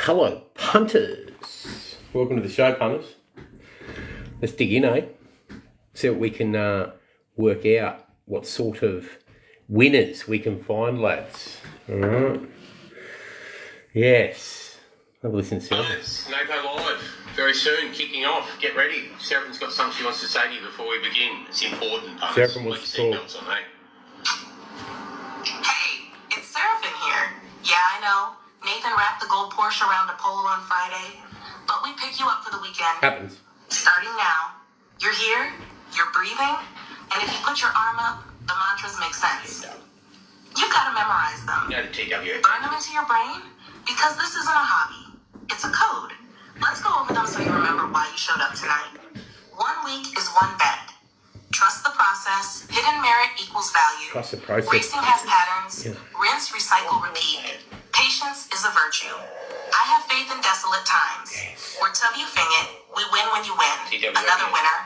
Hello, punters. Welcome to the show, punters. Let's dig in, eh? See what we can work out, what sort of winners we can find, lads. All right. Yes. Have a listen, Sarah. NATHO Live, very soon, kicking off. Get ready. Seraphim's got something she wants to say to you before we begin. It's important, punters. Seraphim wants to talk. On, eh? Hey, it's Seraphim here. Yeah, I know. Nathan wrapped the gold Porsche around a pole on Friday, but we pick you up for the weekend. Happens. Starting now. You're here, you're breathing, and if you put your arm up, the mantras make sense. You've got to memorize them. You know the TW. Burn them into your brain, because this isn't a hobby. It's a code. Let's go over them so you remember why you showed up tonight. 1 week is one bet. Trust the process. Hidden merit equals value. Trust the process. Racing has patterns. Rinse, recycle, repeat. Patience is a virtue. I have faith in desolate times. We're W Fing it. We win when you win. Another winner.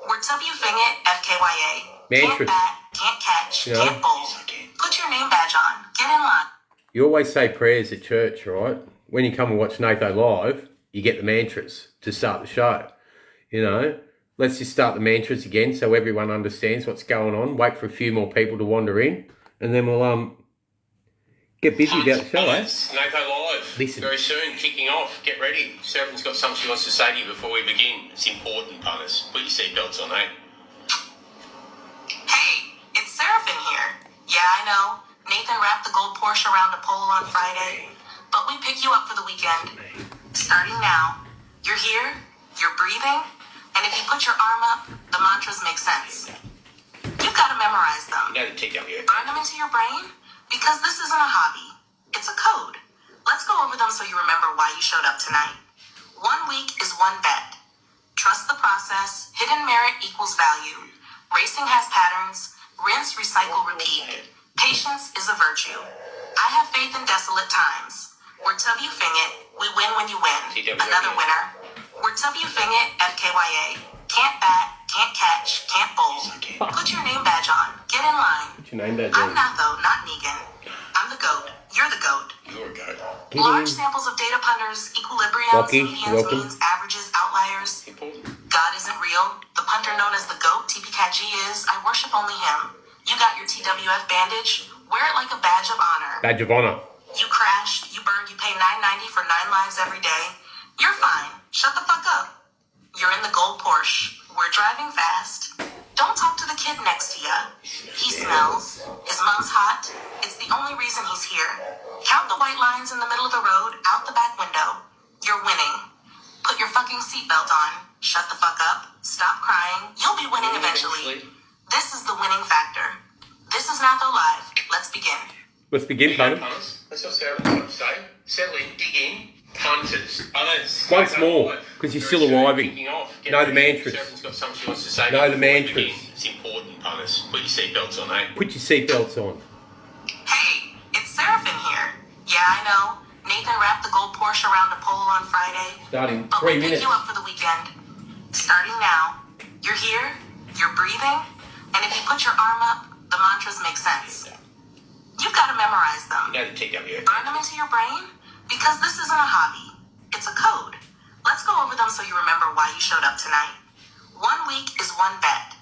We're W Fing it. FKYA. Can't bat, can't catch, can't bowl. Put your name badge on. Get in line. You always say prayers at church, right? When you come and watch NATHO Live, you get the mantras to start the show. You know, let's just start the mantras again so everyone understands what's going on. Wait for a few more people to wander in, and then we'll get busy about the show, eh? NATHO Live, Listen. very soon, kicking off. Get ready. Seraphim's got something she wants to say to you before we begin. It's important, punters. Put your seatbelts on, eh? Hey, it's Seraphim here. Yeah, I know. Nathan wrapped the gold Porsche around a pole on Friday, but we pick you up for the weekend. Starting now. You're here, you're breathing, and if you put your arm up, the mantras make sense. You've got to memorize them. You know the TW. Burn them into your brain, because this isn't a hobby. It's a code. Let's go over them so you remember why you showed up tonight. 1 week is one bet. Trust the process. Hidden merit equals value. Racing has patterns. Rinse, recycle, repeat. Patience is a virtue. I have faith in desolate times. We're W Fing it. We win when you win. Another winner. We're W Fing it. FKYA. Can't bat, can't catch, can't bowl. Put your name badge on. Get in line. What's your name, Dad? I'm NATHO, not Negan. I'm the GOAT. You're the GOAT. You're a goat. Large samples of data punters, equilibriums, Rocky, medians, welcome. means, averages, outliers. Important. God isn't real. The punter known as the GOAT, TPKG, is. I worship only him. You got your TWF bandage. Wear it like a badge of honor. Badge of honor. You crashed, you burned, you pay $9.90 for 9 lives every day. You're fine. Shut the fuck up. You're in the gold Porsche. We're driving fast. Don't talk to the kid next to ya. He smells. His mom's hot. It's the only reason he's here. Count the white lines in the middle of the road, out the back window. You're winning. Put your fucking seatbelt on. Shut the fuck up. Stop crying. You'll be winning eventually. This is the winning factor. This is NATHO Live. Let's begin. Let's begin, punters. Punters. That's what Seraphim's got to say. Settle in, dig in. Punters. Others. Once NATHO more, Live, because you're very still soon, arriving. kicking off. Get Know the ready. mantras. Seraphim's got something she wants to say to Know you the before we mantras. begin. It's important, punters. Put your seatbelts on, eh? Put your seatbelts on. Hey, it's Seraphim here. Yeah, I know. Nathan wrapped the gold Porsche around a pole on Friday, Starting but 3 we pick minutes. you up for the weekend. Starting now. You're here, you're breathing, and if you put your arm up, the mantras make sense. You've got to memorize them. You know the TW. Burn them into your brain, because this isn't a hobby. It's a code. Let's go over them so you remember why you showed up tonight. 1 week is one bet.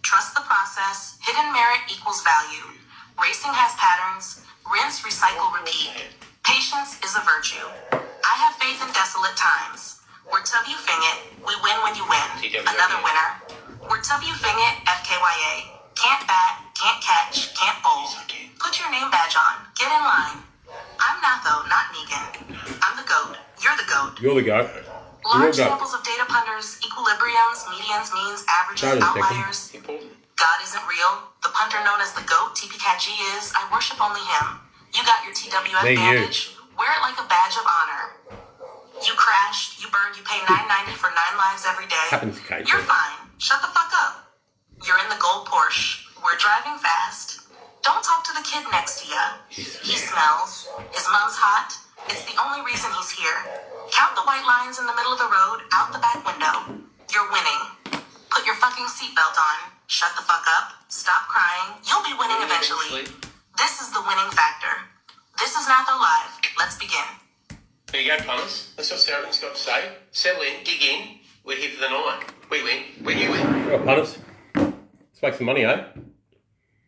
Trust the process. Hidden merit equals value. Racing has patterns. Rinse, recycle, repeat. Patience is a virtue. I have faith in desolate times. We're W Fing it. We win when you win. Another winner. We're W Fing it. FKYA. Can't bat, can't catch, can't bowl. Put your name badge on. Get in line. I'm NATHO, not Negan. I'm the GOAT. You're the GOAT. You're the go. Large You're the go. samples of data punters, equilibriums, medians, means, averages, Hold on a second. outliers. Important. God isn't real. The punter known as the GOAT, TPKG, is. I worship only him. You got your TWF Hey, you. bandage. Wear it like a badge of honor. You crashed, you burned, you pay $9.90 for 9 lives every day. Happens occasionally. You're fine. Shut the fuck up. You're in the gold Porsche. We're driving fast. Don't talk to the kid next to ya. He smells. His mom's hot. It's the only reason he's here. Count the white lines in the middle of the road, out the back window. You're winning. Put your fucking seatbelt on. Shut the fuck up. Stop crying. You'll be winning eventually. This is the winning factor. This is NATHO Live. Let's begin. There you you go, punters. That's what Sarah's got to say. Settle in, dig in. We're here for the night. We win. When you win. All right, punters. Let's make some money, eh?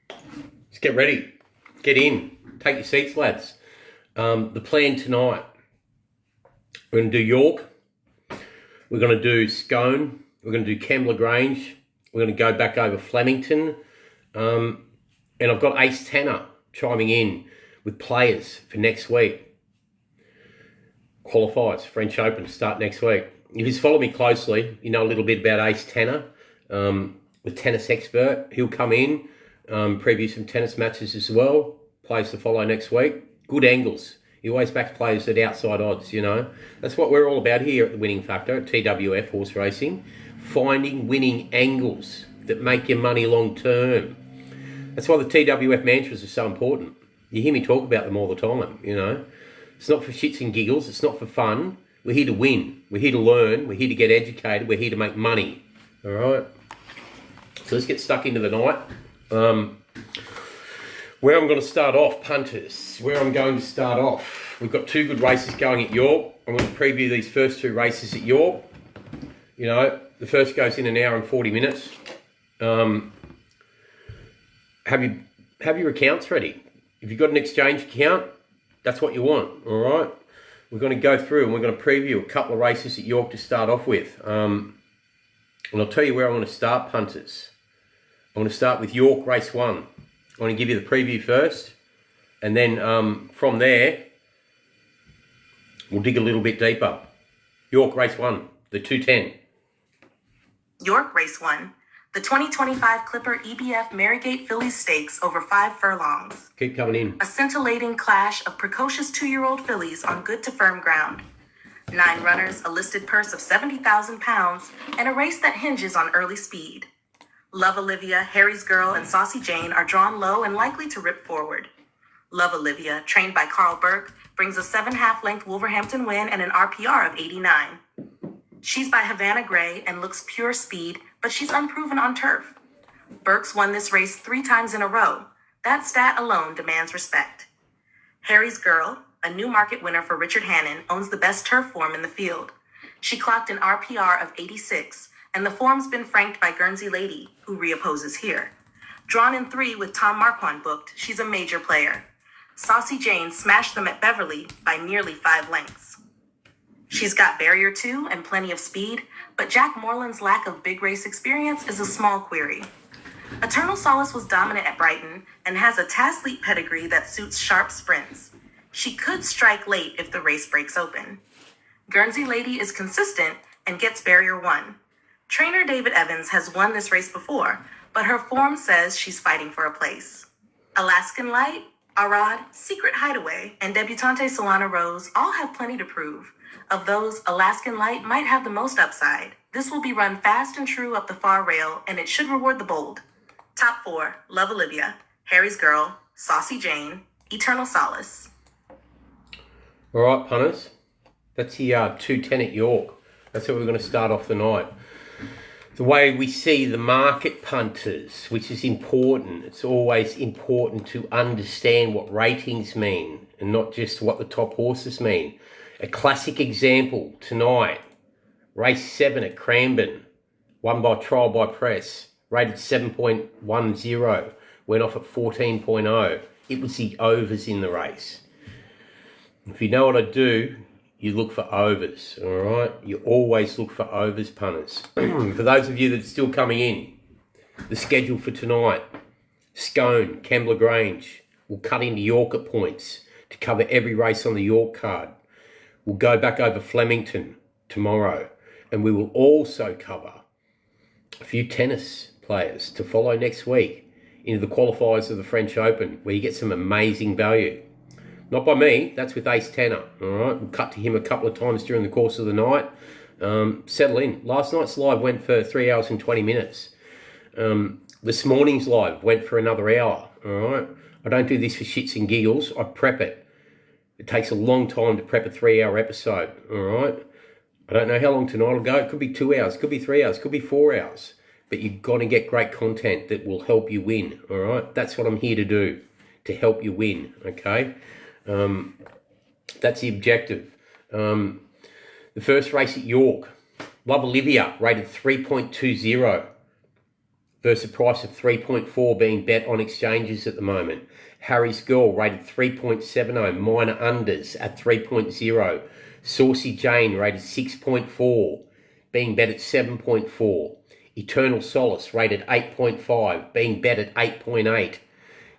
Let's get ready. Get in. Take your seats, lads. The plan tonight. We're going to do York. We're going to do Scone. We're going to do Kembla Grange. We're going to go back over Flemington. And I've got Ace Tanner chiming in with players for next week. Qualifiers, French Open, start next week. If you follow me closely, you know a little bit about Ace Tanner, the tennis expert. He'll come in, preview some tennis matches as well. Players to follow next week. Good angles. He always backs players at outside odds, you know. That's what we're all about here at the Winning Factor, at TWF Horse Racing. Finding winning angles that make your money long term. That's why the TWF mantras are so important. You hear me talk about them all the time, you know. It's not for shits and giggles. It's not for fun. We're here to win. We're here to learn. We're here to get educated. We're here to make money. All right? So let's get stuck into the night. Where I'm going to start off, punters. Where I'm going to start off. We've got two good races going at York. I'm going to preview these first two races at York. You know, the first goes in an hour and 40 minutes. Have your accounts ready. If you've got an exchange account, that's what you want, all right? We're going to go through and we're going to preview a couple of races at York to start off with. And I'll tell you where I want to start, punters. I want to start with York Race 1. I want to give you the preview first. And then from there, we'll dig a little bit deeper. York Race 1, the 210. York Race 1, the 2025 Clipper EBF Marygate Fillies Stakes over 5 furlongs. Keep coming in. A scintillating clash of precocious 2-year-old fillies on good to firm ground. 9 runners, a listed purse of £70,000, and a race that hinges on early speed. Love Olivia, Harry's Girl, and Saucy Jane are drawn low and likely to rip forward. Love Olivia, trained by Carl Burke, brings a 7.5 length Wolverhampton win and an RPR of 89. She's by Havana Gray and looks pure speed, but she's unproven on turf. Burke's won this race 3 times in a row. That stat alone demands respect. Harry's Girl, a new market winner for Richard Hannon, owns the best turf form in the field. She clocked an RPR of 86, and the form's been franked by Guernsey Lady, who reopposes here. Drawn in 3 with Tom Marquand booked, she's a major player. Saucy Jane smashed them at Beverly by nearly 5 lengths. She's got barrier 2 and plenty of speed, but Jack Moreland's lack of big race experience is a small query. Eternal Solace was dominant at Brighton and has a Tasleet pedigree that suits sharp sprints. She could strike late if the race breaks open. Guernsey Lady is consistent and gets barrier 1. Trainer David Evans has won this race before, but her form says she's fighting for a place. Alaskan Light, Arad, Secret Hideaway, and Debutante Solana Rose all have plenty to prove. Of those, Alaskan Light might have the most upside. This will be run fast and true up the far rail, and it should reward the bold. Top 4, Love Olivia, Harry's Girl, Saucy Jane, Eternal Solace. All right, punters. That's the 210 at York. That's how we're going to start off the night. The way we see the market, punters, which is important. It's always important to understand what ratings mean and not just what the top horses mean. A classic example tonight, race 7 at Cranbourne, won by Trial by Press, rated 7.10, went off at 14.0. It was the overs in the race. If you know what I do, you look for overs, all right? You always look for overs, punters. For those of you that are still coming in, the schedule for tonight, Scone, Kembla Grange, we'll cut into York at points to cover every race on the York card. We'll go back over Flemington tomorrow, and we will also cover a few tennis players to follow next week into the qualifiers of the French Open, where you get some amazing value. Not by me, that's with Ace Tanner, all right? We'll cut to him a couple of times during the course of the night. Settle in. Last night's live went for 3 hours and 20 minutes. This morning's live went for another hour, all right? I don't do this for shits and giggles. I prep it. It takes a long time to prep a 3-hour episode, all right? I don't know how long tonight will go. It could be 2 hours, could be 3 hours, could be 4 hours. But you've got to get great content that will help you win, all right? That's what I'm here to do, to help you win, okay? That's the objective. The first race at York, Love Olivia, rated 3.20 versus a price of 3.4 being bet on exchanges at the moment. Harry's Girl, rated 3.70, minor unders at 3.0. Saucy Jane, rated 6.4, being bet at 7.4. Eternal Solace, rated 8.5, being bet at 8.8.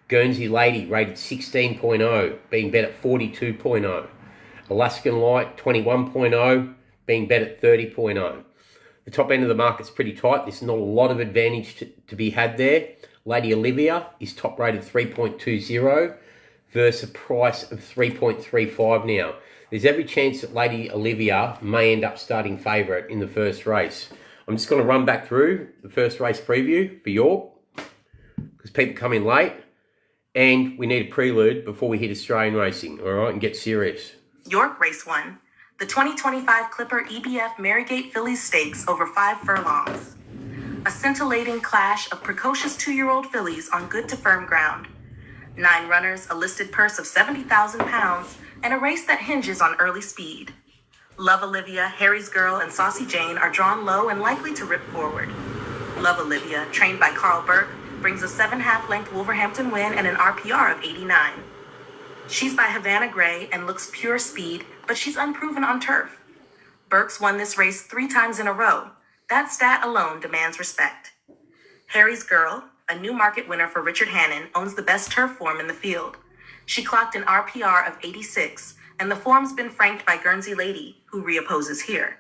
Guernsey Lady, rated 16.0, being bet at 42.0. Alaskan Light, 21.0, being bet at 30.0. The top end of the market's pretty tight. There's not a lot of advantage to be had there. Lady Olivia is top rated 3.20 versus a price of 3.35 now. There's every chance that Lady Olivia may end up starting favourite in the first race. I'm just going to run back through the first race preview for York because people come in late and we need a prelude before we hit Australian racing, all right, and get serious. York Race 1, the 2025 Clipper EBF Marygate Fillies Stakes over 5 furlongs. A scintillating clash of precocious 2-year-old fillies on good to firm ground. 9 runners, a listed purse of £70,000, and a race that hinges on early speed. Love Olivia, Harry's Girl, and Saucy Jane are drawn low and likely to rip forward. Love Olivia, trained by Carl Burke, brings a 7.5 length Wolverhampton win and an RPR of 89. She's by Havana Gray and looks pure speed, but she's unproven on turf. Burke's won this race 3 times in a row. That stat alone demands respect. Harry's Girl, a new market winner for Richard Hannon, owns the best turf form in the field. She clocked an RPR of 86, and the form's been franked by Guernsey Lady, who reopposes here.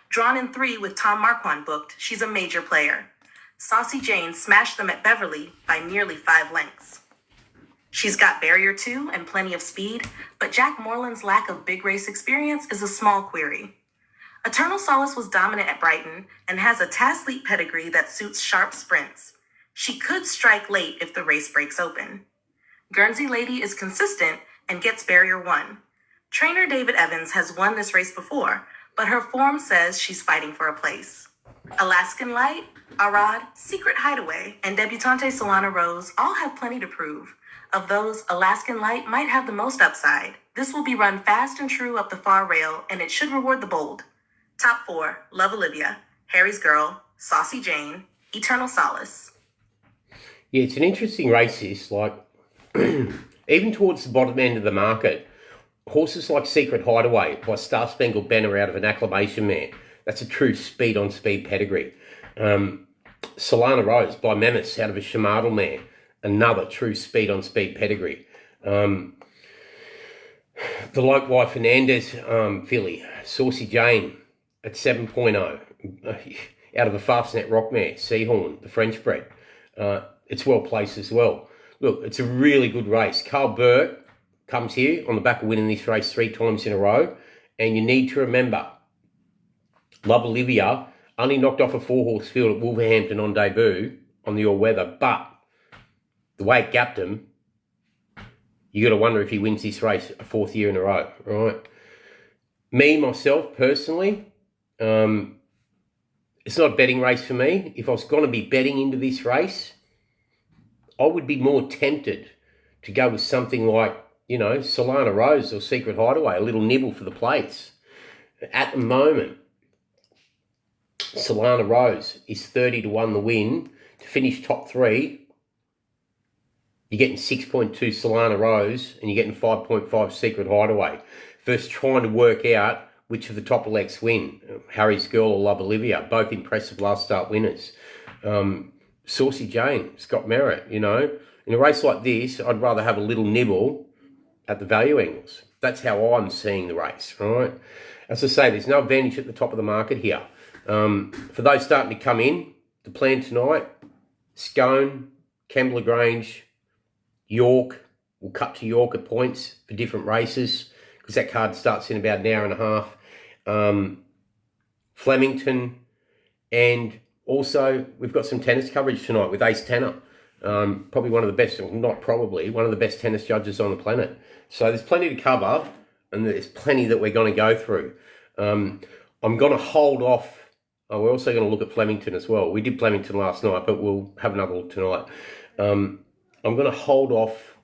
Drawn in 3 with Tom Marquand booked, she's a major player. Saucy Jane smashed them at Beverly by nearly 5 lengths. She's got barrier 2 and plenty of speed, but Jack Moreland's lack of big race experience is a small query. Eternal Solace was dominant at Brighton and has a Tasleet pedigree that suits sharp sprints. She could strike late if the race breaks open. Guernsey Lady is consistent and gets barrier 1. Trainer David Evans has won this race before, but her form says she's fighting for a place. Alaskan Light, Arad, Secret Hideaway, and Debutante Solana Rose all have plenty to prove. Of those, Alaskan Light might have the most upside. This will be run fast and true up the far rail, and it should reward the bold. Top 4, Love Olivia, Harry's Girl, Saucy Jane, Eternal Solace. Yeah, it's an interesting race, this. Like, even towards the bottom end of the market, horses like Secret Hideaway by Star Spangled Banner out of an acclamation mare. That's a true speed-on-speed pedigree. Solana Rose by Memis out of a Shamadal mare. Another true speed-on-speed pedigree. The Lokewai Fernandez filly, Saucy Jane at 7.0 out of a Fastnet Rock mare, Seahorn, the French bred. It's well placed as well. Look, it's a really good race. Carl Burke comes here on the back of winning this race 3 times in a row. And you need to remember, Love Olivia only knocked off a 4-horse field at Wolverhampton on debut on the all-weather, but the way it gapped him, you got to wonder if he wins this race a 4th year in a row, right? Me, myself, personally, it's not a betting race for me. If I was going to be betting into this race, I would be more tempted to go with something like, Solana Rose or Secret Hideaway, a little nibble for the place. At the moment, Solana Rose is 30-1 the win. To finish top 3, you're getting 6.2 Solana Rose and you're getting 5.5 Secret Hideaway. First trying to work out which of the top elects win. Harry's Girl or Love Olivia, both impressive last start winners. Saucy Jane, Scott Merritt, In a race like this, I'd rather have a little nibble at the value angles. That's how I'm seeing the race, right? As I say, there's no advantage at the top of the market here. For those starting to come in, the plan tonight, Scone, Kembla Grange, York. We'll cut to York at points for different races because that card starts in about an hour and a half. Flemington, and also we've got some tennis coverage tonight with Ace Tanner. Probably one of the best, not probably, one of the best tennis judges on the planet. So there's plenty to cover and there's plenty that we're going to go through. I'm going to hold off. Oh, we're also going to look at Flemington as well. We did Flemington last night, but we'll have another look tonight. I'm going to hold off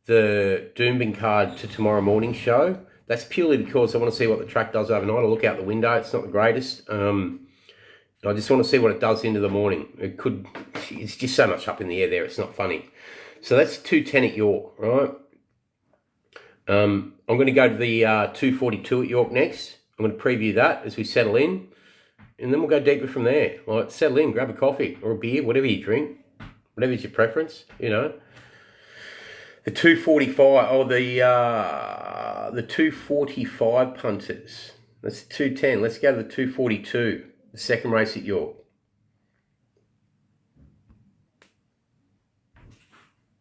the Doomben card to tomorrow morning show. That's purely because I want to see what the track does overnight. I look out the window. It's not the greatest. I just want to see what it does into the morning. It's just so much up in the air there. It's not funny. So that's 210 at York, right? I'm going to go to the 242 at York next. I'm going to preview that as we settle in. And then we'll go deeper from there. All right, settle in, grab a coffee or a beer, whatever you drink. Whatever's your preference, you know. The 245, or the 245 punters. That's 210. Let's go to the 242, the second race at York.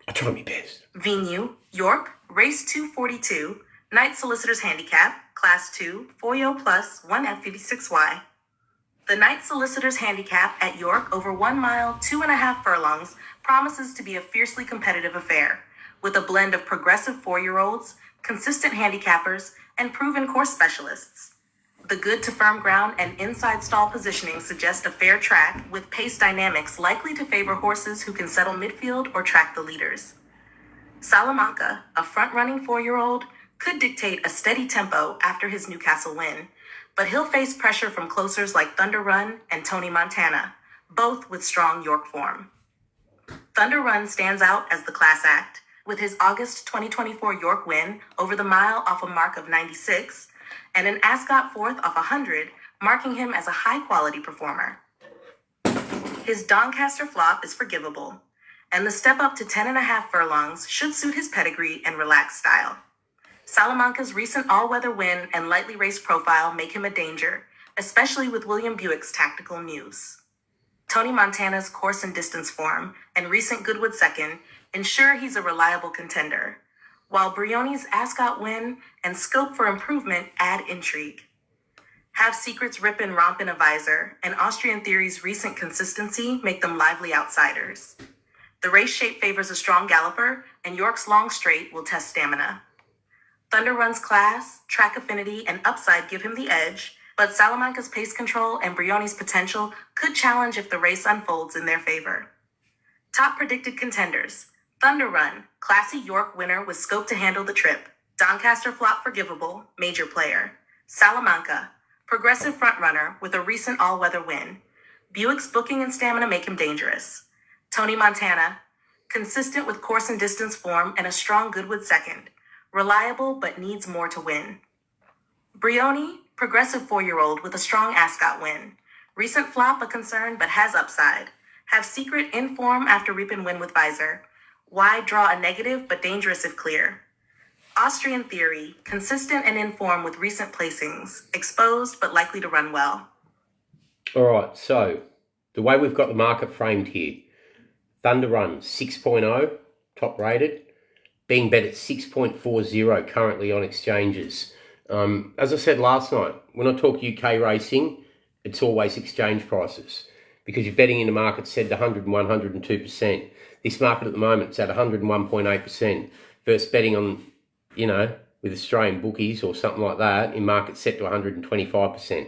I try my best. Venue, York, race 242, Night Solicitor's Handicap, Class 2, 4 plus 1F56Y. The Night Solicitor's Handicap at York over 1 mile, 2.5 furlongs promises to be a fiercely competitive affair, with a blend of progressive 4-year-olds, consistent handicappers, and proven course specialists. The good to firm ground and inside stall positioning suggest a fair track with pace dynamics likely to favor horses who can settle midfield or track the leaders. Salamanca, a front-running 4-year-old, could dictate a steady tempo after his Newcastle win, but he'll face pressure from closers like Thunder Run and Tony Montana, both with strong York form. Thunder Run stands out as the class act, with his August 2024 York win over the mile off a mark of 96, and an Ascot fourth off 100, marking him as a high-quality performer. His Doncaster flop is forgivable, and the step up to 10.5 furlongs should suit his pedigree and relaxed style. Salamanca's recent all-weather win and lightly raced profile make him a danger, especially with William Buick's tactical muse. Tony Montana's course and distance form and recent Goodwood second ensure he's a reliable contender, while Brioni's Ascot win and scope for improvement add intrigue. Have Secret's rip and romp in a visor, and Austrian Theory's recent consistency make them lively outsiders. The race shape favors a strong galloper, and York's long straight will test stamina. Thunder Run's class, track affinity, and upside give him the edge, but Salamanca's pace control and Brioni's potential could challenge if the race unfolds in their favor. Top predicted contenders: Thunder Run, classy York winner with scope to handle the trip. Doncaster flop forgivable, major player. Salamanca, progressive frontrunner with a recent all-weather win. Buick's booking and stamina make him dangerous. Tony Montana, consistent with course and distance form and a strong Goodwood second. Reliable but needs more to win. Brioni, progressive 4-year-old with a strong Ascot win. Recent flop a concern but has upside. Have Secret in form after reap and win with visor. Wide draw a negative but dangerous if clear. Austrian Theory, consistent and in form with recent placings. Exposed but likely to run well. All right, so the way we've got the market framed here. Thunder Run 6.0, top rated. Being bet at 6.40 currently on exchanges. As I said last night, when I talk UK racing, it's always exchange prices because you're betting in a market set to 101, 102%. This market at the moment is at 101.8% versus betting on, with Australian bookies or something like that in market set to 125%.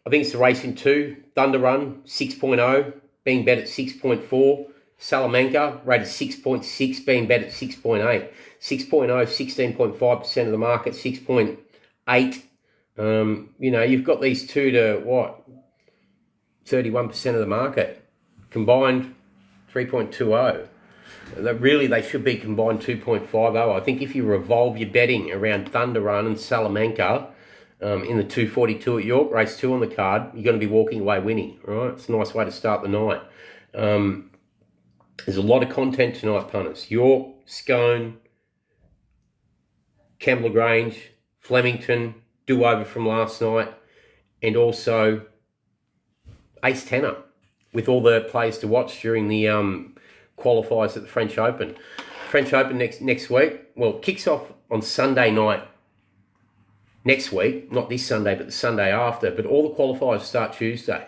I think it's the racing 2. Thunder Run 6.0, being bet at 6.4. Salamanca rated 6.6, being bet at 6.8. 6.0, 16.5% of the market, 6.8. You've got these two to 31% of the market. Combined 3.20. They should be combined 2.50. I think if you revolve your betting around Thunder Run and Salamanca in the 242 at York, race 2 on the card, you're going to be walking away winning. Right? It's a nice way to start the night. There's a lot of content tonight, punters. York, Scone, Campbell Grange, Flemington, do-over from last night, and also Ace Tenor, with all the players to watch during the qualifiers at the French Open. French Open next week, kicks off on Sunday night next week, not this Sunday, but the Sunday after, but all the qualifiers start Tuesday.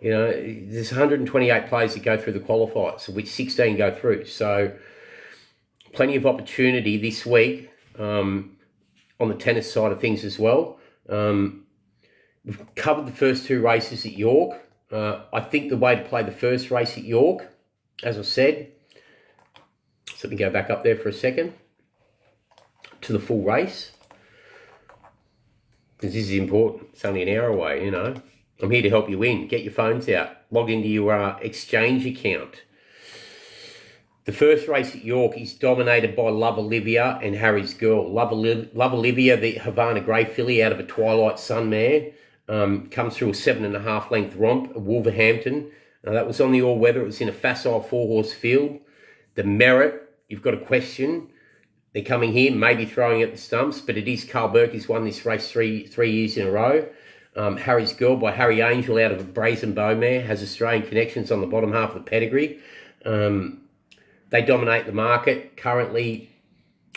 There's 128 players that go through the qualifiers, of which 16 go through. So plenty of opportunity this week on the tennis side of things as well. We've covered the first 2 races at York. I think the way to play the first race at York, as I said, so let me go back up there for a second. to the full race. Because this is important. It's only an hour away, you know. I'm here to help you win. Get your phones out. Log into your exchange account. The first race at York is dominated by Love Olivia and Harry's Girl. Love Olivia, the Havana Grey filly out of a Twilight Sun mare, comes through a 7.5 length romp at Wolverhampton. That was on the all-weather. It was in a facile 4-horse field. The Merit, you've got a question. They're coming here, maybe throwing at the stumps, but it is Carl Burke who's won this race three years in a row. Harry's Girl by Harry Angel out of a Brazen Bow mare, has Australian connections on the bottom half of the pedigree. They dominate the market. Currently,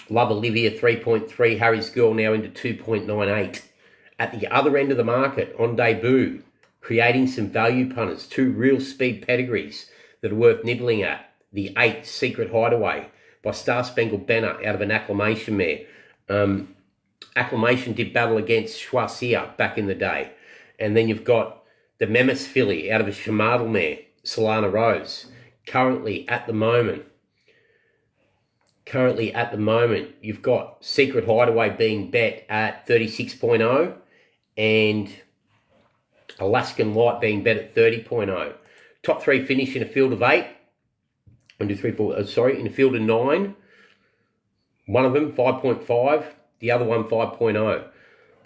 Love Olivia 3.3, Harry's Girl now into 2.98. At the other end of the market, on debut, creating some value punters, 2 real speed pedigrees that are worth nibbling at. The 8 Secret Hideaway by Star Spangled Banner out of an Acclamation mare. Acclamation did battle against Choisir back in the day. And then you've got the Memis filly out of a Shamadal mare, Solana Rose. Currently at the moment, you've got Secret Hideaway being bet at 36.0 and Alaskan Light being bet at 30.0. Top 3 finish in a field of 8. 1, 2, 3, 4, in a field of 9. One of them 5.5, the other one 5.0.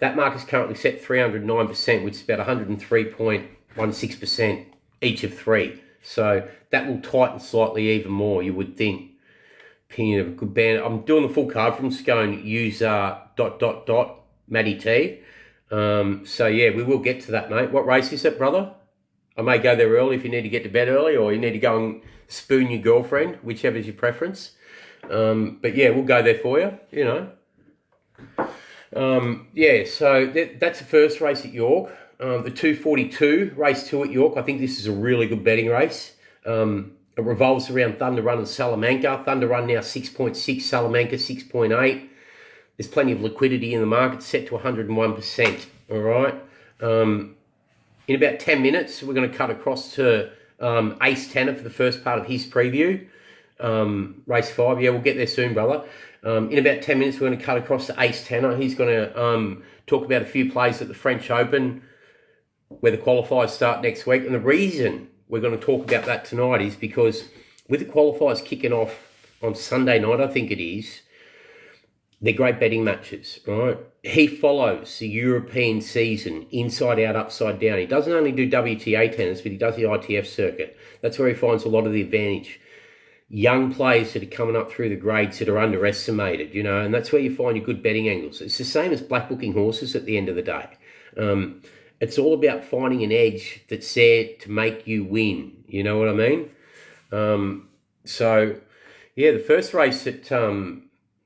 That mark is currently set 309%, which is about 103.16% each of 3. So that will tighten slightly even more, you would think. Opinion of a good band. I'm doing the full card from Scone. Use Matty T. So yeah, we will get to that, mate. What race is it, brother? I may go there early if you need to get to bed early, or you need to go and spoon your girlfriend, whichever is your preference. But yeah, we'll go there for you, you know. Yeah, so that's the first race at York. The 242, race 2 at York. I think this is a really good betting race. It revolves around Thunder Run and Salamanca. Thunder Run now 6.6, Salamanca 6.8. There's plenty of liquidity in the market, set to 101%, all right? In about 10 minutes, we're going to cut across to Ace Tanner for the first part of his preview. Race 5, yeah, we'll get there soon, brother. In about 10 minutes, we're going to cut across to Ace Tanner. He's going to talk about a few plays at the French Open, where the qualifiers start next week. And the reason we're going to talk about that tonight is because with the qualifiers kicking off on Sunday night, I think it is, they're great betting matches, right? He follows the European season inside out, upside down. He doesn't only do WTA tennis, but he does the ITF circuit. That's where he finds a lot of the advantage. Young players that are coming up through the grades that are underestimated, you know, and that's where you find your good betting angles. It's the same as black booking horses at the end of the day. It's all about finding an edge that's there to make you win. You know what I mean? So, yeah, the first race at...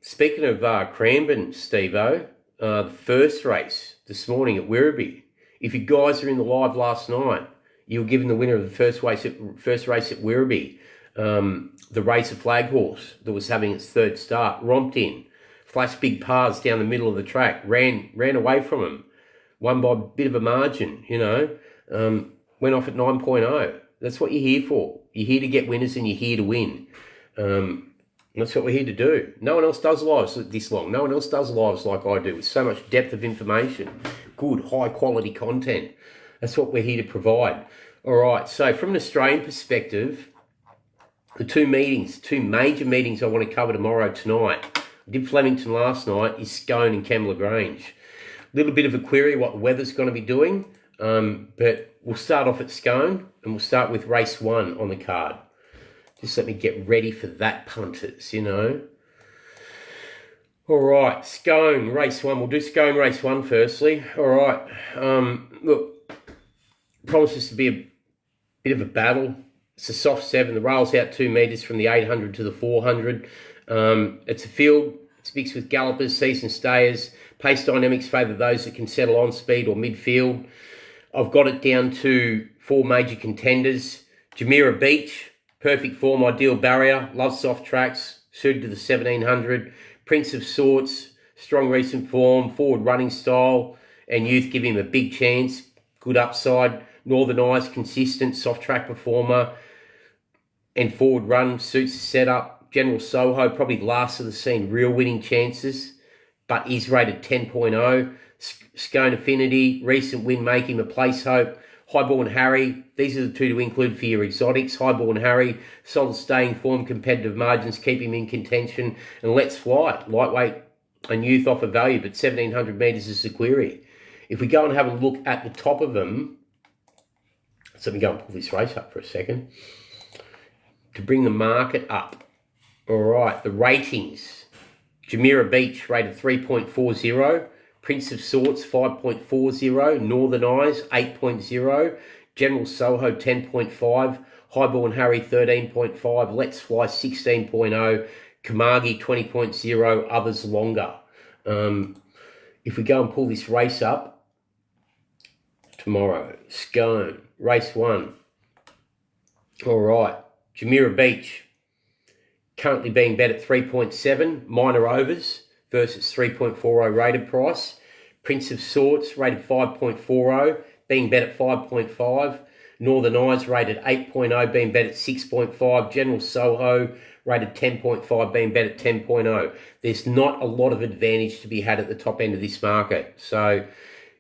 Speaking of Cranbourne, Steve-O, the first race this morning at Werribee. If you guys are in the live last night, you were given the winner of the first race at Werribee. The race of Flag Horse that was having its third start, romped in, flashed big pars down the middle of the track, ran away from him, won by a bit of a margin, you know, went off at 9.0. That's what you're here for. You're here to get winners and you're here to win. That's what we're here to do. No one else does lives this long. No one else does lives like I do, with so much depth of information, good, high-quality content. That's what we're here to provide. All right, so from an Australian perspective, the two major meetings I want to cover tonight, I did Flemington last night, is Scone and Kembla Grange. A little bit of a query what the weather's going to be doing, but we'll start off at Scone, and we'll start with race 1 on the card. Just let me get ready for that, punters, you know. All right, Scone, race 1. We'll do Scone, race 1 firstly. All right. Look, promises to be a bit of a battle. It's a soft 7. The rail's out 2 metres from the 800 to the 400. It's a field. It's mixed with gallopers, seasoned stayers. Pace dynamics favour those that can settle on speed or midfield. I've got it down to 4 major contenders. Jumeirah Beach. Perfect form, ideal barrier, loves soft tracks, suited to the 1700. Prince of Sorts, strong recent form, forward running style, and youth give him a big chance. Good upside. Northern Eyes, consistent, soft track performer, and forward run suits the setup. General Soho, probably last of the scene, real winning chances. but is rated 10.0. Scone Affinity, recent win making the place hope. Highborn Harry, these are the two to include for your exotics. Highborn Harry, solid staying form, competitive margins, keep him in contention. And Let's Fly, lightweight and youth offer value, but 1,700 metres is the query. If we go and have a look at the top of them, so let me go and pull this race up for a second to bring the market up. All right, the ratings. Jumeirah Beach rated 3.40. Prince of Sorts 5.40. Northern Eyes 8.0. General Soho 10.5. Highborn Harry 13.5. Let's Fly 16.0. Kamagi 20.0. Others longer. If we go and pull this race up tomorrow, Scone, race 1. All right, Jumeirah Beach currently being bet at 3.7, minor overs versus 3.40 rated price. Prince of Sorts rated 5.40, being bet at 5.5. Northern Eyes rated 8.0, being bet at 6.5. General Soho rated 10.5, being bet at 10.0. There's not a lot of advantage to be had at the top end of this market. So,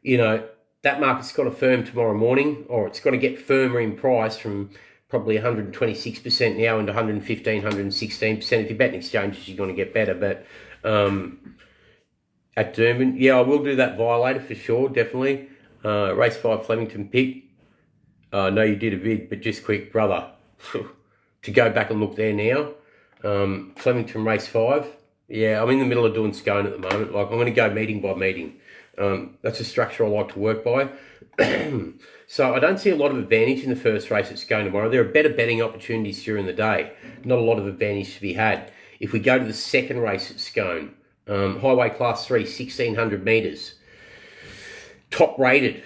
you know, that market's got to firm tomorrow morning, or it's got to get firmer in price from probably 126% now into 115, 116%. If you bet in exchanges, you're going to get better. But at Durban, yeah, I will do that violator for sure, definitely. Race 5 Flemington pick. I know you did a vid, but just quick, brother, to go back and look there now. Flemington race 5. Yeah, I'm in the middle of doing Scone at the moment. Like, I'm going to go meeting by meeting. That's a structure I like to work by. So I don't see a lot of advantage in the first race at Scone tomorrow. There are better betting opportunities during the day. Not a lot of advantage to be had. If we go to the second race at Scone, Highway Class 3, 1,600 metres. Top rated,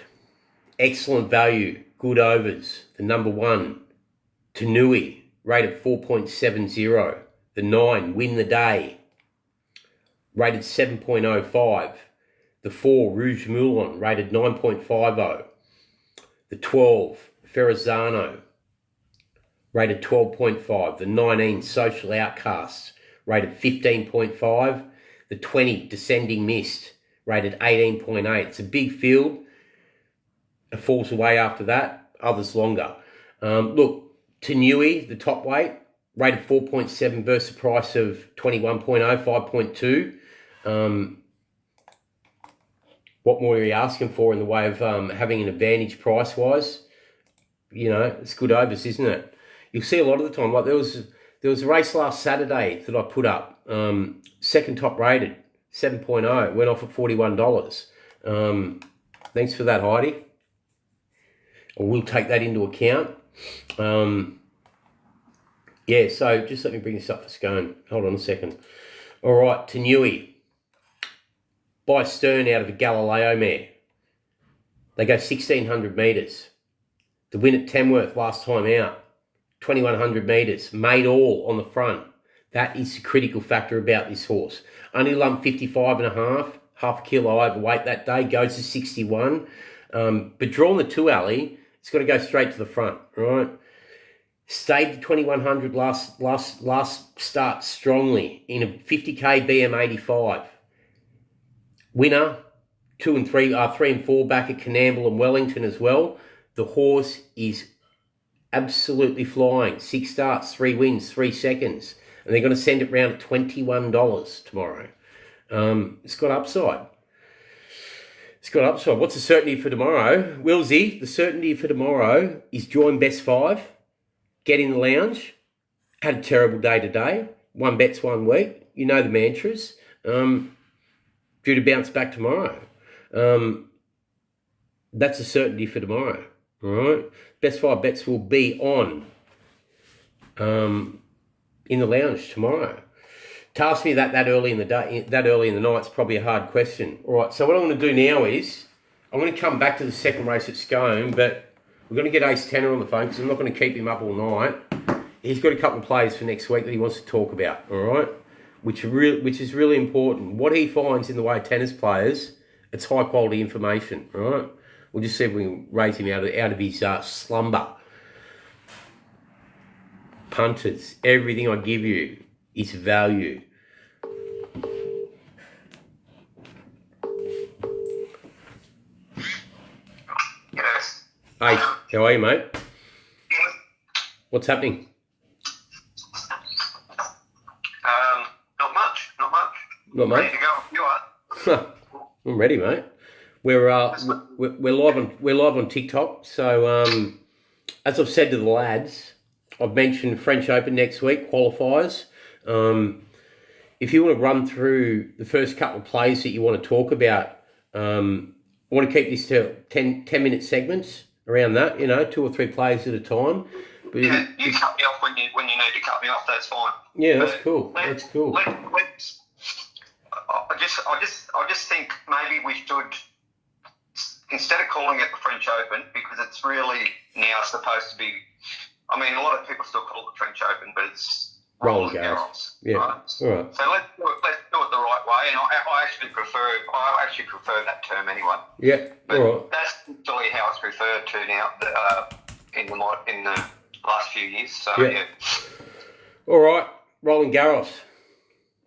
excellent value, good overs. The number 1, Tanui, rated 4.70. The 9, Win the Day, rated 7.05. The 4, Rouge Moulin, rated 9.50. The 12, Ferrazano, rated 12.5. The 19, Social Outcasts, rated 15.5. The 20, Descending Mist, rated 18.8. It's a big field. It falls away after that. Others longer. Look, Tanui, the top weight, rated 4.7 versus a price of 21.0, 5.2. What more are you asking for in the way of having an advantage price-wise? You know, it's good overs, isn't it? You'll see a lot of the time. Like there was a race last Saturday that I put up, second top rated, 7.0, went off at $41. Thanks for that, Heidi. I will take that into account. Yeah, so just let me bring this up for Scone. Hold on a second. All right, Tanui. By Stern out of a Galileo mare. They go 1,600 metres. The win at Tamworth last time out, 2,100 metres. Made all on the front. That is the critical factor about this horse. Only lumped 55.5, half a kilo overweight that day, goes to 61. But drawn the 2 alley, it's got to go straight to the front, right? Stayed the 2,100 last start strongly in a 50k BM85. Winner, 2 and 3, 3 and 4 back at Canamble and Wellington as well. The horse is absolutely flying. 6 starts, 3 wins, 3 seconds. And they're going to send it round at $21 tomorrow. It's got upside. It's got upside. What's the certainty for tomorrow? Willsy, the certainty for tomorrow is join best 5, get in the lounge, had a terrible day today, 1 bets 1 week. You know the mantras. Due to bounce back tomorrow. That's a certainty for tomorrow. All right. Best 5 bets will be on in the lounge tomorrow. To ask me that early in the day, that early in the night is probably a hard question. All right. So what I'm going to do now is I'm going to come back to the second race at Scone, but we're going to get Ace Tanner on the phone because I'm not going to keep him up all night. He's got a couple of plays for next week that he wants to talk about. All right. Which is really important. What he finds in the way of tennis players, it's high quality information, right? We'll just see if we can raise him out of his slumber. Punters, everything I give you is value. Hey, how are you, mate? What's happening? Not much. Not much. Ready to go? You are? I'm ready, mate. We're live on TikTok. So as I've said to the lads, I've mentioned French Open next week, qualifiers. If you want to run through the first couple of plays that you want to talk about, I want to keep this to 10-minute segments around that, 2 or 3 plays at a time. But yeah, you cut me off when you need to cut me off. That's fine. Yeah, that's cool. That's cool. I just think maybe we should, instead of calling it the French Open, because it's really now supposed to be. I mean, a lot of people still call it the French Open, but it's Roland Garros. Yeah. Right? All right. So let's do it the right way, and I actually prefer that term anyway. Yeah. But all right. that's really how it's referred to now in the last few years. So yeah. All right. Roland Garros.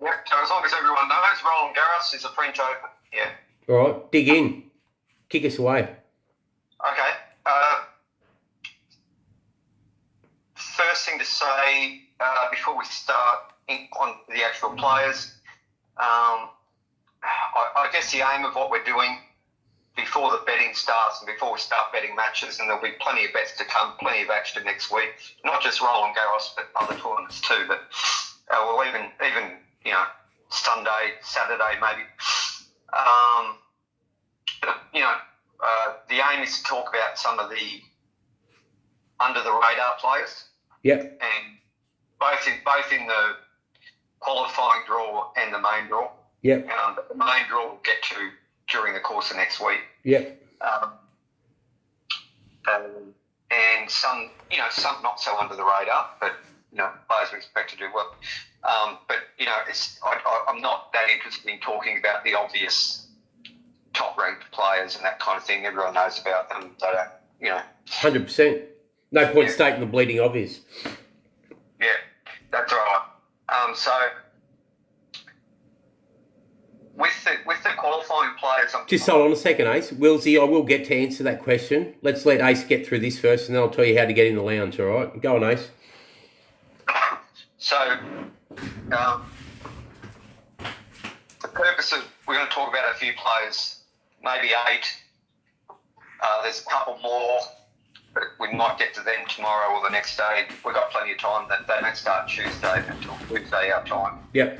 Yeah. So as long as everyone knows, Roland Garros is a French Open. Yeah. All right. Dig in. Kick us away. Okay. First thing to say before we start on the actual players, I guess the aim of what we're doing before the betting starts and before we start betting matches, and there'll be plenty of bets to come, plenty of action next week, not just Roland Garros, but other tournaments too, but even Sunday, Saturday maybe. The aim is to talk about some of the under the radar players. Yep. And both in the qualifying draw and the main draw. Yep. The main draw we'll get to during the course of next week. Yep. And some not so under the radar, but players we expect to do well. But I'm not that interested in talking about the obvious top-ranked players and that kind of thing. Everyone knows about them. They don't, 100%. No point stating the bleeding obvious. Yeah, that's right. So with the qualifying players, Just hold on a second, Ace. Willsy, I will get to answer that question. Let's let Ace get through this first, and then I'll tell you how to get in the lounge. All right, go on, Ace. So the purpose of we're going to talk about a few players, maybe 8. There's a couple more. But we might get to them tomorrow or the next day. We've got plenty of time. They don't start Tuesday until Tuesday our time. Yep.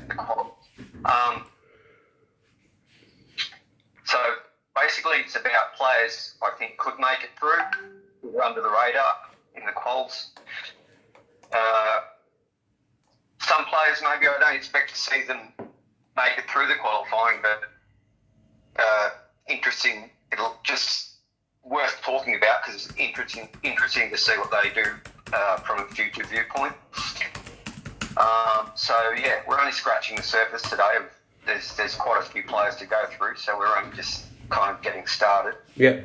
So basically it's about players I think could make it through, who are under the radar in the quals. Some players maybe I don't expect to see them make it through the qualifying, but interesting. It'll just worth talking about because it's interesting to see what they do from a future viewpoint. So yeah, we're only scratching the surface today. There's quite a few players to go through, so we're only just kind of getting started. Yeah.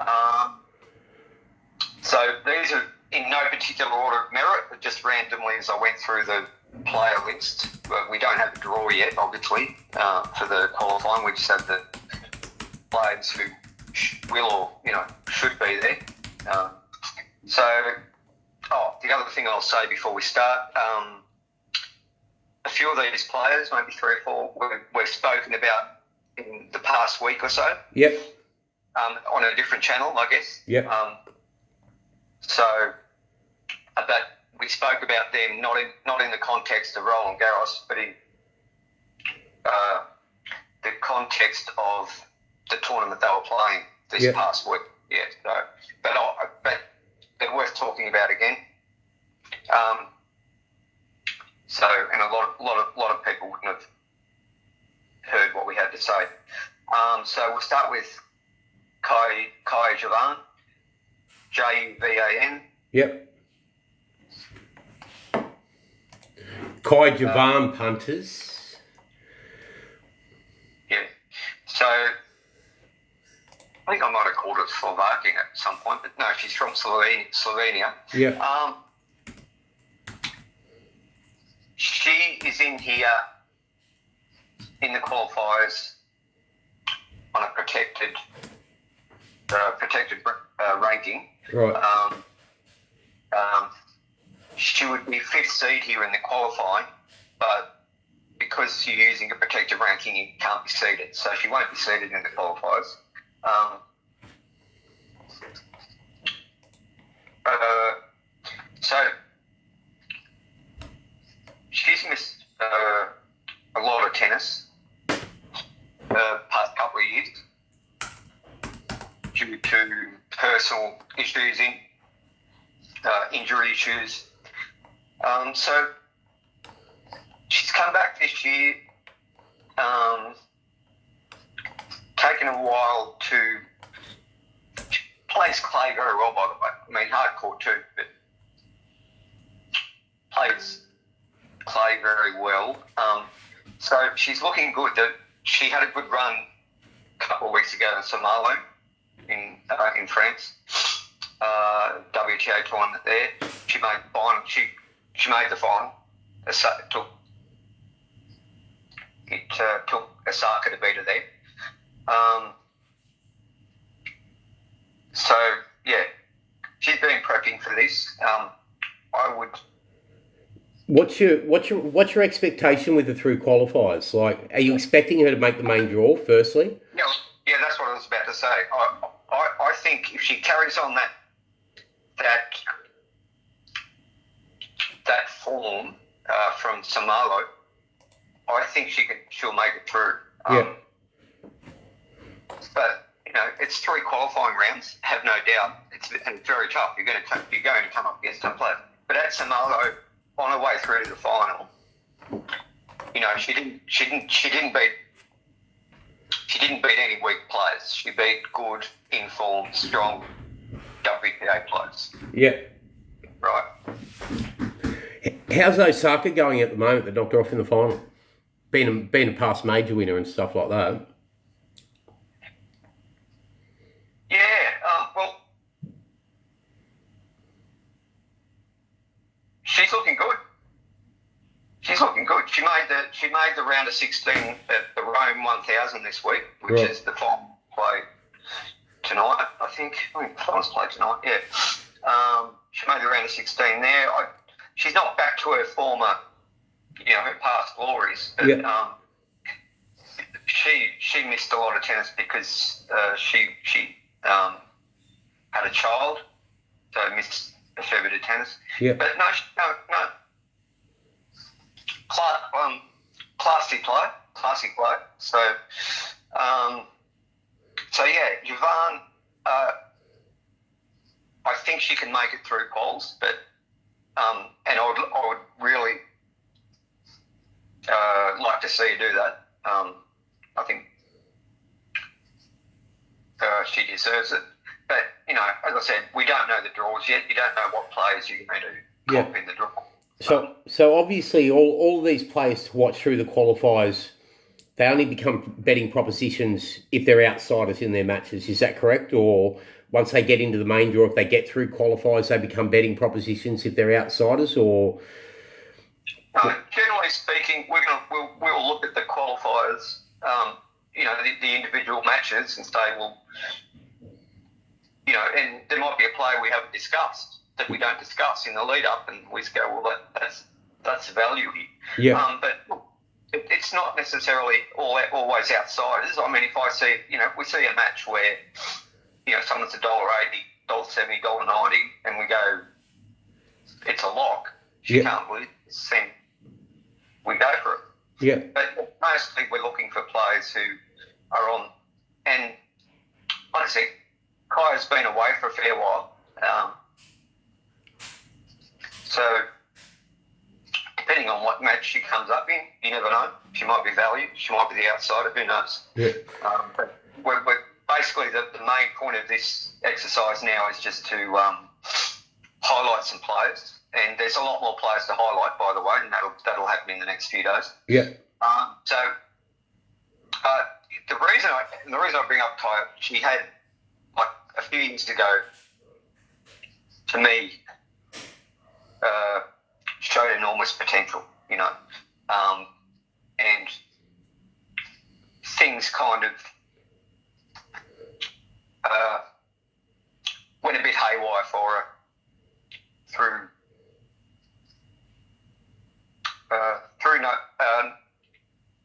So these are in no particular order of merit, but just randomly as I went through the player list. We don't have a draw yet, obviously, for the qualifying. We just have the players who will or should be there. The other thing I'll say before we start, a few of these players, maybe 3 or 4, we've spoken about in the past week or so. Yep. On a different channel, I guess. Yep. But we spoke about them not in the context of Roland Garros, but in the context of the tournament they were playing this past week. Yeah. So, but they're worth talking about again. And a lot of people wouldn't have heard what we had to say. So we'll start with Kai Javan, Juvan. Yep. Kai Javan punters. Yeah. So I think I might have called it Slovakian at some point, but no, she's from Slovenia. Yeah. She is in here in the qualifiers on a protected ranking. Right. She would be 5th seed here in the qualifying, but because you're using a protective ranking, you can't be seeded. So she won't be seeded in the qualifiers. So she's missed a lot of tennis past couple of years due to personal issues, injury issues. So she's come back this year, taken a while to. She plays clay very well, by the way. I mean, hardcore too, but plays clay very well. So she's looking good. She had a good run a couple of weeks ago in Saint-Malo in France. WTA tournament there. She made the final. She made the final. It took Osaka to beat her there. So yeah, she's been prepping for this. I would. What's your expectation with the through qualifiers? Like, are you expecting her to make the main draw? Firstly. Yeah, that's what I was about to say. I think if she carries on that form from Saint-Malo, I think she'll make it through. But it's 3 qualifying rounds. Have no doubt. It's very tough. You're going to come up against tough players. But at Saint-Malo, on her way through to the final, she didn't beat any weak players. She beat good, informed, strong WTA players. Yeah. Right. How's Osaka going at the moment that knocked her off in the final? Being a past major winner and stuff like that. Yeah, well, she's looking good. She's looking good. She made the round of 16 at the Rome 1000 this week, which is the final play tonight. I think the finals play tonight. Yeah. She made the round of 16 there. She's not back to her former, her past glories, but she missed a lot of tennis because she had a child, so missed a fair bit of tennis. Yeah. But no. Classy play. So yeah, Yvonne, I think she can make it through quals, but and I would really like to see her do that. I think she deserves it. But as I said, we don't know the draws yet. You don't know what players you're going to comp in the draw. So obviously all these players to watch through the qualifiers, they only become betting propositions if they're outsiders in their matches. Is that correct? Or once they get into the main draw, if they get through qualifiers, they become betting propositions if they're outsiders? Or generally speaking, we'll look at the qualifiers, the individual matches, and say, well, and there might be a player we haven't discussed that we don't discuss in the lead up, and we just go, well, that's the value here. Yeah. But it's not necessarily always outsiders. I mean, if I see, we see a match where, someone's $1.80, $1.70, $1.90, and we go, it's a lock. She can't lose. Then we go for it. Yeah. But mostly we're looking for players who are on, and honestly, Kaya's been away for a fair while. So depending on what match she comes up in, you never know. She might be valued. She might be the outsider. Who knows? Yeah. But we're basically the main point of this exercise now is just to highlight some players. And there's a lot more players to highlight, by the way, and that'll happen in the next few days. Yeah. So the reason I bring up Kaya, she had like a few years ago, to me, showed enormous potential, and things kind of went a bit haywire wire for her through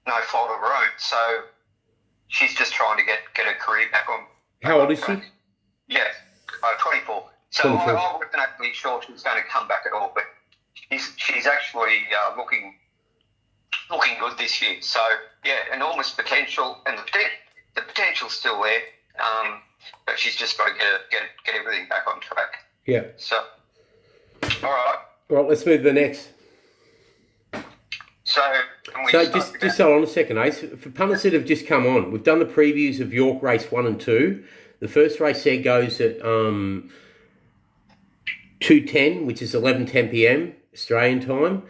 no fault of her own. So she's just trying to get her career back on. How old is she? Yeah, 24. So 24. I wasn't actually sure she was going to come back at all, but she's actually looking good this year. So yeah, enormous potential, and the potential's still there. But she's just got to get everything back on track. Yeah. So, all right. Right, let's move to the next. So Just hold on a second, Ace. For punters that have just come on, we've done the previews of York race 1 and 2. The first race there goes at 2:10, which is 11:10 p.m. Australian time.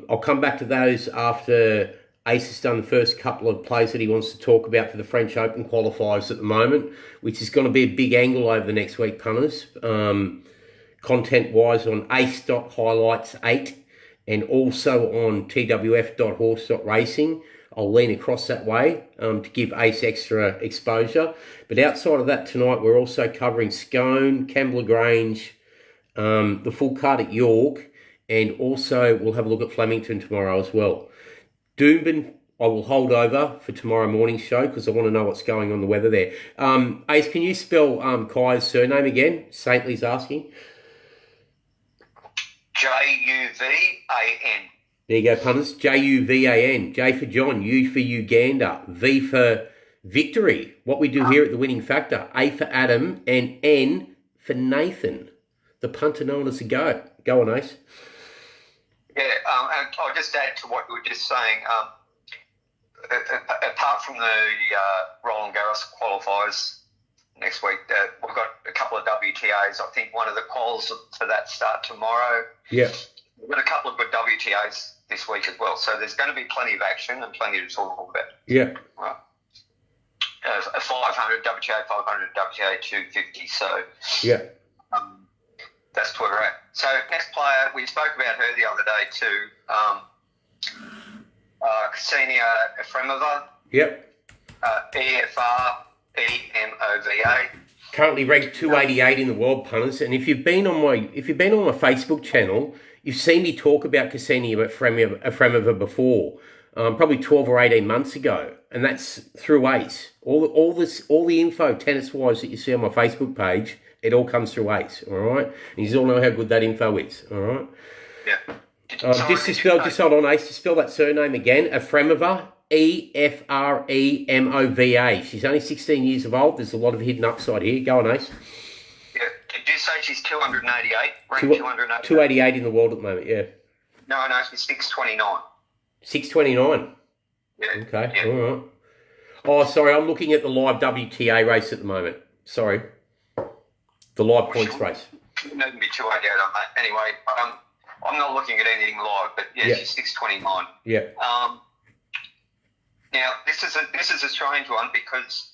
I'll come back to those after Ace has done the first couple of plays that he wants to talk about for the French Open qualifiers at the moment, which is going to be a big angle over the next week, punters. Content-wise on ace.highlights 8 and also on twf.horse.racing. I'll lean across that way to give Ace extra exposure. But outside of that tonight, we're also covering Scone, Kembla Grange, the full card at York, and also we'll have a look at Flemington tomorrow as well. Doomben, I will hold over for tomorrow morning's show because I want to know what's going on the weather there. Ace, can you spell Kai's surname again? Saintly's asking. Juvan. There you go, punters. Juvan. J for John, U for Uganda, V for victory. What we do here at the Winning Factor. A for Adam and N for Nathan. The punter known as a go. Go on, Ace. Yeah, and I'll just add to what you were just saying. Apart from the Roland Garros qualifiers next week, we've got a couple of WTAs. I think one of the quals for that start tomorrow. Yeah. We've got a couple of good WTAs this week as well. So there's going to be plenty of action and plenty to talk about. Yeah. Right. A 500 WTA, 500 WTA 250. So yeah. That's where we're at. So next player, we spoke about her the other day too. Ksenia Efremova. Yep. EFREMOVA. Currently ranked 288 in the world, punters. And if you've been on my Facebook channel, you've seen me talk about Ksenia Efremova before, probably 12 or 18 months ago, and that's through Ace. All the info tennis wise that you see on my Facebook page, it all comes through Ace. All right, and you all know how good that info is. All right. Yeah. Just hold on, Ace. To spell that surname again, Efremova. EFREMOVA. She's only 16 years of old. There's a lot of hidden upside here. Go on, Ace. Yeah. Did you say she's 288? Ranked 288? 288 in the world at the moment, yeah. No, she's 629. 629? Yeah. Okay, yeah. all right. Oh, sorry, I'm looking at the live WTA race at the moment. Sorry. The live points race. She needn't be 288 on that. Anyway, I'm not looking at anything live, but yeah. She's 629. Yeah. Now, this is a strange one because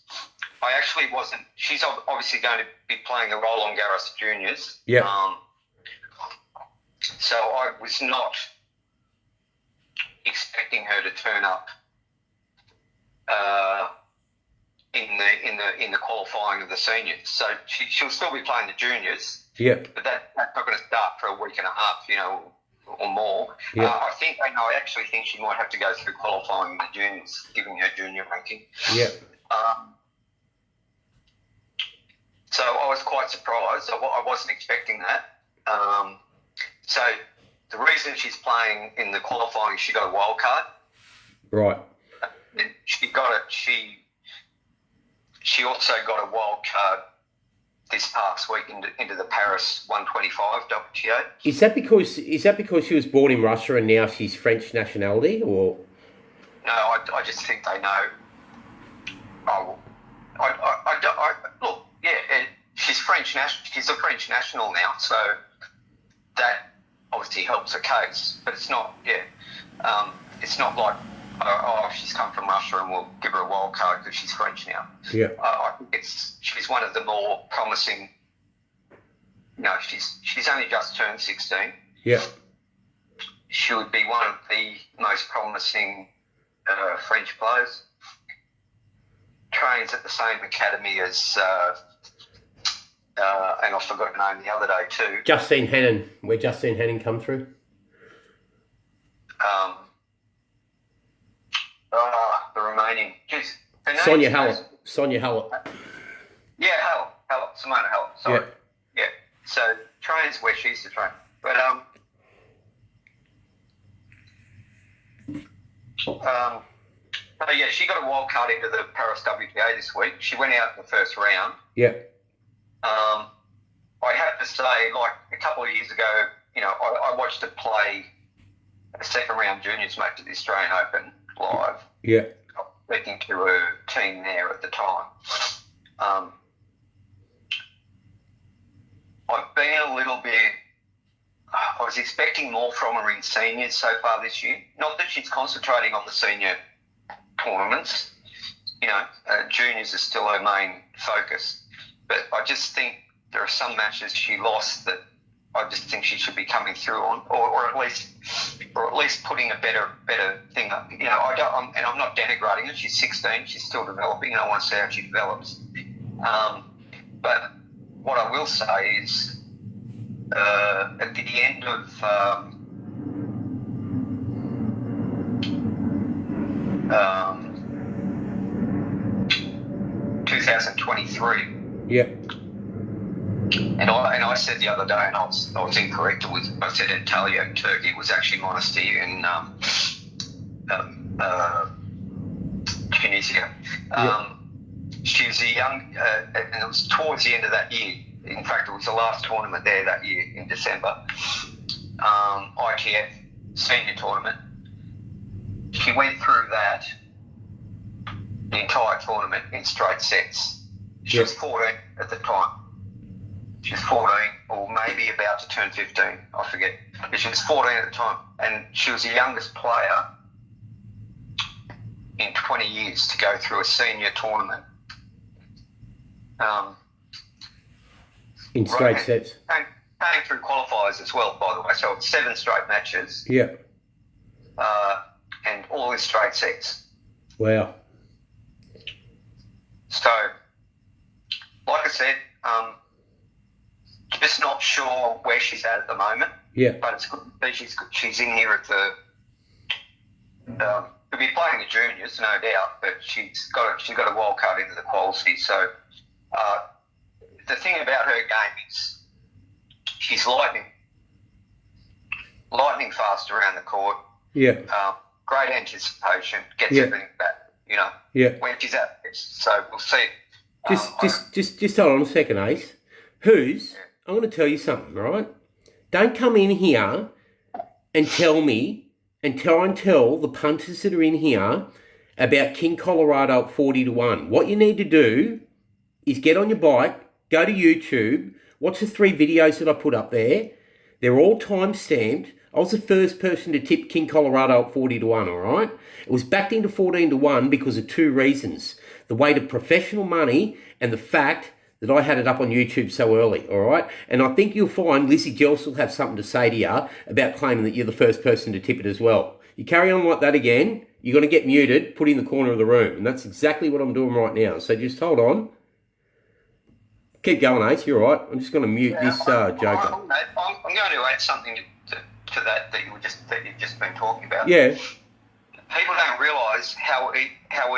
I actually wasn't. She's obviously going to be playing the Roland Garros Juniors. Yeah. So I was not expecting her to turn up in the qualifying of the seniors. So she'll still be playing the juniors. Yeah. But that's not going to start for a week and a half, or more. Yeah. I actually think she might have to go through qualifying the juniors, given her junior ranking. Yeah. So I was quite surprised. I wasn't expecting that. So the reason she's playing in the qualifying, she got a wild card. Right. And she also got a wild card this past week into the Paris 125 WTA. Is that because she was born in Russia and now she's French nationality, or? No, I just think they know. Look, yeah, she's French. She's a French national now, so that obviously helps her case. But it's not. Yeah, it's not like she's come from Russia and we'll give her a wild card because she's French now. Yeah. I think she's one of the more promising. She's only just turned 16. Yeah. She would be one of the most promising French players. Trains at the same academy as and I forgot her name the other day too. Justine Hannon. Where Justine Hannon come through? The remaining. Geez, her name Sonia is- Hallett. Sonia Hallett. Yeah, Hallett, Simona Hallett. Sorry. Yeah. So trains where she used to train, but so yeah, she got a wild card into the Paris WTA this week. She went out in the first round. Yeah. I have to say, like a couple of years ago, I watched her play a second round juniors match at the Australian Open live. Yeah. Speaking to her team there at the time. I've been a little bit. I was expecting more from her in seniors so far this year. Not that she's concentrating on the senior tournaments. Juniors is still her main focus. But I just think there are some matches she lost that I just think she should be coming through on, or at least putting a better thing up. I'm not denigrating her. She's 16. She's still developing, and I want to see how she develops. But what I will say is, at the end of 2023. Yeah. And I said the other day, and I was incorrect. I said Antalya, Turkey. It was actually Monastir in Tunisia. She was a young, and it was towards the end of that year. In fact, it was the last tournament there that year in December. ITF senior tournament. She went through that, the entire tournament, in straight sets. She was 14 at the time. She was 14, or maybe about to turn 15, I forget. But she was 14 at the time, and she was the youngest player in 20 years to go through a senior tournament. In straight sets. Came through qualifiers as well, by the way. So it's 7 straight matches. Yeah. And all in straight sets. Wow. So, like I said, just not sure where she's at the moment. Yeah. But it's good to see she's in here at the. Could be playing the juniors, no doubt, but she's got a wild card into the quality. So, the thing about her game is she's lightning fast around the court. Yeah. Great anticipation, gets everything back. Yeah. When she's at this. So we'll see. Just hold on a second, Ace. I want to tell you something, right? Don't come in here and tell me and try and tell the punters that are in here about King Colorado at 40-1. What you need to do is get on your bike, go to YouTube, watch the 3 videos that I put up there. They're all time-stamped. I was the first person to tip King Colorado at 40-1, all right? It was backed into 14-1 because of 2 reasons. The weight of professional money and the fact that I had it up on YouTube so early, all right? And I think you'll find Lizzie Gels will have something to say to you about claiming that you're the first person to tip it as well. You carry on like that again, you're going to get muted, put in the corner of the room. And that's exactly what I'm doing right now. So just hold on. Keep going, Ace. You're all right. I'm just going to mute this joker. I'm going to add something to that you've just been talking about. Yeah. People don't realise how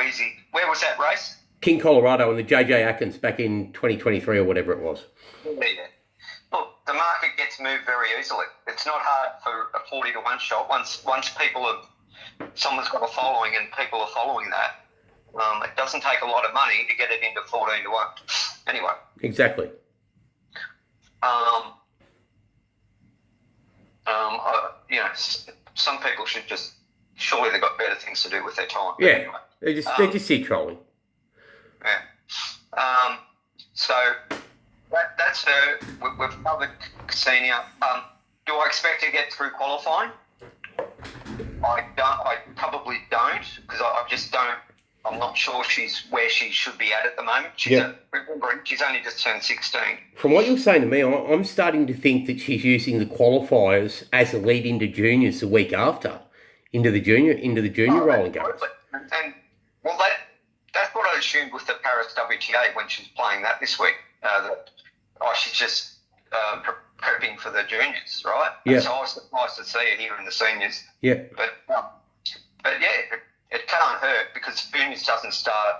easy. Where was that race? King Colorado and the JJ Atkins back in 2023 or whatever it was. Yeah. Look, the market gets moved very easily. It's not hard for a 40-1 shot. Once someone's got a following and people are following that, it doesn't take a lot of money to get it into 14-1. Anyway. Exactly. Some people should surely they've got better things to do with their time. Yeah. Anyway. They're just here trolling. Yeah. So that's her. We've covered Ksenia. Do I expect her to get through qualifying? I probably don't, because I just don't. I'm not sure she's where she should be at the moment. Remember, she's only just turned 16. From what you're saying to me, I'm starting to think that she's using the qualifiers as a lead into juniors the week after, into the junior rolling games. And that's what I assumed with the Paris WTA when she's playing that this week. she's just prepping for the juniors, right? Yeah. So I was surprised to see her here in the seniors. Yeah. But yeah, it can't hurt because the juniors doesn't start,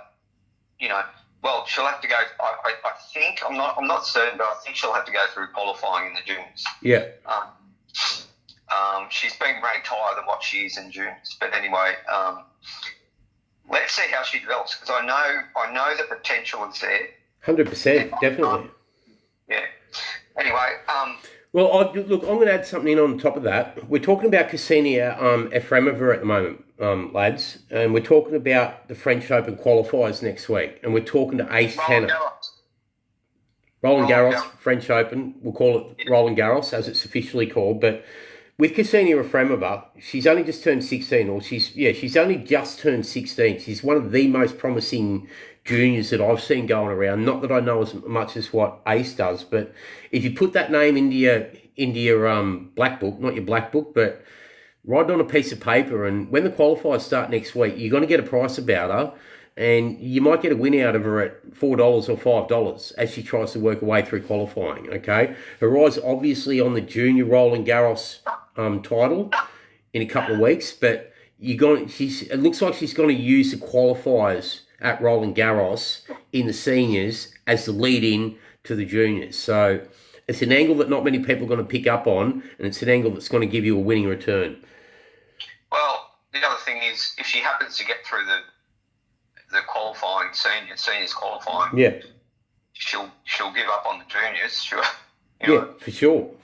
well, she'll have to go. I think I'm not certain, but I think she'll have to go through qualifying in the juniors. Yeah. She's been ranked higher than what she is in juniors, but anyway, let's see how she develops because I know the potential is there. 100%, definitely. Yeah. Anyway. Well, look, I'm going to add something in on top of that. We're talking about Ksenia Efremova at the moment, lads, and we're talking about the French Open qualifiers next week, and we're talking to Ace Tanner. Roland Garros, French Open, we'll call it Roland Garros as it's officially called, but with Ksenia Efremova, she's only just turned 16, or she's only just turned 16. She's one of the most promising juniors that I've seen going around. Not that I know as much as what Ace does, but if you put that name into your black book, not your black book, but write it on a piece of paper, and when the qualifiers start next week, you're going to get a price about her, and you might get a win out of her at $4 or $5 as she tries to work her way through qualifying, okay? Her eyes obviously on the junior Roland Garros title in a couple of weeks, but it looks like she's going to use the qualifiers at Roland Garros in the seniors as the lead-in to the juniors. So it's an angle that not many people are going to pick up on, and it's an angle that's going to give you a winning return. Well, the other thing is, if she happens to get through the qualifying seniors qualifying, yeah, she'll give up on the juniors. Sure. Yeah, for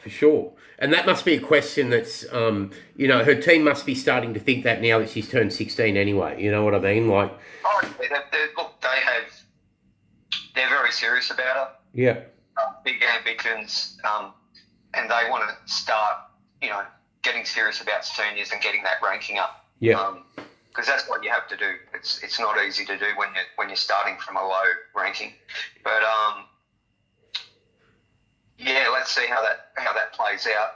sure. And that must be a question that's, her team must be starting to think that now that she's turned 16 anyway. You know what I mean? Like, they're very serious about her. Yeah. Big ambitions, and they want to start, getting serious about seniors and getting that ranking up. Yeah. Because that's what you have to do. It's not easy to do when you're starting from a low ranking, but yeah, let's see how that plays out.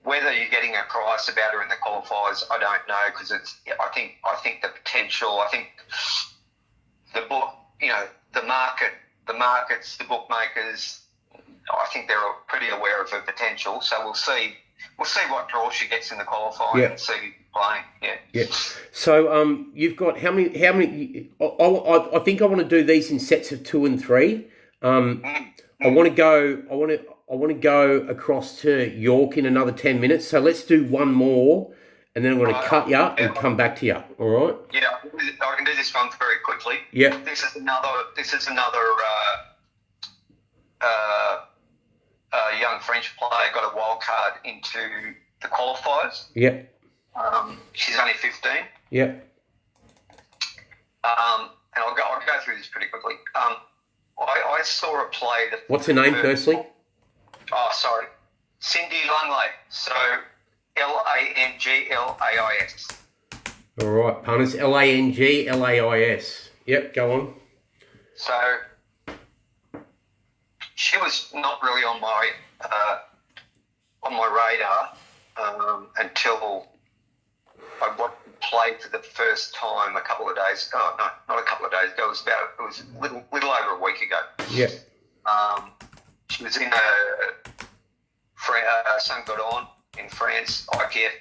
Whether you're getting a price about her in the qualifiers, I don't know, because I think the potential. I think the book, the markets, the bookmakers. I think they're pretty aware of her potential. So we'll see what draw she gets in the qualifying and see playing. Yeah. So you've got how many? I think I want to do these in sets of 2 and 3. I want to go across to York in another 10 minutes. So let's do one more, and then I'm going to cut you and come back to you. All right? Yeah, I can do this one very quickly. Yeah. This is another young French player got a wild card into the qualifiers. Yeah. She's only 15. Yeah. And I'll go through this pretty quickly. I saw her play the. What's her name, firstly? Oh, sorry, Cindy Langley. So Langlais. All right, punters. Langlais. Yep, go on. So she was not really on my radar until I played for the first time a couple of days. Oh no, not a couple of days ago. It was a little over a week ago. Yeah. She was in Saint-Gaudens in France, IKF.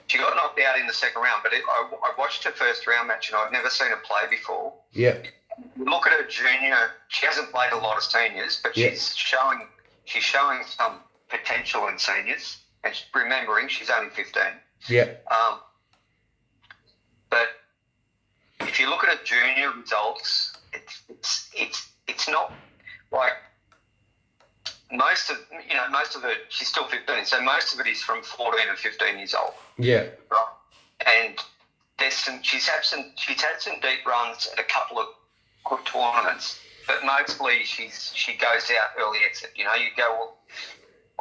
She got knocked out in the second round, but I watched her first round match and I've never seen her play before. Yeah. Look at her junior. She hasn't played a lot of seniors, but she's showing some potential in seniors. And remembering she's only 15. Yeah. But if you look at her junior results, it's not like most of it. She's still 15, so most of it is from 14 and 15 years old. Yeah. Right. And she's had some deep runs at a couple of good tournaments, but mostly she goes out early exit. You go, well,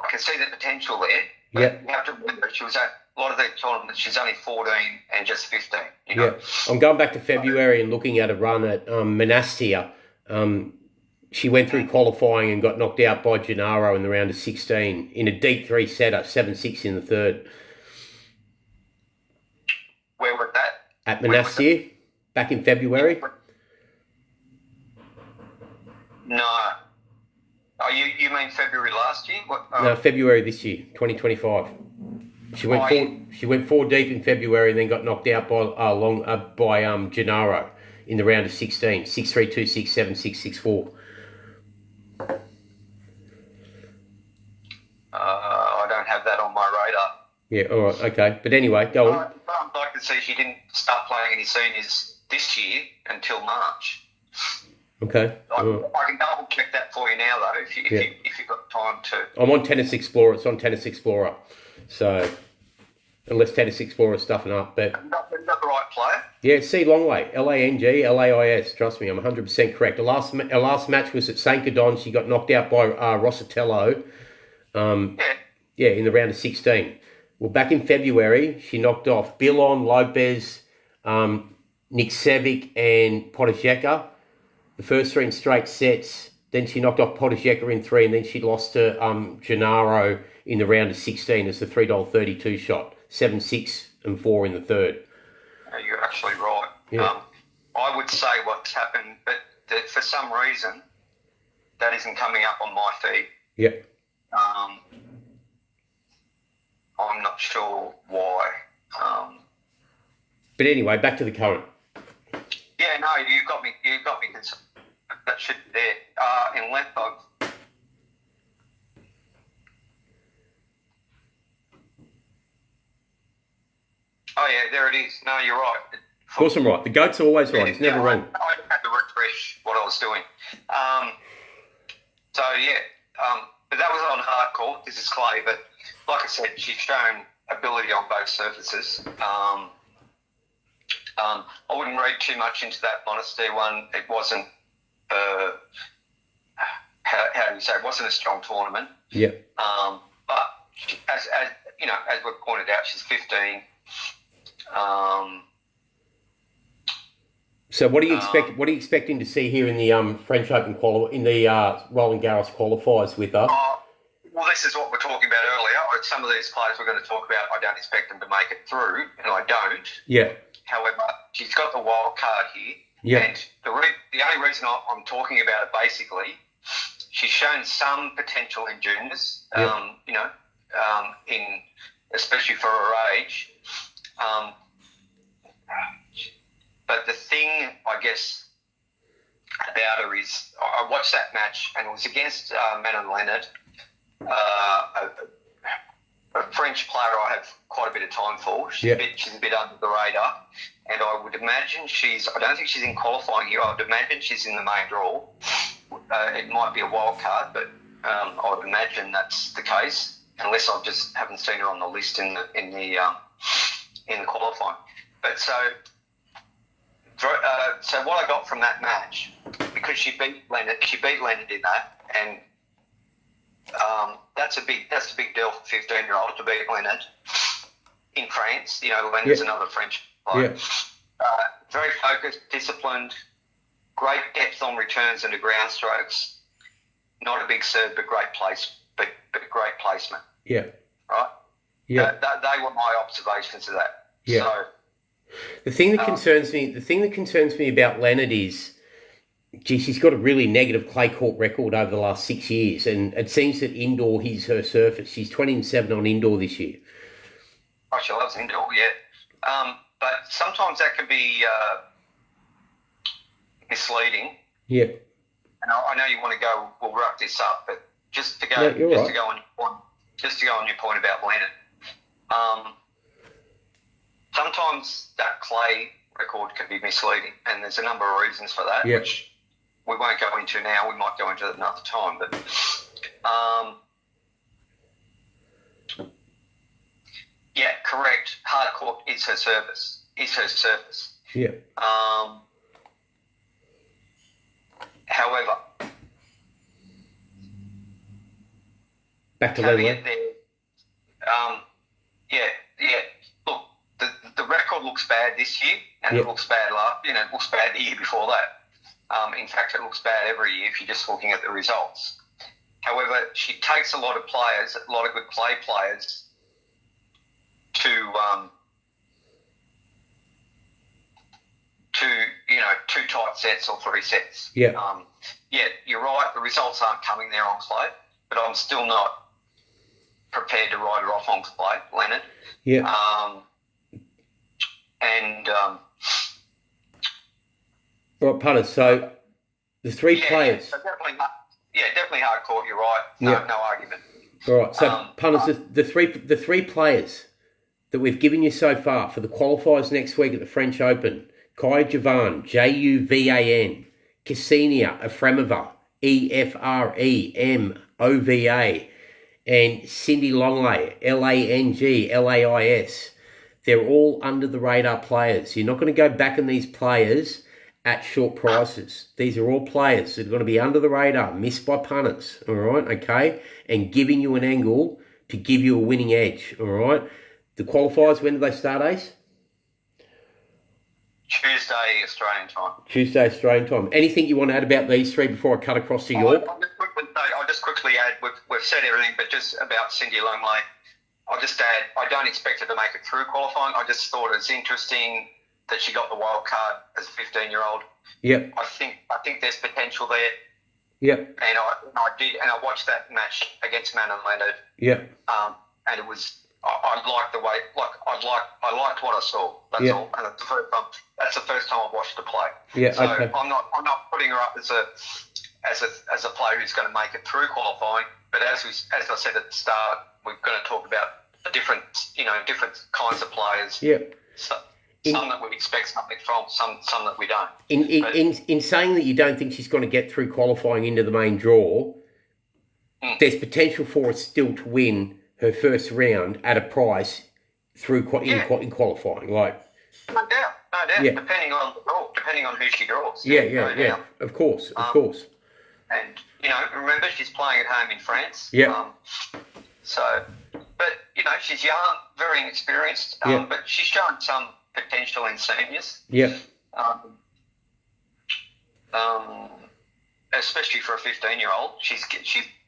I can see the potential there. But you have to remember, she was at a lot of the tournaments. She's only 14 and just 15. Yeah, I'm going back to February and looking at a run at Monastir. She went through qualifying and got knocked out by Gennaro in the round of 16 in a deep 3-setter, 7-6 in the third. Where was that? At Monastir, back in February. No. Oh, you mean February last year? What? No, February this year, 2025. She went four deep in February and then got knocked out by Gennaro in the round of 16, 6-3, 2-6, 7-6, 6-4. I don't have that on my radar. Yeah, all right, okay. But anyway, go on. I'd like to see she didn't start playing any seniors this year until March. Okay. I can double check that for you now, though, if you've got time to. I'm on Tennis Explorer. It's on Tennis Explorer. So, unless Tennis Explorer is stuffing up. But Have you got the right player? yeah, C. Longley. Langlais. Trust me, I'm 100% correct. Our last match was at St. Cadon. She got knocked out by Rossitello. Yeah, in the round of 16. Well, back in February, she knocked off Bilon, Lopez, Nick Savic, and Podajeka. The first three in straight sets. Then she knocked off Podajeka in 3, and then she lost to Gennaro in the round of 16 as the $3.32 shot. 7-6 and 4 in the third. You're actually right. Yeah. I would say what's happened, but that for some reason, that isn't coming up on my feed. Yeah. I'm not sure why. But anyway, back to the current. Yeah, no, you got me concerned. That should be there. In length, oh yeah, there it is. No, you're right. Of course I'm right. The goat's always right. It's never wrong. I had to refresh what I was doing. But that was on hard court. This is clay, but like I said, she's shown ability on both surfaces. I wouldn't read too much into that Monastery one. It wasn't, how do you say, it wasn't a strong tournament. Yeah. But as you know, as we've pointed out, she's 15. So what do you expect? What are you expecting to see here in the French Open in the Roland Garros qualifiers with her? Well, this is what we're talking about earlier. Some of these players we're going to talk about, I don't expect them to make it through, and I don't. Yeah. However, she's got the wild card here. Yeah. And the only reason I'm talking about it, basically, she's shown some potential in juniors, especially for her age. But the thing, I guess, about her is, I watched that match, and it was against Manon Leonard, a French player I have quite a bit of time for. She's a bit under the radar, and I would imagine I don't think she's in qualifying here. I would imagine she's in the main draw. It might be a wild card, but I would imagine that's the case, unless I just haven't seen her on the list in the qualifying. But so what I got from that match, because she beat Leonard in that, and that's a big deal for 15-year-old to beat Leonard in France. You know, Leonard's another French player. Yeah. Very focused, disciplined, great depth on returns and to ground strokes. Not a big serve, but great great placement. Yeah. Right. Yeah. They were my observations of that. Yeah. So, the thing that concerns me about Leonard is, she's got a really negative clay court record over the last 6 years, and it seems that indoor is her surface. She's 20-7 on indoor this year. Oh, she loves indoor, yeah. But sometimes that can be misleading. Yeah. And I know you want to go, we'll wrap this up, but just to go on your point about Leonard. Sometimes that clay record can be misleading, and there's a number of reasons for that, which we won't go into now. We might go into it another time, but yeah, correct. Hard court is her surface. Yeah. However, back to Leonard. Look, the record looks bad this year, and it looks bad it looks bad the year before that. In fact, it looks bad every year if you're just looking at the results. However, she takes a lot of players, a lot of good clay players, to 2 tight sets or 3 sets. Yeah. yeah, you're right. The results aren't coming there on clay, but I'm still not prepared to write her off on clay, Leonard. Yeah. Right, punters. So the three players. So definitely hard court. You're right. No argument. All right. So punters, the three players that we've given you so far for the qualifiers next week at the French Open: Kai Javan, Juvan, Ksenia Efremova, Efremova, and Cindy Longley, Langlais. They're all under the radar players. You're not going to go back on these players at short prices. These are all players that are going to be under the radar, missed by punters, all right, okay, and giving you an angle to give you a winning edge, all right. The qualifiers, when do they start, Ace? Tuesday Australian time. Tuesday Australian time. Anything you want to add about these three before I cut across to York? I'll just quickly add, we've said everything, but just about Cindy Longley, I'll just add, I don't expect her to make it through qualifying. I just thought it's interesting that she got the wild card as a 15-year-old. Yep. I think there's potential there. Yep. And I watched that match against Man and Leonard. Yep. And it was, I liked the way, I liked what I saw. That's all. And that's the first time I've watched her play. Yeah. So okay. I'm not putting her up as a player who's going to make it through qualifying. But as I said at the start, we're going to talk about different kinds of players. Yeah. Some that we expect something from, some that we don't. In saying that you don't think she's going to get through qualifying into the main draw, there's potential for her still to win her first round at a price through in qualifying. Like, no doubt. Yeah. Depending on who she draws. Yeah. Of course. And remember, she's playing at home in France. Yeah. But she's young, very inexperienced. But she's shown some potential in seniors. Yeah. Especially for a 15-year-old, she's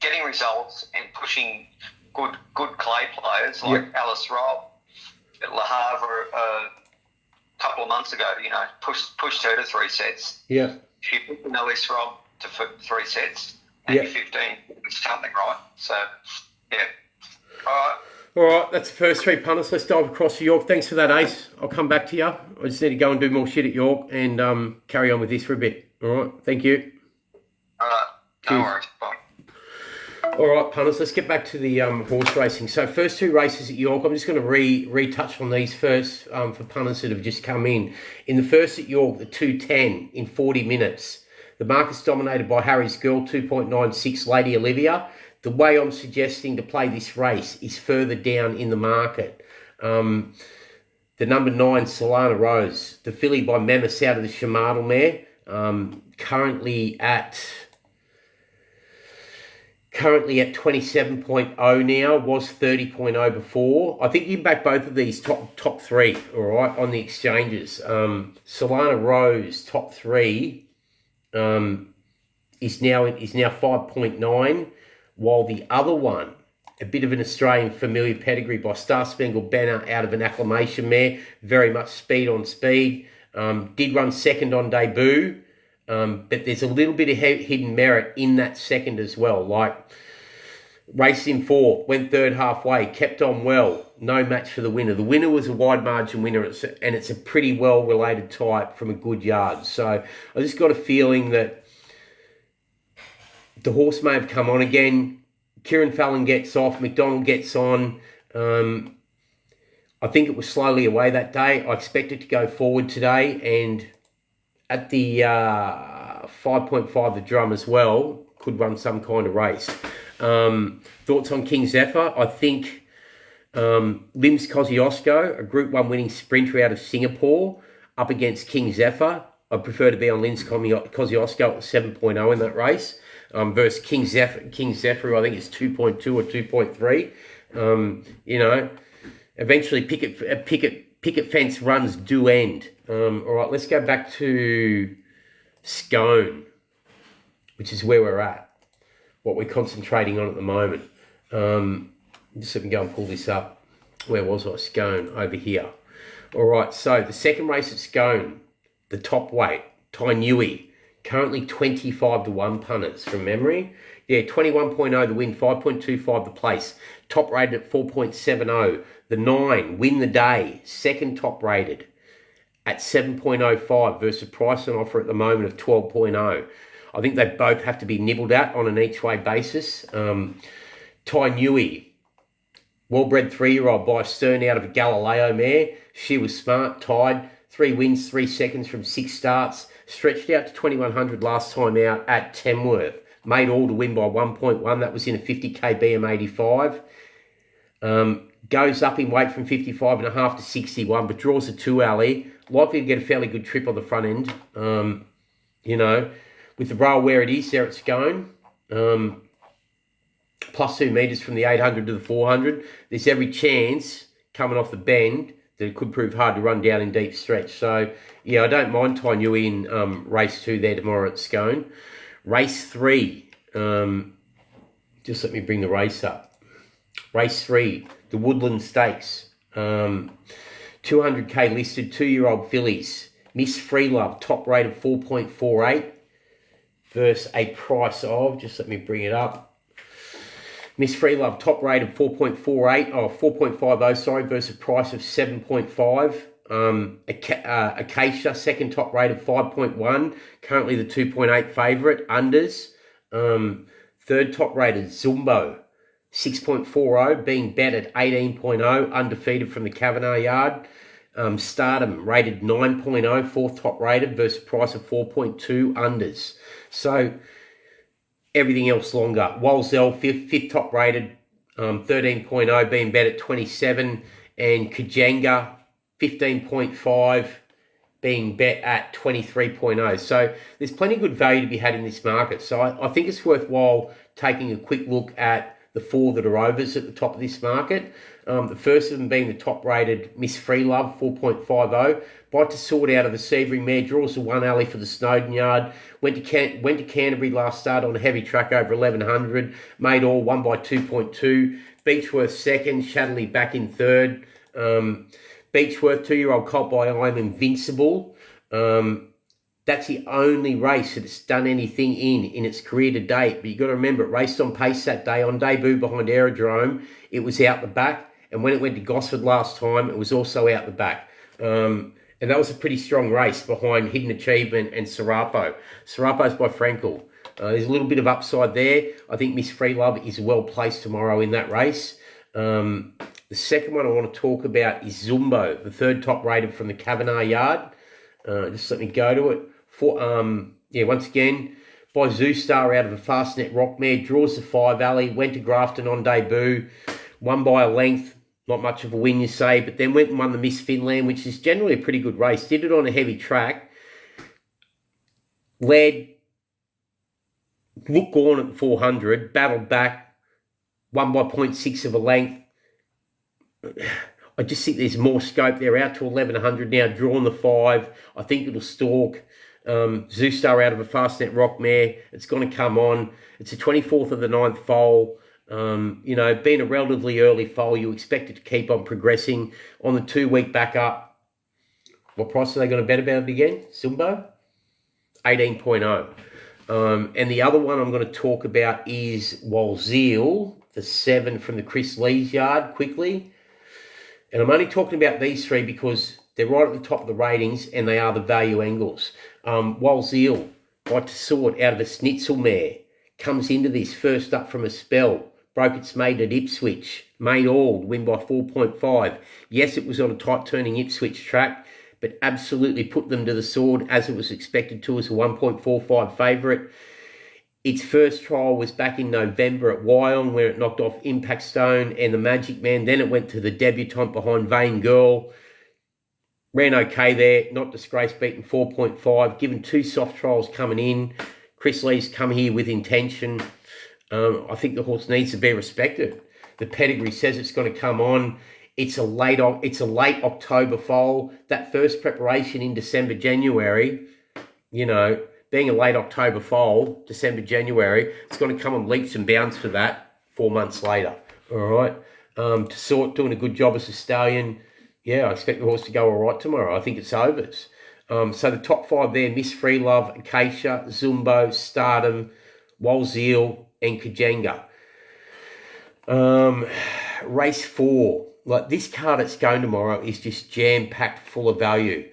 getting results and pushing good clay players like Alice Robb at Le Havre a couple of months ago. Pushed her to 3 sets. Yeah. She pushed Alice Robb to 3 sets. And 15, it's something right. So, yeah. All right, that's the first 3 punters. Let's dive across to York. Thanks for that, Ace. I'll come back to you. I just need to go and do more shit at York and carry on with this for a bit. All right, thank you. All right, no worries. Bye. All right, punters, let's get back to the horse racing. So first 2 races at York, I'm just going to retouch on these first for punters that have just come in. In the first at York, the 2:10 in 40 minutes. The market's dominated by Harry's Girl, 2.96, Lady Olivia. The way I'm suggesting to play this race is further down in the market. The number 9, Solana Rose. The filly by Memis out of the Shamadal mare. Currently at 27.0 now, was 30.0 before. I think you can back both of these top 3, all right, on the exchanges. Solana Rose, top 3, is now 5.9, while the other one, a bit of an Australian familiar pedigree by Star Spangled Banner out of an acclamation mare, very much speed on speed. Did run second on debut. But there's a little bit of hidden merit in that second as well. Like, raced in 4th, went 3rd halfway, kept on well, no match for the winner. The winner was a wide margin winner, and it's a pretty well-related type from a good yard. So I just got a feeling that the horse may have come on again. Kieran Fallon gets off, McDonald gets on. I think it was slowly away that day. I expect it to go forward today, and at the 5.5 the drum as well, could run some kind of race. Thoughts on King Zephyr? I think Lims Kosciuszko, a Group 1 winning sprinter out of Singapore, up against King Zephyr. I prefer to be on Lims Kosciuszko at 7.0 in that race versus King Zephyr, who I think is 2.2 or 2.3. Eventually picket fence runs do end. All right, let's go back to Scone, which is where we're at, what we're concentrating on at the moment. Just let me go and pull this up. Where was I? Scone, over here. All right, so the second race at Scone, the top weight, Tainui, Currently 25 to 1 punters from memory. Yeah, 21.0 the win, 5.25 the place. Top rated at 4.70. The 9, win the day, second top rated at 7.05 versus price on offer at the moment of 12.0. I think they both have to be nibbled at on an each way basis. Tai Nui, well-bred 3-year-old by Stern out of a Galileo mare. She was smart, tied, 3 wins, 3 seconds from 6 starts. Stretched out to 2100 last time out at Tamworth. Made all to win by 1.1. That was in a 50k BM85. Goes up in weight from 55.5 to 61, but draws a 2 alley. Likely to get a fairly good trip on the front end. You know, with the rail where it is there at Scone. Plus 2 metres from the 800 to the 400. There's every chance coming off the bend that it could prove hard to run down in deep stretch. So, yeah, I don't mind Tai Nui in race 2 there tomorrow at Scone. Race 3, just let me bring the race up. Race 3, the Woodland Stakes. 200k listed, 2-year-old fillies. Miss Freelove, top rate of 4.48 versus a price of, just let me bring it up. Miss Freelove, top rate of 4.50, sorry, versus a price of 7.5. Acacia, second top rate of 5.1, currently the 2.8 favourite, unders. Third top rated, Zumbo, 6.40, being bet at 18.0, undefeated from the Kavanagh yard. Stardom, rated 9.0, fourth top rated, versus price of 4.2, unders. So, everything else longer. Walzell, fifth top rated, 13.0, being bet at 27. And Kajanga, 15.5, being bet at 23.0. So there's plenty of good value to be had in this market. So I think it's worthwhile taking a quick look at the 4 that are overs at the top of this market. The first of them being the top rated Miss Freelove, 4.50. Bite to sort out of the Sebring mare, draws the 1 alley for the Snowden yard. Went to Canterbury last start on a heavy track over 1100. Made all, won by 2.2. Beechworth second, Shadley back in third. Beechworth, 2-year-old colt by I'm Invincible. That's the only race that it's done anything in its career to date. But you've got to remember, it raced on pace that day. On debut behind Aerodrome, it was out the back. And when it went to Gosford last time, it was also out the back. And that was a pretty strong race behind Hidden Achievement and Serapo. Serapo's by Frankel. There's a little bit of upside there. I think Miss Freelove is well placed tomorrow in that race. The second one I want to talk about is Zumbo, the third top rated from the Kavanagh yard. Just let me go to it. Once again, by Zoostar out of a Fastnet Rock mare, draws the 5 alley, went to Grafton on debut, won by a length, not much of a win you say, but then went and won the Miss Finland, which is generally a pretty good race. Did it on a heavy track, led, looked on at the 400, battled back, won by 0.6 of a length. I just think there's more scope there, out to 1100 now, drawn the 5. I think it'll stalk. Zoostar out of a Fastnet Rock mare. It's going to come on. It's the 24th of the 9th foal. Being a relatively early foal, you expect it to keep on progressing. On the 2-week back up, what price are they going to bet about it again? Zumbo? 18.0. And the other one I'm going to talk about is Walzeel, the 7 from the Chris Lee's yard, quickly. And I'm only talking about these 3 because they're right at the top of the ratings and they are the value angles. Walzeel, Bite to Sort out of a Schnitzel mare, comes into this first up from a spell, broke its mate at Ipswich, made all, win by 4.5. Yes, it was on a tight turning Ipswich track, but absolutely put them to the sword as it was expected to as a 1.45 favourite. Its first trial was back in November at Wyong, where it knocked off Impact Stone and the Magic Man. Then it went to the debutante behind Vain Girl. Ran okay there, not disgraced, beaten 4.5. Given 2 soft trials coming in. Chris Lee's come here with intention. I think the horse needs to be respected. The pedigree says it's going to come on. It's a late October foal. That first preparation in December, January, being a late October foal, December, January, it's going to come on leaps and bounds for that 4 months later. All right. To Sort, doing a good job as a stallion. Yeah, I expect the horse to go all right tomorrow. I think it's overs. So the top 5 there, Miss Free Love, Acacia, Zumbo, Stardom, Walzeal, and Kajenga. Race 4. Like this card at Scone tomorrow is just jam-packed full of value.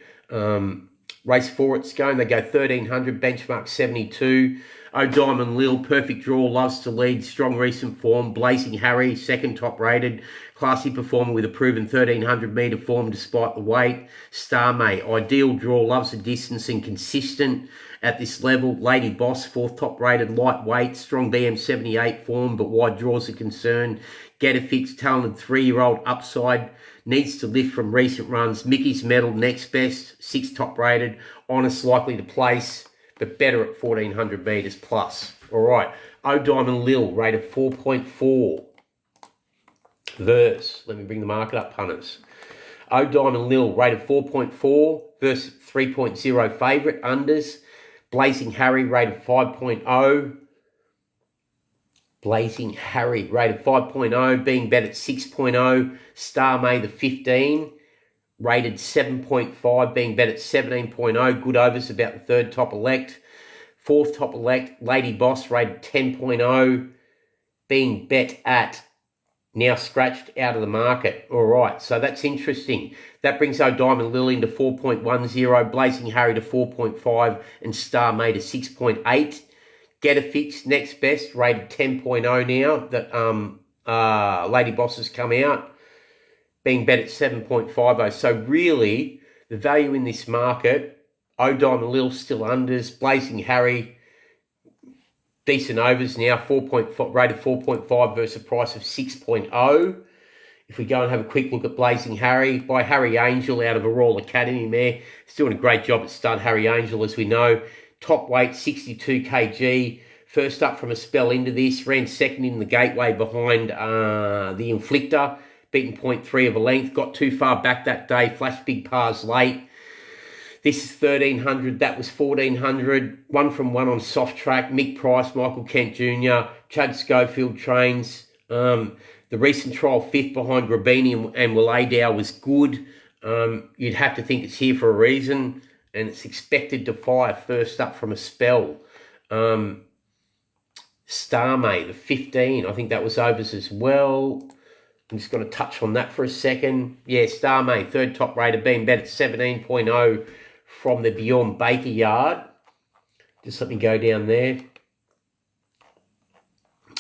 Race 4 at Scone, they go 1300, benchmark 72. O'Diamond Lil, perfect draw, loves to lead, strong recent form. Blazing Harry, second top rated, classy performer with a proven 1300 metre form despite the weight. Starmate, ideal draw, loves the distance and consistent at this level. Lady Boss, fourth top rated, lightweight, strong BM78 form, but wide draws are concerned. Get a fix, talented 3-year-old upside, needs to lift from recent runs. Mickey's Medal, next best, 6th top rated, honest, likely to place, but better at 1400 metres plus. All right, O'Diamond Lil, rated 4.4. Verse, let me bring the market up, punters. O'Diamond Lil, rated 4.4, verse 3.0 favourite, unders. Blazing Harry, rated 5.0. Blazing Harry, rated 5.0, being bet at 6.0. Star May, the 15, rated 7.5, being bet at 17.0. Good overs, about the third top elect. Fourth top elect, Lady Boss, rated 10.0, being bet at, now scratched out of the market. All right, so that's interesting. That brings O'Diamond Lil into 4.10, Blazing Harry to 4.5, and Star May to 6.8. Get a fix, next best, rated 10.0 now that Lady Boss has come out, being bet at 7.50. So really, the value in this market, O'Diamond Lil still unders, Blazing Harry, decent overs now, rated 4.5 versus a price of 6.0. If we go and have a quick look at Blazing Harry, by Harry Angel out of a Royal Academy mare. He's doing a great job at stud, Harry Angel, as we know. Top weight, 62 kg. First up from a spell into this. Ran second in the gateway behind the Inflictor. Beaten 0.3 of a length. Got too far back that day. Flashed big pars late. This is 1300. That was 1400. 1 from 1 on soft track. Mick Price, Michael Kent Jr., Chad Schofield trains. The recent trial 5th behind Grabini and Willadow was good. You'd have to think it's here for a reason. And it's expected to fire first up from a spell. Starmate, the 15, I think that was overs as well. I'm just going to touch on that for a second. Yeah, Starmate, third top rated, being bet at 17.0 from the Beyond Baker Yard. Just let me go down there.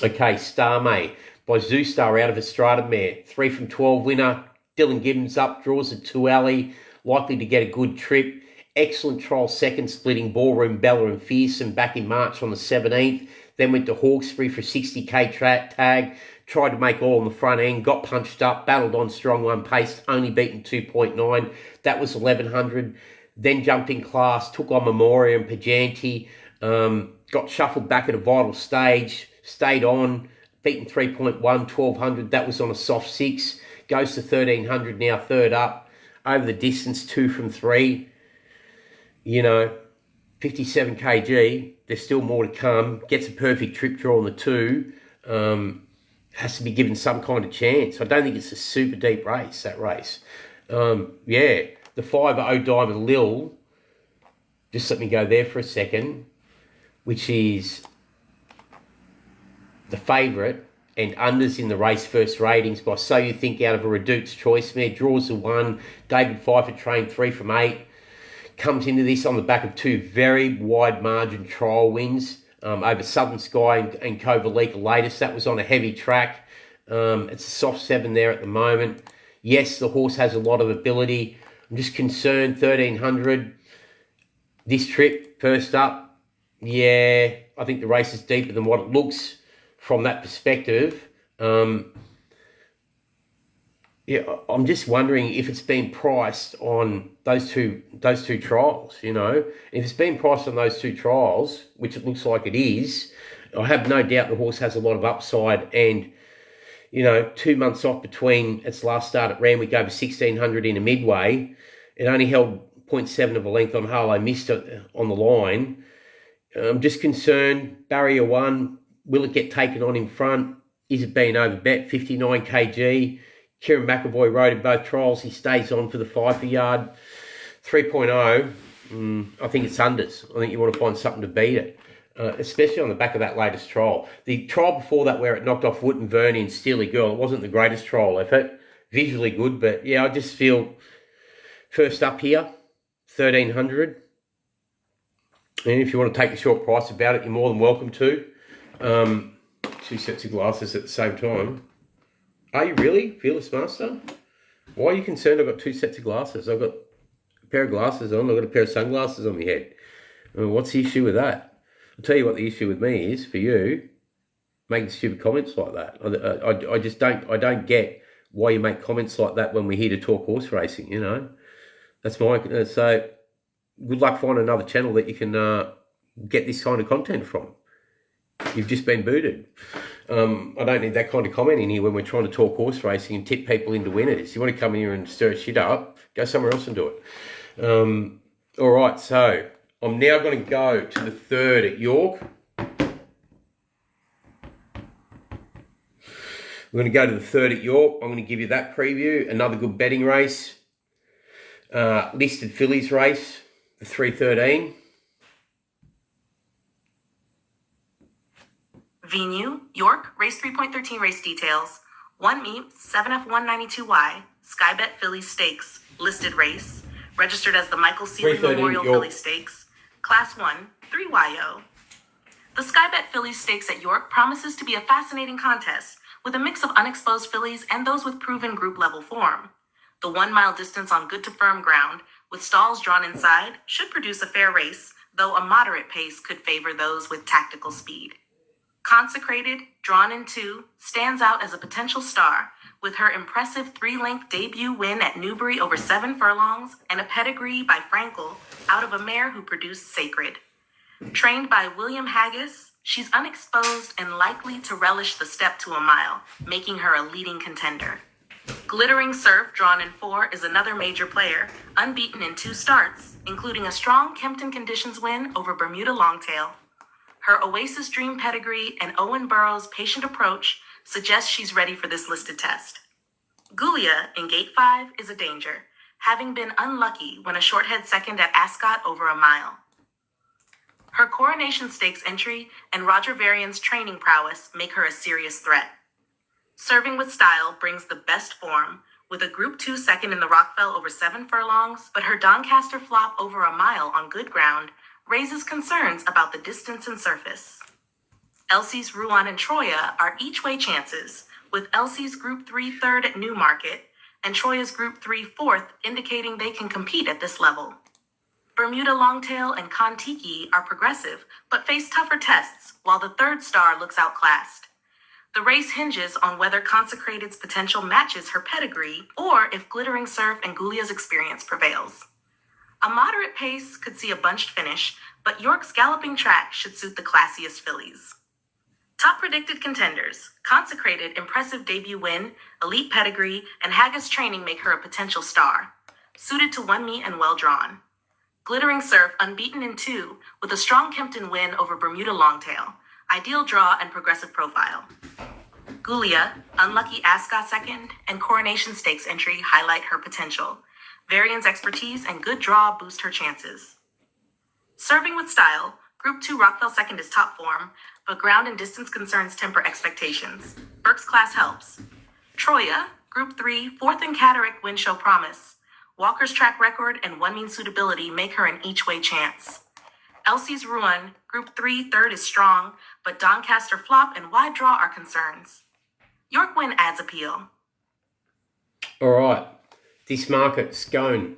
Okay, Starmate by Zoostar out of Estrada mare. 3 from 12 winner. Dylan Gibbons up, draws a 2 alley. Likely to get a good trip. Excellent trial second, splitting Ballroom, Bella and Fearsome back in March on the 17th. Then went to Hawkesbury for 60k tag. Tried to make all on the front end. Got punched up. Battled on strong one pace. Only beaten 2.9. That was 1100. Then jumped in class. Took on Memoriam, Pajanti. Got shuffled back at a vital stage. Stayed on. Beaten 3.1, 1200. That was on a soft 6. Goes to 1300 now, third up. Over the distance, 2 from 3. You know, 57 kg, there's still more to come. Gets a perfect trip draw on the 2. Has to be given some kind of chance. I don't think it's a super deep race, that race. Yeah, the 5 O'Diamond Lil, just let me go there for a second, which is the favourite and unders in the race first ratings by So You Think out of a Redute's Choice mare. Draws a 1. David Pfeiffer trained 3 from 8. Comes into this on the back of 2 very wide margin trial wins over Southern Sky and Kovalika latest. That was on a heavy track. It's a soft 7 there at the moment. Yes, the horse has a lot of ability. I'm just concerned, 1300. This trip, first up, yeah, I think the race is deeper than what it looks from that perspective. Yeah, I'm just wondering if it's been priced on those two trials, you know. If it's been priced on those 2 trials, which it looks like it is, I have no doubt the horse has a lot of upside. And, you know, 2 months off between its last start at Randwick over 1600 in a midway. It only held 0.7 of a length on Harlow Mist on the line. I'm just concerned, barrier 1, will it get taken on in front? Is it being overbet? 59 kg. Kieran McAvoy rode in both trials. He stays on for the Pfeiffer yard. 3.0. I think it's unders. I think you want to find something to beat it, especially on the back of that latest trial. The trial before that where it knocked off Wootton Vern in Steely Girl, it wasn't the greatest trial effort. Visually good, but yeah, I just feel first up here, 1,300. And if you want to take a short price about it, you're more than welcome to. 2 sets of glasses at the same time. Are you really, Fearless Master? Why are you concerned I've got 2 sets of glasses? I've got a pair of glasses on, I've got a pair of sunglasses on my head. I mean, what's the issue with that? I'll tell you what the issue with me is, for you, making stupid comments like that. I just don't get why you make comments like that when we're here to talk horse racing, you know. That's my... so, good luck finding another channel that you can get this kind of content from. You've just been booted. I don't need that kind of comment in here when we're trying to talk horse racing and tip people into winners. You want to come in here and stir shit up, go somewhere else and do it. All right, so I'm now going to go to the 3rd at York. We're going to go to the 3rd at York. I'm going to give you that preview. Another good betting race. Listed fillies race, the 313. Venue, York, race 3.13 race details. 1 meet, 7F192Y, Skybet Philly Stakes, listed race, registered as the Michael Seeley Memorial Philly Stakes, Class 1, 3YO. The Skybet Philly Stakes at York promises to be a fascinating contest, with a mix of unexposed fillies and those with proven group-level form. The 1 mile distance on good-to-firm ground, with stalls drawn inside, should produce a fair race, though a moderate pace could favor those with tactical speed. Consecrated, drawn in 2, stands out as a potential star, with her impressive 3-length debut win at Newbury over 7 furlongs and a pedigree by Frankel out of a mare who produced Sacred. Trained by William Haggis, she's unexposed and likely to relish the step to a mile, making her a leading contender. Glittering Surf, drawn in 4, is another major player, unbeaten in 2 starts, including a strong Kempton Conditions win over Bermuda Longtail. Her Oasis Dream pedigree and Owen Burrow's patient approach suggest she's ready for this listed test. Gulia, in Gate 5, is a danger, having been unlucky when a short-head second at Ascot over a mile. Her Coronation Stakes entry and Roger Varian's training prowess make her a serious threat. Serving with Style brings the best form, with a Group 2 second in the Rockfell over 7 furlongs, but her Doncaster flop over a mile on good ground raises concerns about the distance and surface. Elsie's Rouen and Troya are each-way chances, with Elsie's Group 3 third at Newmarket and Troya's Group 3 fourth indicating they can compete at this level. Bermuda Longtail and Kon-Tiki are progressive, but face tougher tests, while the third star looks outclassed. The race hinges on whether Consecrated's potential matches her pedigree or if Glittering Surf and Gulia's experience prevails. A moderate pace could see a bunched finish, but York's galloping track should suit the classiest fillies. Top predicted contenders: Consecrated, impressive debut win, elite pedigree, and Haggis training make her a potential star. Suited to 1 meet and well drawn. Glittering Surf, unbeaten in 2, with a strong Kempton win over Bermuda Longtail. Ideal draw and progressive profile. Gulia, unlucky Ascot second, and Coronation Stakes entry highlight her potential. Varian's expertise and good draw boost her chances. Serving with Style, Group 2 Rockfell second is top form, but ground and distance concerns temper expectations. Burke's class helps. Troya, Group 3, fourth in Cataract win show promise. Walker's track record and 1 mean suitability make her an each-way chance. Elsie's Rouen, Group 3 third is strong, but Doncaster flop and wide draw are concerns. York win adds appeal. All right. This market, Scone,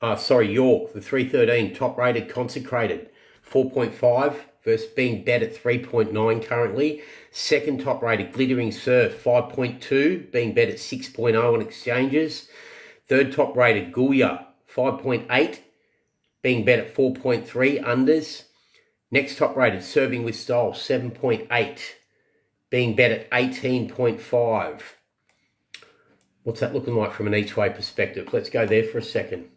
York, the 313, top-rated, consecrated, 4.5 versus being bet at 3.9 currently. Second top-rated, Glittering Surf, 5.2, being bet at 6.0 on exchanges. Third top-rated, Gulia, 5.8, being bet at 4.3 unders. Next top-rated, Serving with Style, 7.8, being bet at 18.5. What's that looking like from an each-way perspective? Let's go there for a second.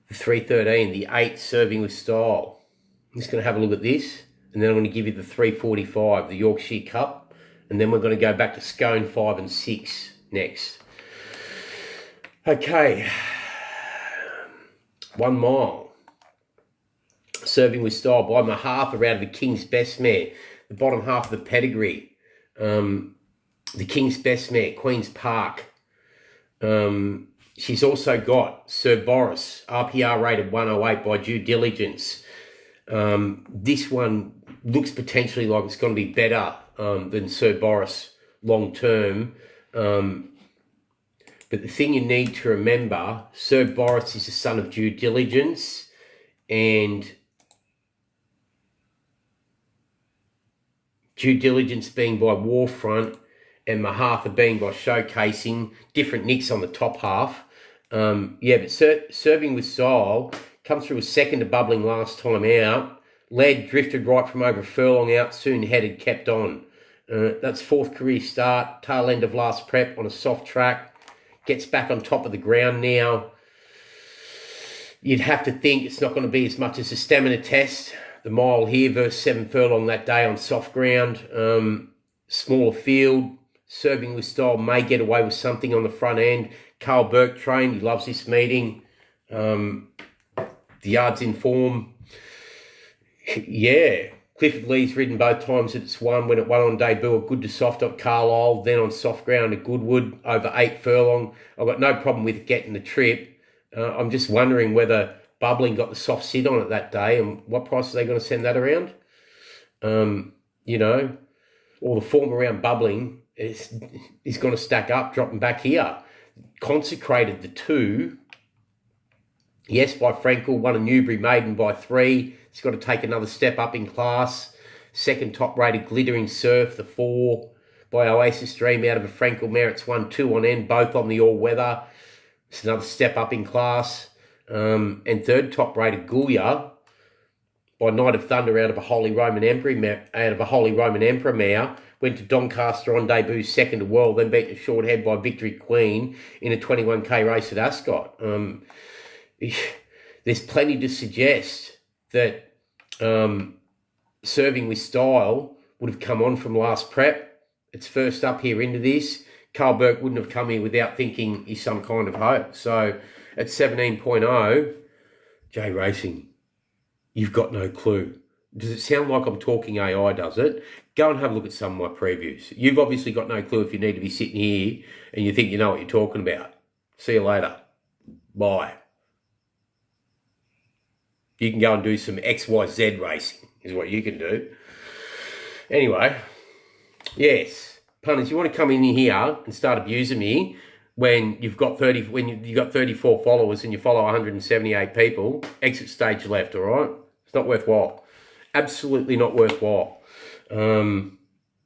The 313, the 8, Serving with Style. I'm just going to have a look at this, and then I'm going to give you the 345, the Yorkshire Cup, and then we're going to go back to Scone 5 and 6 next. Okay. 1 mile. Serving with Style by my half around the King's Best Mare, the bottom half of the pedigree. The King's Best Mare, Queen's Park. She's also got Sir Boris, RPR rated 108 by Due Diligence. This one looks potentially like it's going to be better than Sir Boris long term. But the thing you need to remember, Sir Boris is the son of Due Diligence, and Due Diligence being by Warfront and Mahatha being by Showcasing, different nicks on the top half. But Serving with Style come through a second to bubbling last time out. Led, drifted right from over a furlong out, soon headed, kept on. That's fourth career start, tail end of last prep on a soft track. Gets back on top of the ground now. You'd have to think it's not going to be as much as a stamina test. The mile here versus 7 furlong that day on soft ground. Smaller field. Serving with Style may get away with something on the front end. Carl Burke trained. He loves this meeting. The yard's in form. Yeah. Clifford Lee's ridden both times that it's won. When it won on debut, a good to soft at Carlisle, then on soft ground at Goodwood, over 8 furlong. I've got no problem with getting the trip. I'm just wondering whether Bubbling got the soft sit on it that day, and what price are they going to send that around? Or the form around Bubbling is going to stack up, dropping back here. Consecrated the 2. Yes, by Frankel, won a Newbury maiden by 3. He's got to take another step up in class. Second top-rated Glittering Surf, the 4 by Oasis Dream out of a Frankel mare. It's 1-2 on end, both on the all-weather. It's another step up in class. And third top-rated Gulia by Knight of Thunder out of a Holy Roman Emperor mare. Went to Doncaster on debut, second to World, then beaten a short head by Victory Queen in a 21k race at Ascot. There's plenty to suggest that Serving with Style would have come on from last prep. It's first up here into this. Carl Burke wouldn't have come here without thinking he's some kind of hope. So at 17.0, J Racing, you've got no clue. Does it sound like I'm talking AI, does it? Go and have a look at some of my previews. You've obviously got no clue if you need to be sitting here and you think you know what you're talking about. See you later. Bye. You can go and do some XYZ racing, is what you can do. Anyway, yes, punters, you want to come in here and start abusing me when you've got 34 followers and you follow 178 people. Exit stage left, all right? It's not worthwhile. Absolutely not worthwhile.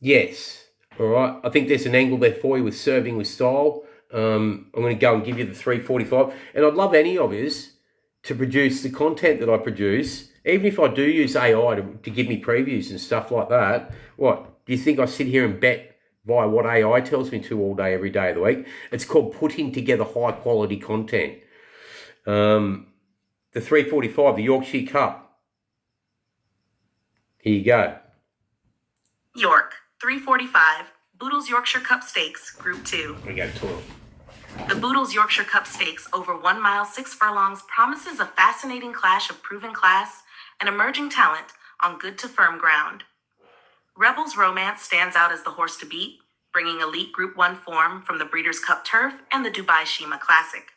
Yes, all right. I think there's an angle there for you with Serving with Style. I'm going to go and give you the 345, and I'd love any of yous to produce the content that I produce, even if I do use AI to give me previews and stuff like that. What, do you think I sit here and bet via what AI tells me to all day, every day of the week? It's called putting together high quality content. The 345, the Yorkshire Cup. Here you go. York, 345, Boodles Yorkshire Cup Stakes, Group 2. There you go, toil. The Boodles Yorkshire Cup Stakes over 1 mile, 6 furlongs promises a fascinating clash of proven class and emerging talent on good to firm ground. Rebel's Romance stands out as the horse to beat, bringing elite Group 1 form from the Breeders' Cup Turf and the Dubai Shima Classic.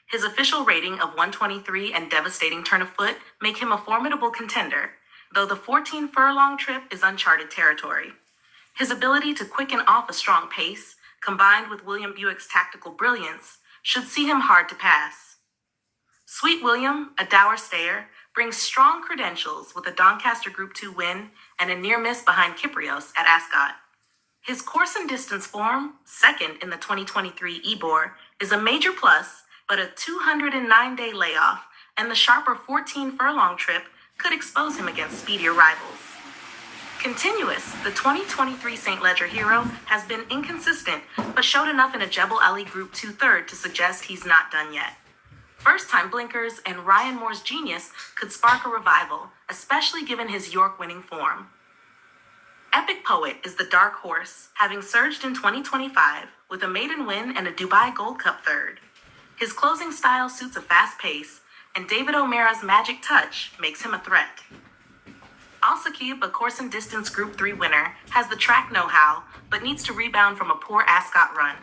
His official rating of 123 and devastating turn of foot make him a formidable contender, though the 14-furlong trip is uncharted territory. His ability to quicken off a strong pace, combined with William Buick's tactical brilliance, should see him hard to pass. Sweet William, a dour stayer, brings strong credentials with a Doncaster Group 2 win and a near miss behind Kyprios at Ascot. His course and distance form, second in the 2023 Ebor, is a major plus, but a 209-day layoff and the sharper 14-furlong trip could expose him against speedier rivals. Continuous, the 2023 St. Ledger hero, has been inconsistent, but showed enough in a Jebel Ali Group 2 third to suggest he's not done yet. First-time blinkers and Ryan Moore's genius could spark a revival, especially given his York winning form. Epic Poet is the dark horse, having surged in 2025 with a maiden win and a Dubai Gold Cup third. His closing style suits a fast pace, and David O'Mara's magic touch makes him a threat. Alsakib, a course and distance Group 3 winner, has the track know-how, but needs to rebound from a poor Ascot run.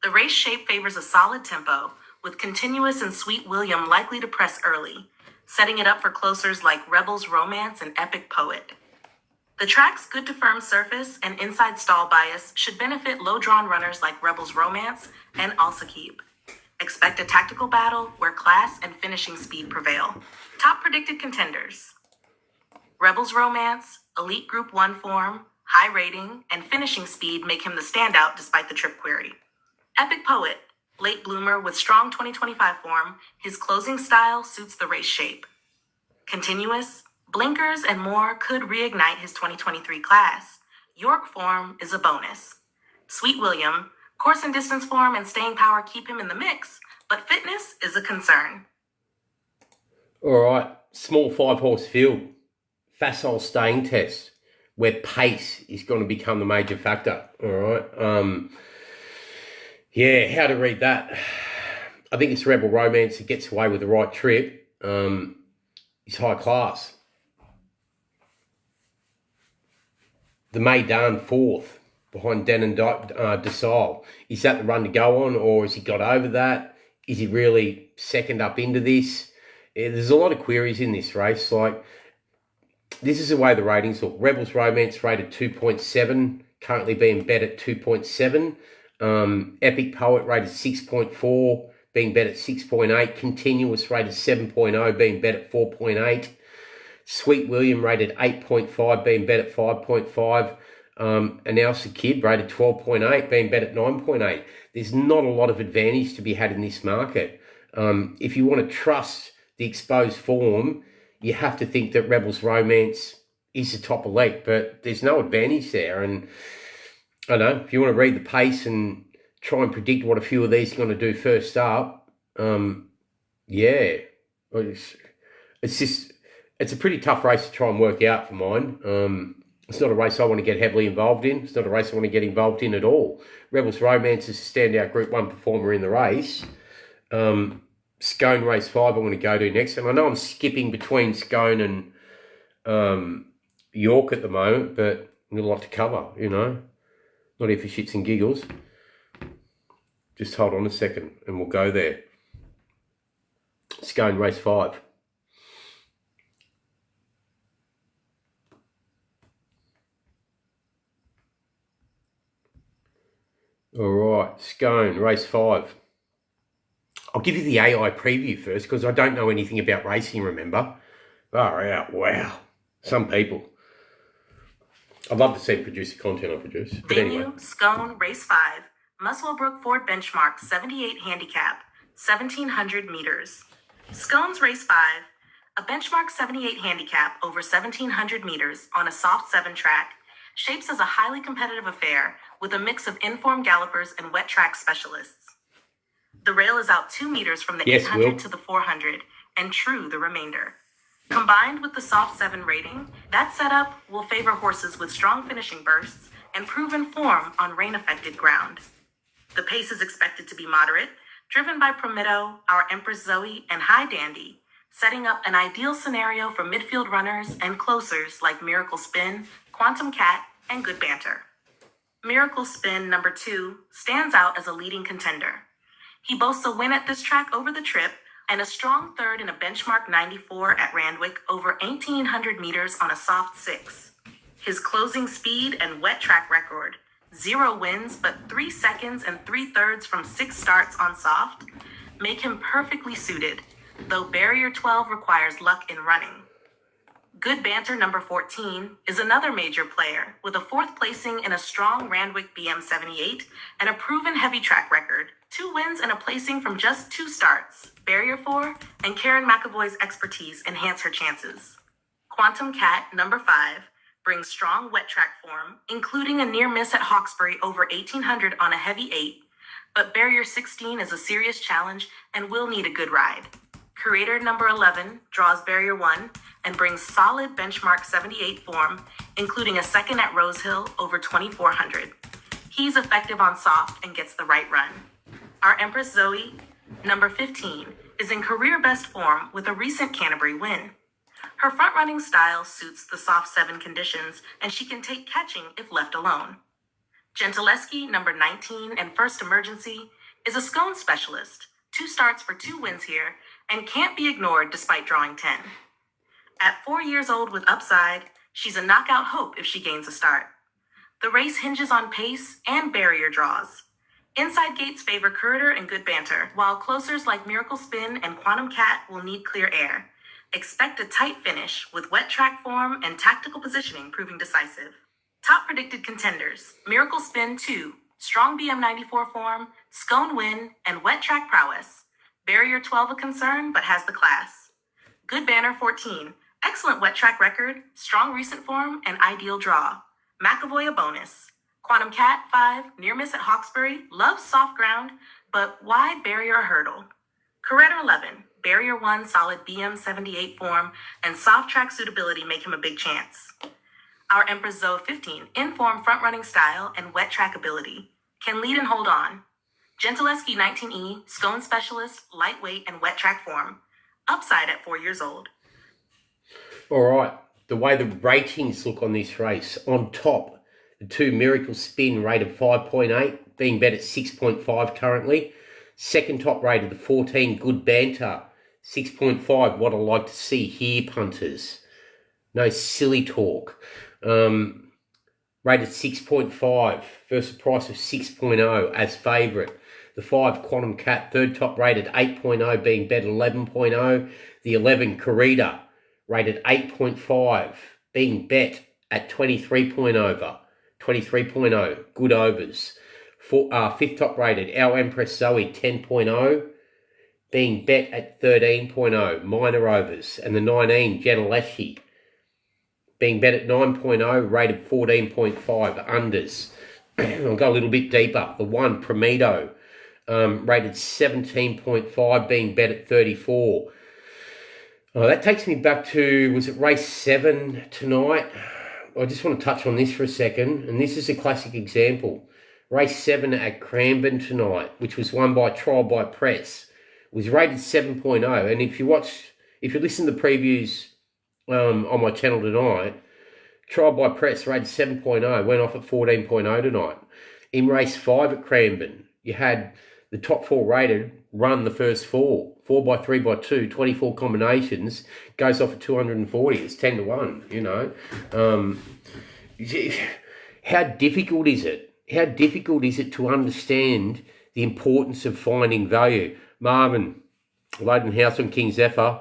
The race shape favors a solid tempo, with Continuous and Sweet William likely to press early, setting it up for closers like Rebels Romance and Epic Poet. The track's good to firm surface and inside stall bias should benefit low-drawn runners like Rebels Romance and Alsakib. Expect a tactical battle where class and finishing speed prevail. Top predicted contenders: Rebels Romance, elite Group 1 form, high rating, and finishing speed make him the standout despite the trip query. Epic Poet, late bloomer with strong 2025 form, his closing style suits the race shape. Continuous, blinkers, and more could reignite his 2023 class. York form is a bonus. Sweet William, course and distance form and staying power keep him in the mix, but fitness is a concern. All right, small 5-horse field, facile staying test, where pace is going to become the major factor. All right. Yeah, how to read that? I think it's Rebel Romance that gets away with the right trip. He's high class. The Maidan 4th behind Denon Desal. Is that the run to go on, or has he got over that? Is he really second up into this? There's a lot of queries in this race. Like, this is the way the ratings look. Rebels Romance rated 2.7, currently being bet at 2.7. Epic Poet rated 6.4, being bet at 6.8. Continuous rated 7.0, being bet at 4.8. Sweet William rated 8.5, being bet at 5.5. And Elsa Kid rated 12.8, being bet at 9.8. There's not a lot of advantage to be had in this market. If you want to trust the exposed form, you have to think that Rebels Romance is the top elite, but there's no advantage there. And I know, if you want to read the pace and try and predict what a few of these are going to do first up, yeah, it's a pretty tough race to try and work out for mine. It's not a race I want to get heavily involved in. It's not a race I want to get involved in at all. Rebels Romance is a standout Group 1 performer in the race. Scone race 5 I'm going to go to next. And I know I'm skipping between Scone and York at the moment, but a lot to cover, you know. Not here for shits and giggles. Just hold on a second and we'll go there. Scone race 5. All right, Scone race 5. I'll give you the AI preview first because I don't know anything about racing, remember? Wow. Some people. I'd love to see them produce the content I produce. But anyway. Scone race 5. Muswellbrook Ford benchmark 78 handicap, 1,700 meters. Scone's race 5. A benchmark 78 handicap over 1,700 meters on a soft 7 track shapes as a highly competitive affair with a mix of informed gallopers and wet track specialists. The rail is out 2 meters from the 800 to the 400 and true the remainder. Combined with the soft 7 rating, that setup will favor horses with strong finishing bursts and proven form on rain-affected ground. The pace is expected to be moderate, driven by Prometto, our Empress Zoe, and High Dandy, setting up an ideal scenario for midfield runners and closers like Miracle Spin, Quantum Cat, and Good Banter. Miracle Spin number 2 stands out as a leading contender. He boasts a win at this track over the trip and a strong third in a benchmark 94 at Randwick over 1,800 meters on a soft 6. His closing speed and wet track record, 0 wins but 3 seconds and 3/3 from 6 starts on soft, make him perfectly suited, though barrier 12 requires luck in running. Good Banter number 14 is another major player with a 4th placing in a strong Randwick BM78 and a proven heavy track record, 2 wins and a placing from just 2 starts. Barrier 4 and Karen McAvoy's expertise enhance her chances. Quantum Cat number 5 brings strong wet track form, including a near miss at Hawkesbury over 1,800 on a heavy 8, but barrier 16 is a serious challenge and will need a good ride. Creator number 11 draws barrier 1 and brings solid benchmark 78 form, including a second at Rosehill over 2,400. He's effective on soft and gets the right run. Our Empress Zoe, number 15, is in career best form with a recent Canterbury win. Her front-running style suits the soft 7 conditions, and she can take catching if left alone. Gentileschi, number 19 and first emergency, is a Scone specialist, 2 starts for 2 wins here, and can't be ignored despite drawing 10. At 4 years old with upside, she's a knockout hope if she gains a start. The race hinges on pace and barrier draws. Inside gates favor corridor and good banter, while closers like Miracle Spin and Quantum Cat will need clear air. Expect a tight finish, with wet track form and tactical positioning proving decisive. Top predicted contenders: Miracle Spin 2, strong BM94 form, Scone win, and wet track prowess. Barrier 12 a concern, but has the class. Good Banner 14, excellent wet track record, strong recent form, and ideal draw. McAvoy a bonus. Quantum Cat 5, near miss at Hawkesbury, loves soft ground, but wide barrier a hurdle. Coretta 11, barrier 1 solid BM78 form, and soft track suitability make him a big chance. Our Empress Zoe 15, in-form front-running style and wet track ability. Can lead and hold on. Gentileschi 19E, Scone specialist, lightweight, and wet track form. Upside at 4 years old. All right, the way the ratings look on this race, on top, the 2 Miracle Spin rated 5.8, being bet at 6.5 currently. Second top rated, the 14 Good Banter, 6.5. What I like to see here, punters. No silly talk. Rated 6.5 versus a price of 6.0 as favourite. The 5 Quantum Cat, third top rated 8.0, being bet 11.0. The 11 Corrida, rated 8.5, being bet at 23.0, good overs. Fifth top rated, our Empress Zoe 10.0, being bet at 13.0, minor overs. And the 19 Gentileschi, being bet at 9.0, rated 14.5, unders. I'll go a little bit deeper. The 1 Prometo, rated 17.5, being bet at 34. That takes me back to, was it race 7 tonight? I just want to touch on this for a second, and this is a classic example. Race 7 at Cranbourne tonight, which was won by Trial by Press, was rated 7.0. And if you listen to the previews on my channel tonight, Trial by Press rated 7.0, went off at 14.0 tonight. In race 5 at Cranbourne, you had the top 4 rated run the first 4 by 3 by 2, 24 combinations, goes off at 240. It's 10 to 1, you know. How difficult is it? How difficult is it to understand the importance of finding value? Marvin, Loden House on King Zephyr.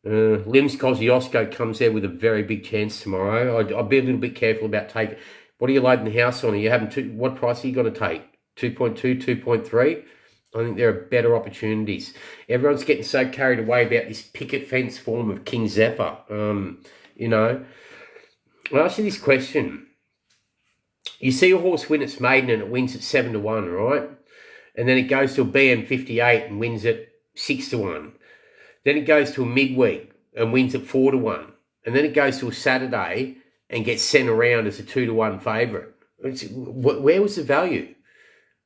Lims Kosciuszko comes there with a very big chance tomorrow. I'll be a little bit careful about taking. What are you loading the house on? Are you having what price are you going to take? 2.2, 2.3? I think there are better opportunities. Everyone's getting so carried away about this picket fence form of King Zephyr. You know, I'll ask you this question. You see a horse win its maiden and it wins at 7 to 1, right? And then it goes to a BM58 and wins at 6 to 1. Then it goes to a midweek and wins at 4 to 1. And then it goes to a Saturday and gets sent around as a 2 to 1 favourite. Where was the value?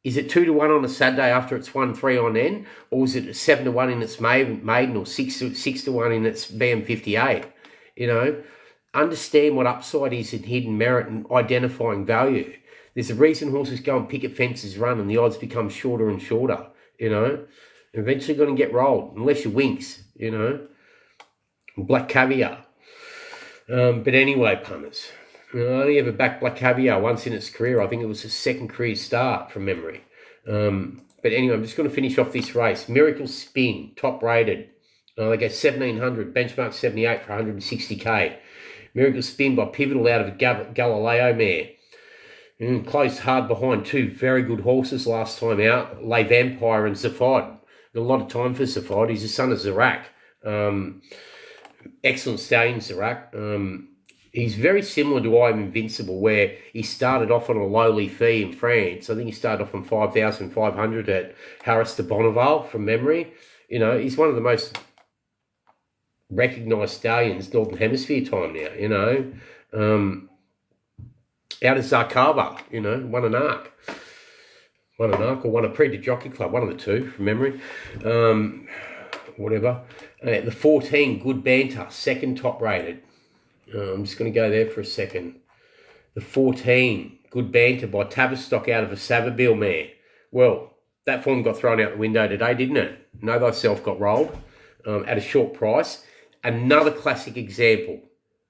Is it 2 to 1 on a Saturday after it's won 3 on N? Or was it 7 to 1 in its maiden or 6 to 1 in its BM58? You know, understand what upside is in hidden merit and identifying value. There's a reason horses go and picket fences run and the odds become shorter and shorter, you know. Eventually going to get rolled, unless you winks, you know. Black Caviar. But anyway, punters, I only ever backed Black Caviar once in its career. I think it was his second career start from memory. But anyway, I'm just going to finish off this race. Miracle Spin, top rated. They go 1,700, benchmark 78 for 160k. Miracle Spin by Pivotal out of a Galileo mare. Close hard behind 2 very good horses last time out, Le Vampire and Zaphod. A lot of time for Zaphod. He's the son of Zarak. Excellent stallion, Zarak. He's very similar to I'm Invincible, where he started off on a lowly fee in France. I think he started off on 5,500 at Harris de Bonneval from memory. You know, he's one of the most recognised stallions Northern Hemisphere time now, you know. Out of Zarkava, you know, won an arc. Won an arc or won a Prix de Jockey Club, one of the two from memory. whatever. The 14, Good Banter, second top rated. I'm just going to go there for a second. The 14, Good Banter by Tavistock out of a Savabeel mare. Well, that form got thrown out the window today, didn't it? Know Thyself got rolled at a short price. Another classic example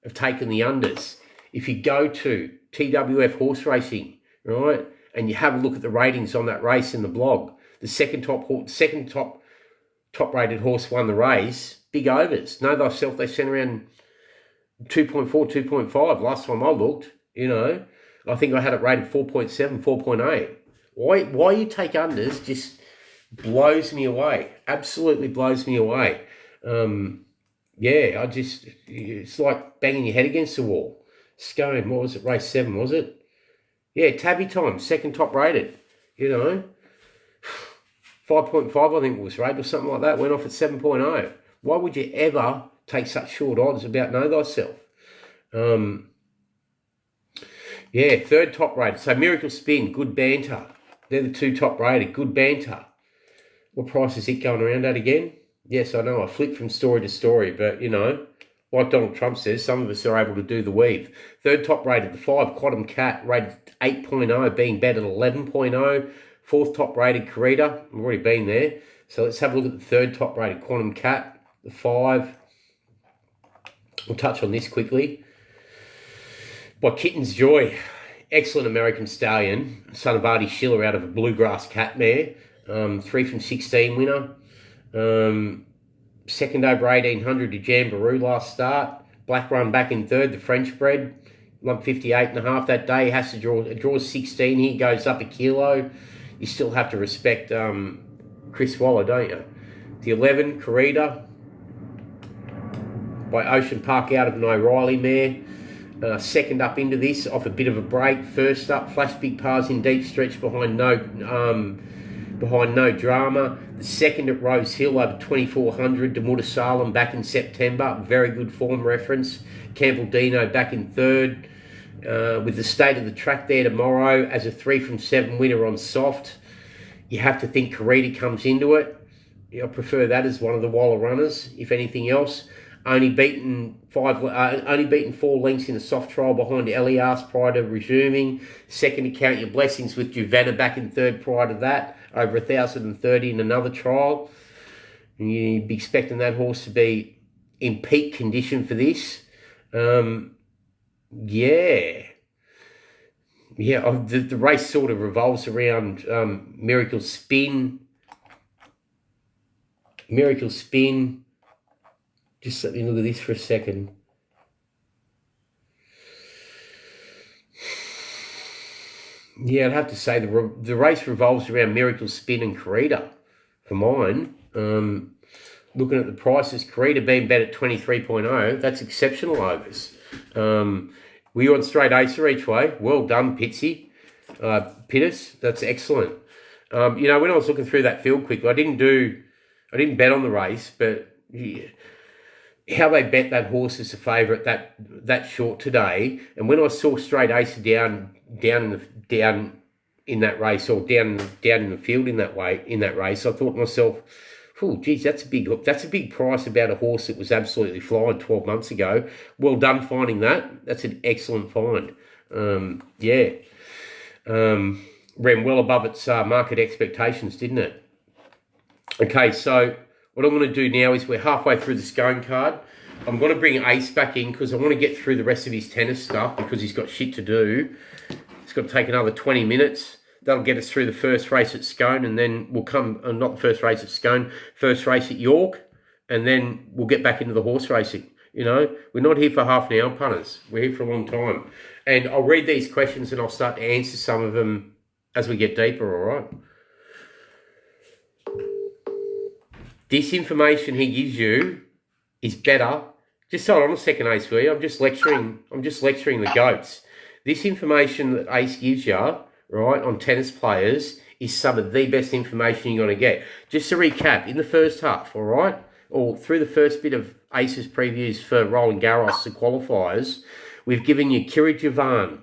of taking the unders. If you go to TWF Horse Racing, right, and you have a look at the ratings on that race in the blog, the second top rated horse won the race, big overs. Know Thyself, they sent around 2.4, 2.5 last time I looked, you know. I think I had it rated 4.7, 4.8. Why you take unders just blows me away. Absolutely blows me away. It's like banging your head against the wall. Scone, what was it, race 7, was it? Yeah, Tabby Time, second top rated, you know. 5.5, I think it was rated, or something like that, went off at 7.0. Why would you ever take such short odds about Know Thyself? Third top rated. So Miracle Spin, Good Banter. They're the 2 top rated. Good Banter. What price is it going around at again? Yes, I know, I flip from story to story, but, you know, like Donald Trump says, some of us are able to do the weave. Third top rated, the 5, Quantum Cat, rated 8.0, being bet at 11.0. Fourth top rated, Carita, we've already been there. So let's have a look at the third top rated, Quantum Cat, the 5. We'll touch on this quickly. By Kitten's Joy, excellent American stallion, son of Artie Schiller out of a Bluegrass Cat mare, 3 from 16 winner. Second over 1800 to Jamboree last start. Black run back in third, the French bred, lump 58.5 that day. Has to draws 16 here, goes up a kilo. You still have to respect Chris Waller, don't you? The 11, Carita, by Ocean Park out of an O'Reilly mare. Second up into this, off a bit of a break. First up, Flash Big Pars in deep stretch behind no drama. The second at Rose Hill over 2400, Demutta Salem back in September. Very good form reference. Campbell Dino back in third. With the state of the track there tomorrow as a 3 from 7 winner on soft. You have to think Carita comes into it. I prefer that as one of the Waller runners, if anything else. Only beaten 4 lengths in a soft trial behind Elias prior to resuming. Second to Count Your Blessings with Giovanna back in third prior to that. Over 1,030 in another trial. And you'd be expecting that horse to be in peak condition for this. The race sort of revolves around Miracle Spin. Just let me look at this for a second. Yeah, I'd have to say the race revolves around Miracle Spin and Carita for mine. Looking at the prices, Carita being bet at 23.0, that's exceptional overs. Were you on straight acer each way? Well done, Pitsy. Pittis, that's excellent. When I was looking through that field quickly, I didn't bet on the race, but yeah, how they bet that horse as a favourite that short today, and when I saw straight acer down in that race, or down in the field in that race, I thought to myself, oh, geez, that's a big price about a horse that was absolutely flying 12 months ago. Well done finding that. That's an excellent find. Ran well above its market expectations, didn't it? Okay, so what I'm going to do now is we're halfway through the Scone card. I'm going to bring Ace back in because I want to get through the rest of his tennis stuff because he's got shit to do. It's got to take another 20 minutes. That'll get us through the first race at Scone, and then we'll come, not the first race at Scone, first race at York, and then we'll get back into the horse racing. You know, we're not here for half an hour, punters. We're here for a long time. And I'll read these questions and I'll start to answer some of them as we get deeper, all right? This information he gives you is better. Just hold on a second, Ace, will you? I'm just lecturing the goats. This information that Ace gives you, right, on tennis players is some of the best information you're going to get. Just to recap, in the first half, all right, or through the first bit of Ace's previews for Roland Garros, the qualifiers, we've given you Kira Javan,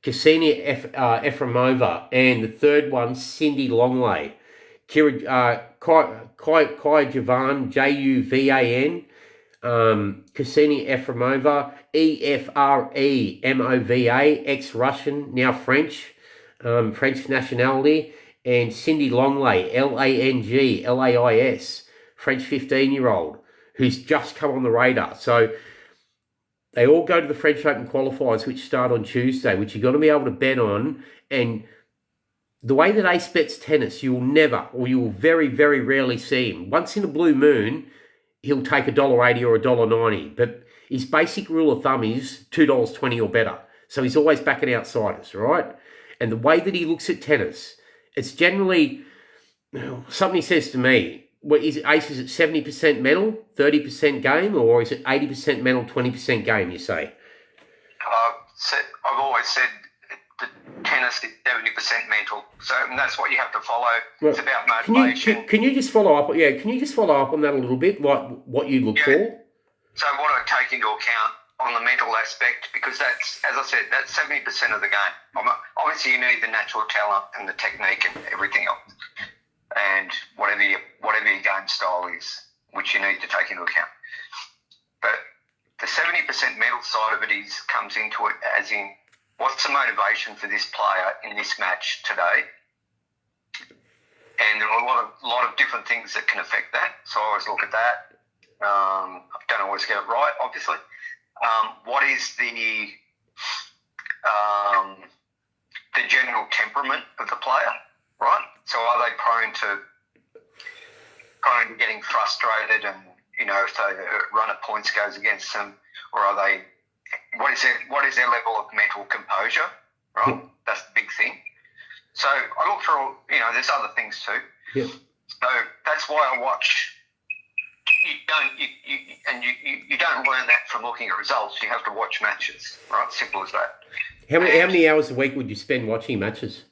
Ksenia Efremova, and the third one, Cindy Longley. Kai Javan, Juvan, Ksenia Efremova, Efremova, ex-Russian, now French, French nationality, and Cindy Longley, Langlais, French 15-year-old, who's just come on the radar. So they all go to the French Open qualifiers, which start on Tuesday, which you're going to be able to bet on. And the way that Ace bets tennis, you will very, very rarely see him. Once in a blue moon, he'll take $1.80 or $1.90. But his basic rule of thumb is $2.20 or better. So he's always backing outsiders, right? And the way that he looks at tennis, it's generally, something he says to me, is it 70% mental, 30% game, or is it 80% mental, 20% game, you say? I've always said that tennis is 70% mental, so that's what you have to follow. Well, it's about motivation. Can you just follow up? Yeah, can you just follow up on that a little bit, like what you look for? So what I take into account on the mental aspect, because that's, as I said, that's 70% of the game. Obviously, you need the natural talent and the technique and everything else, and whatever your game style is, which you need to take into account. But the 70% mental side of it comes into it as in, what's the motivation for this player in this match today? And there are a lot of different things that can affect that. So I always look at that. I don't always get it right, obviously. What is the general temperament of the player, right? So are they prone to getting frustrated, and if the run of points goes against them, or are they? What is their level of mental composure, right? That's the big thing. So I look for there's other things too. Yeah. So that's why I watch. You don't learn that from looking at results. You have to watch matches, right? Simple as that. How many hours a week would you spend watching matches?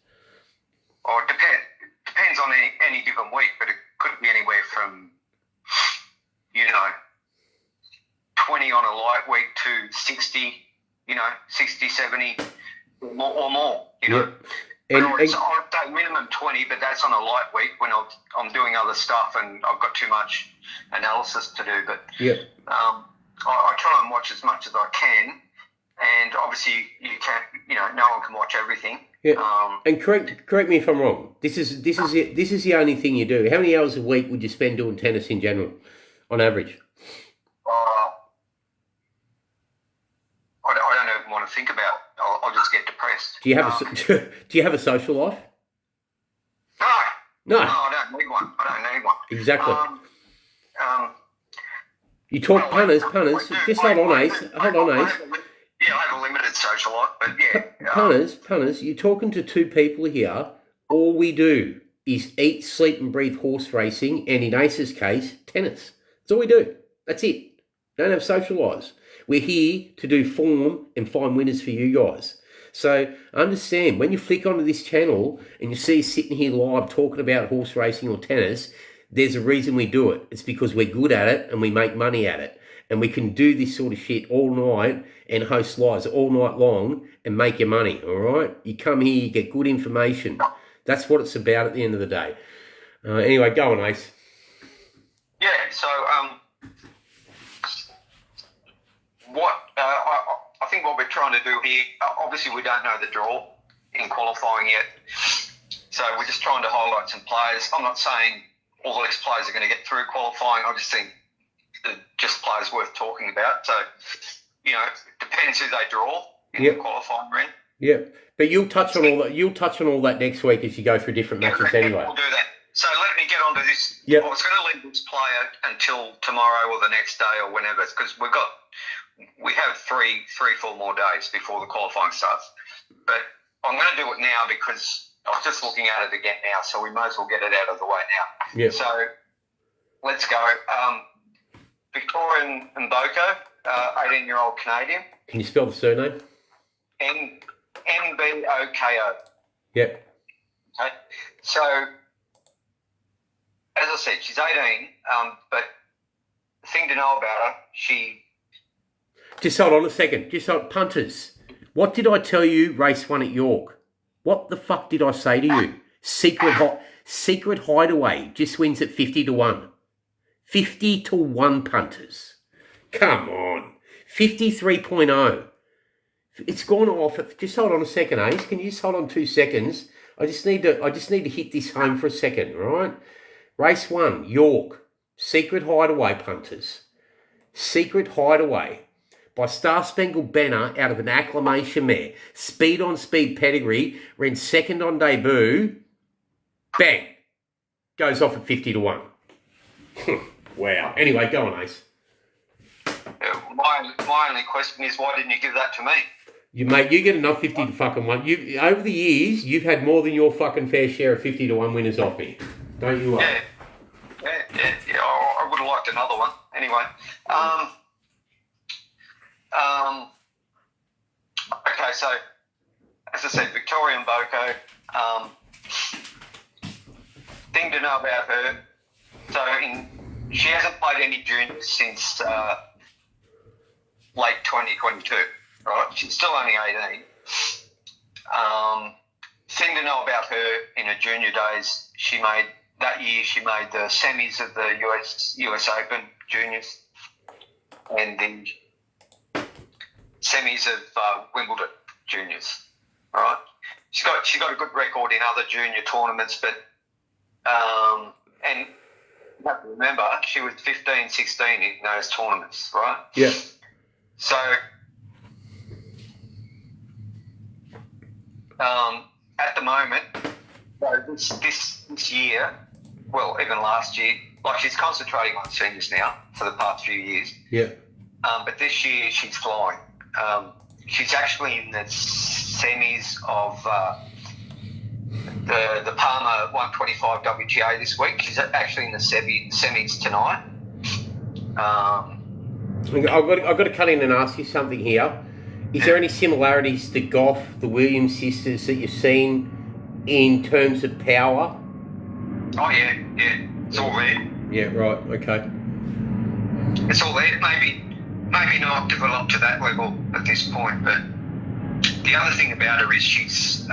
Oh, it depends on any given week, but it could be anywhere from 20 on a light week to 60, 60, 70 or more. Yeah. I'd say minimum 20, but that's on a light week when I'm doing other stuff and I've got too much analysis to do. But I try and watch as much as I can, and obviously you can't. No one can watch everything. Yeah. And correct me if I'm wrong. This is the only thing you do. How many hours a week would you spend doing tennis in general, on average? I don't even want to think about it. I'll just get depressed. Do you have a social life? No, I don't need one. Exactly. You talk punters. Just hold on, Ace. I have a limited social life, but Punters. You're talking to two people here. All we do is eat, sleep, and breathe horse racing, and in Ace's case, tennis. That's all we do. That's it. Don't have social lives. We're here to do form and find winners for you guys. So understand, when you flick onto this channel and you see us sitting here live talking about horse racing or tennis, there's a reason we do it. It's because we're good at it and we make money at it. And we can do this sort of shit all night and host lives all night long and make your money, all right? You come here, you get good information. That's what it's about at the end of the day. Anyway, go on, Ace. Yeah, so I think what we're trying to do here, obviously we don't know the draw in qualifying yet, so we're just trying to highlight some players. I'm not saying all these players are going to get through qualifying. I just think they're just players worth talking about. So, it depends who they draw in the qualifying round. Yeah, but you'll touch on all that. You'll touch on all that next week as you go through different matches anyway. We'll do that. So let me get on to this. Yep. I was going to leave this player until tomorrow or the next day or whenever, because we have three, 4 more days before the qualifying starts. But I'm going to do it now because I was just looking at it again now, so we may as well get it out of the way now. Yep. So let's go. Victoria Mboko, 18-year-old Canadian. Can you spell the surname? Mboko. Yep. Okay. So, as I said, she's 18, but the thing to know about her, Just hold on a second. Punters. What did I tell you race 1 at York? What the fuck did I say to you? Secret Secret Hideaway just wins at 50 to 1. 50 to 1 punters. Come on. 53.0. It's gone off. Just hold on a second, Ace. Can you just hold on 2 seconds? I just need to hit this home for a second, right? Race 1, York. Secret Hideaway punters. Secret Hideaway by Star Spangled Banner out of an acclamation mare. Speed on speed pedigree. Ran second on debut. Bang. Goes off at 50 to 1. Wow. Anyway, go on, Ace. My only question is, why didn't you give that to me? You get enough 50 to fucking 1. You over the years, you've had more than your fucking fair share of 50 to 1 winners off me. Don't you? Yeah. I would have liked another one. Anyway. Okay, so as I said, Victorian Boko. Thing to know about her. So she hasn't played any juniors since late 2022. Right, she's still only 18. Thing to know about her in her junior days, she made the semis of the US Open juniors and the semis of Wimbledon juniors. Right, she's got a good record in other junior tournaments, but and you have to remember she was 15, 16 in those tournaments, right? Yeah. So. At the moment, so this year, well, even last year, like she's concentrating on seniors now for the past few years. Yeah. But this year she's flying. She's actually in the semis of the Palmer 125 WTA this week. She's actually in the semis tonight. I've got to cut in and ask you something here. Is there any similarities to Goff, the Williams sisters, that you've seen in terms of power? Oh, yeah. It's all there. Yeah, right, okay. It's all there. Maybe not developed to that level at this point, but the other thing about her is she's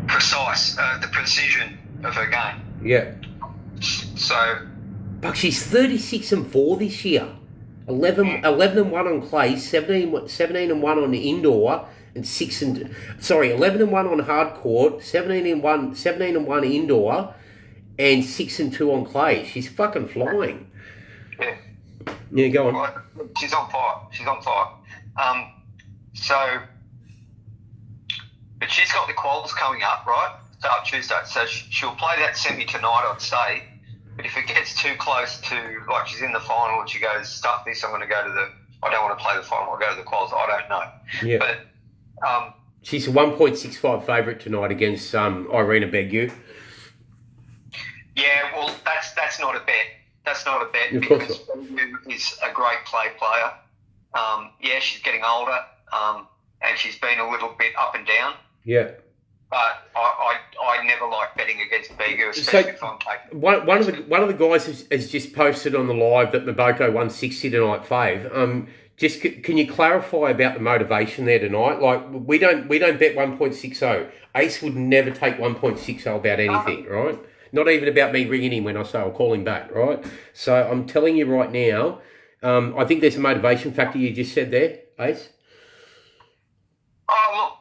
precise, the precision of her game. Yeah. So... But she's 36-4 this year. 11 and 1 on clay, 17 and 1 on the indoor, and 11 and 1 on hard court, 17 and 1 indoor, and 6 and 2 on clay. She's fucking flying. Yeah. Yeah, go on. She's on fire. But she's got the quals coming up, right? Start Tuesday. So she'll play that semi tonight, I'd say. But if it gets too close to, like she's in the final and she goes, stuff this, I'm going to go to I don't want to play the final, I'll go to the quals, I don't know. Yeah. But she's a 1.65 favourite tonight against Irina Begu. Yeah, well, that's not a bet. That's not a bet Of because course Begu is a great clay player. Yeah, she's getting older and she's been a little bit up and down. Yeah. But I never like betting against Begu, especially if I'm taking... One of the guys has just posted on the live that Maboko won 60 tonight, Fave. Just can you clarify about the motivation there tonight? Like we don't bet 1.60. Ace would never take 1.60 about anything, right? Not even about me ringing him when I say I'll call him back, right? So I'm telling you right now, I think there's a motivation factor you just said there, Ace. Oh, look.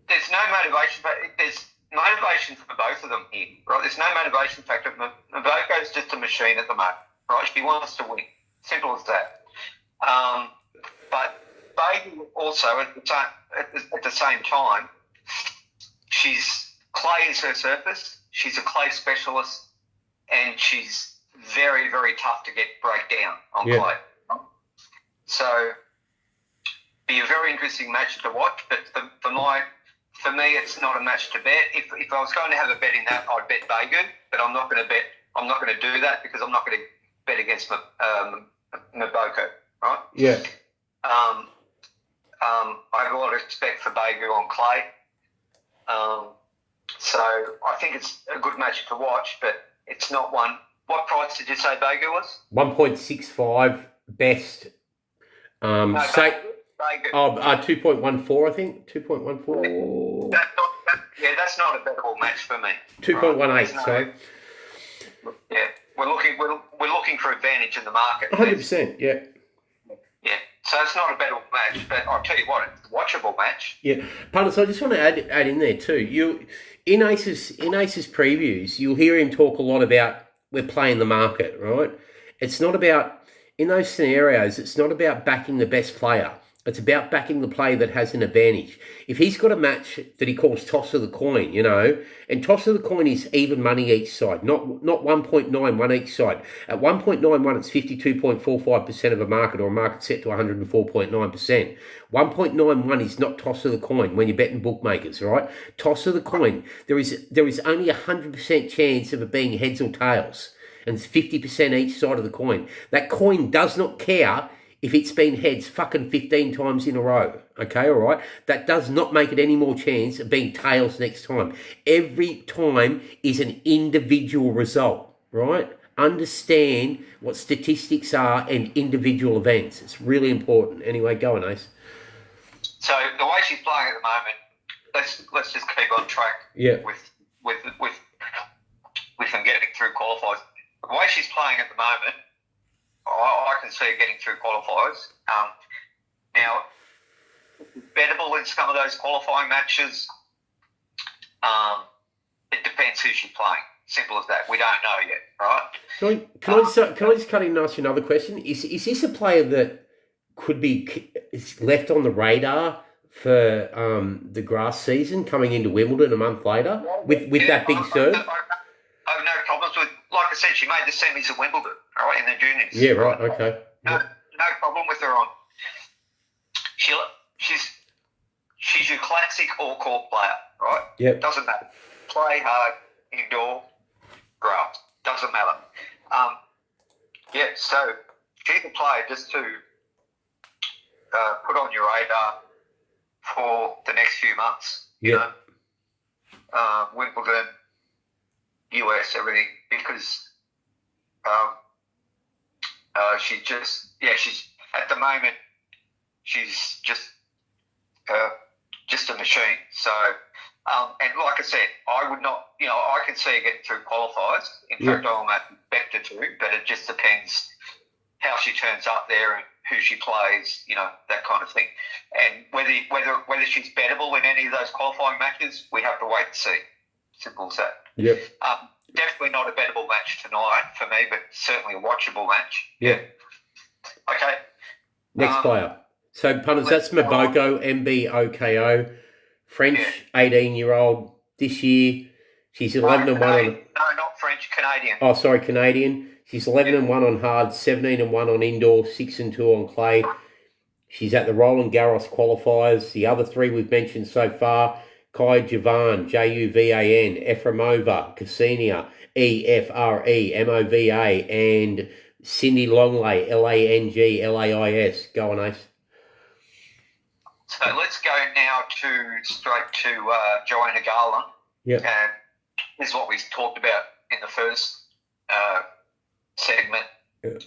There's no motivation, but there's motivation for both of them here, right? There's no motivation factor. Maboko's just a machine at the moment, right? She wants to win. Simple as that. But Begu also, at the same time, clay is her surface. She's a clay specialist, and she's very, very tough to break down on clay. So, be a very interesting match to watch, but for me, it's not a match to bet. If I was going to have a bet in that, I'd bet Begu, but I'm not going to bet. I'm not going to do that because I'm not going to bet against Maboko, right? Yeah. I have a lot of respect for Begu on clay. So I think it's a good match to watch, but it's not one. What price did you say Begu was? 1.65 best. Begu. 2.14, I think. 2.14. Yeah, that's not a bettable match for me. 2.18, Right? sorry. Yeah, we're looking for advantage in the market. 100%, yeah. Yeah, so it's not a bettable match, but I'll tell you what, it's a watchable match. Yeah, punters. I just want to add in there too. In Ace's previews, you'll hear him talk a lot about we're playing the market, right? It's not about in those scenarios. It's not about backing the best player. It's about backing the player that has an advantage. If he's got a match that he calls toss of the coin, and toss of the coin is even money each side, not 1.91 each side. At 1.91, it's 52.45% of a market, or a market set to 104.9%. 1.91 is not toss of the coin when you're betting bookmakers, right? Toss of the coin, there is only a 100% chance of it being heads or tails, and it's 50% each side of the coin. That coin does not care if it's been heads fucking 15 times in a row, okay, all right? That does not make it any more chance of being tails next time. Every time is an individual result, right? Understand what statistics are and individual events. It's really important. Anyway, go on, Ace. So the way she's playing at the moment, let's just keep on track. Yeah. With them getting through qualifiers. The way she's playing at the moment, I can see her getting through qualifiers. Now, bettable in some of those qualifying matches. It depends who she's playing. Simple as that. We don't know yet, right? Can I just cut in and ask you another question? Is this a player that could be left on the radar for the grass season coming into Wimbledon a month later with that big serve? I have no problems with. Like I said, she made the semis at Wimbledon, right, in the juniors. Yeah, right. Okay. No problem with her on. She's your classic all-court player, right? Yeah. Doesn't matter. Play hard, indoor, grass. Doesn't matter. So she's a player just to put on your radar for the next few months. Yeah. Wimbledon, US, everything, because she's at the moment she's just a machine. So and like I said, I would not, I can see her getting through qualifiers. In fact, I'm expected to, but it just depends how she turns up there and who she plays, that kind of thing. And whether she's bettable in any of those qualifying matches, we have to wait and see. Simple as that. Yep. Definitely not a bettable match tonight for me, but certainly a watchable match. Yeah. Okay. Next player. So, punters, that's Mboko, M-B-O-K-O. French, 18-year-old this year. She's 11-1 on... No, not French, Canadian. Oh, sorry, Canadian. She's 11-1 on hard, 17-1 on indoor, 6-2 on clay. She's at the Roland Garros qualifiers. The other three we've mentioned so far: Kai Javan, Juvan, Efremova, Ksenia, Efre, Mova, and Cindy Longley, Langlais. Go on, Ace. So let's go now straight to Joanna Garland. Yeah. And this is what we talked about in the first segment. Yeah.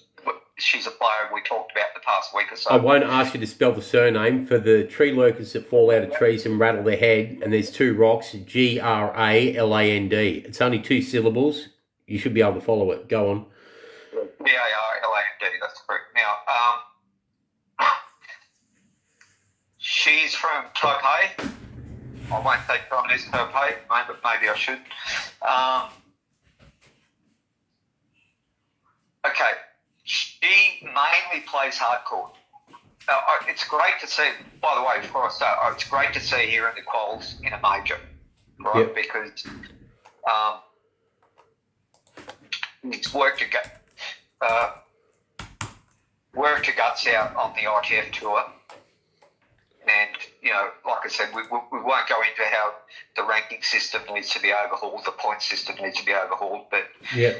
She's a player we talked about the past week or so. I won't ask you to spell the surname for the tree lurkers that fall out of trees and rattle their head, and there's two rocks, Graland. It's only two syllables. You should be able to follow it. Go on. Graland, that's correct. Now, she's from Taipei. I won't say Communist Taipei, but maybe I should. Okay. She mainly plays hardcourt. It's great to see, by the way, before I start, it's great to see here in the quals in a major, right? Yep. Because it's worked her guts out on the ITF tour. And, like I said, we won't go into how the ranking system needs to be overhauled, the point system needs to be overhauled, but Yeah.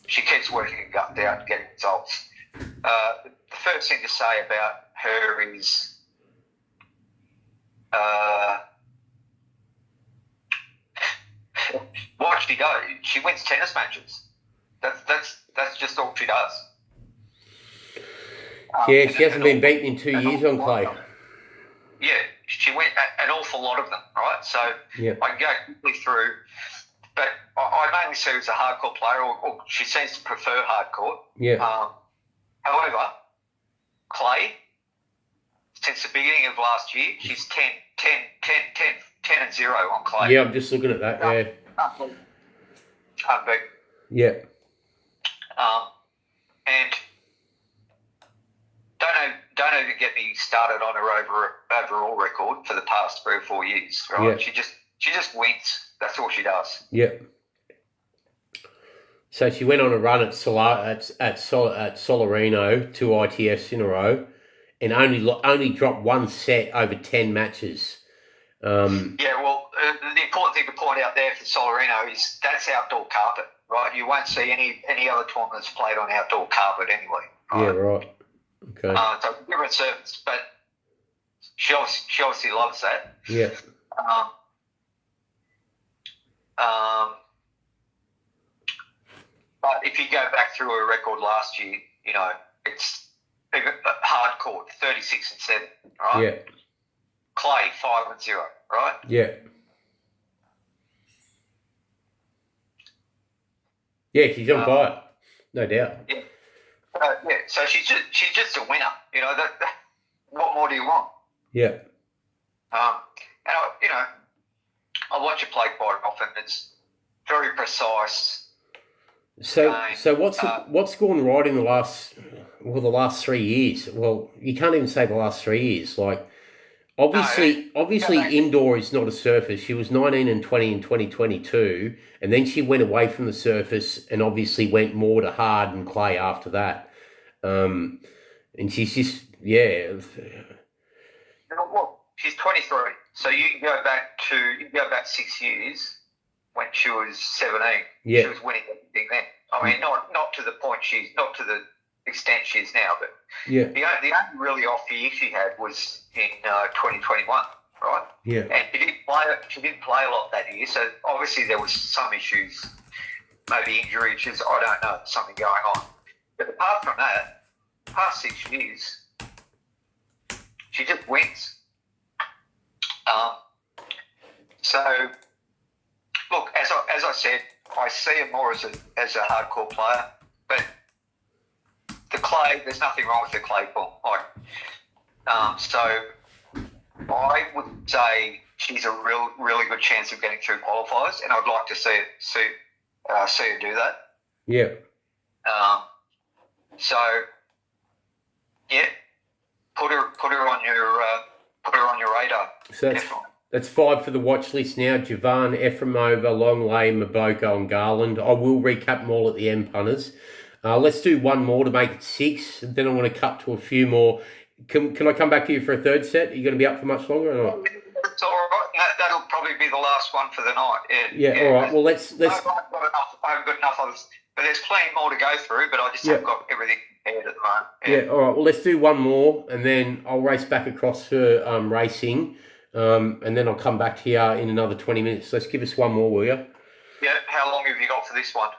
She keeps working her gut out and getting results. The first thing to say about her is what she does. She wins tennis matches. That's just all she does. Yeah, she hasn't been beaten in 2 years on clay. Yeah, she went, and all awful lot of them, right? So Yeah. I can go quickly through, but I mainly see her as a hardcore player, or she seems to prefer hardcore. Yeah. However, Clay, since the beginning of last year, she's 10 and 0 on Clay. Yeah, I'm just looking at that. Yeah. Unbeaten. Yeah. And don't even get me started on her overall record for the past 3 or 4 years. Right? Yeah. She just wins. That's all she does. Yeah. So she went on a run at Solarino, 2 ITFs in a row, and only dropped 1 set over 10 matches. Yeah, well, the important thing to point out there for Solarino is that's outdoor carpet, right? You won't see any other tournaments played on outdoor carpet anyway. Right? Yeah, right. Okay. So it's a different surface, but she obviously loves that. Yeah. But if you go back through her record last year, it's hardcore, 36 and 7, right? Yeah. Clay, 5 and 0, right? Yeah. Yeah, she's on fire, no doubt. Yeah. So she's just a winner. What more do you want? Yeah. And I watch her play quite often. It's very precise. So what's gone right in the last 3 years? Well, you can't even say the last 3 years. Like, obviously, indoor is not a surface. She was 19 and 20 in 2022, and then she went away from the surface and obviously went more to hard and clay after that. And she's just, yeah. Look, she's 23, so you can go back 6 years when she was 17. Yeah. She was winning everything then. I mean, not to the point not to the extent she is now, but yeah. the only really off year she had was in 2021, right? Yeah. And she didn't play a lot that year, so obviously there was some issues, maybe injury issues, I don't know, something going on. But apart from that, past 6 years, she just wins. So, look, as I said, I see her more as a hardcore player, but the clay, there's nothing wrong with the clay ball. So I would say she's a really good chance of getting through qualifiers, and I'd like to see her do that. Yeah. So yeah, put her on your radar. So that's 5 for the watch list now. Javan, Efremova, Longley, Maboka, and Garland. I will recap them all at the end, punters. Let's do one more to make it 6. And then I want to cut to a few more. Can I come back to you for a third set? Are you going to be up for much longer or not? It's all right. That'll probably be the last one for the night. Yeah. All right. Well, let's. I haven't got enough others, but there's plenty more to go through. But I just haven't got everything prepared at the moment. Yeah. All right. Well, let's do one more, and then I'll race back across her racing, and then I'll come back here in another 20 minutes. Let's give us one more, will you? Yeah. How long have you got for this one?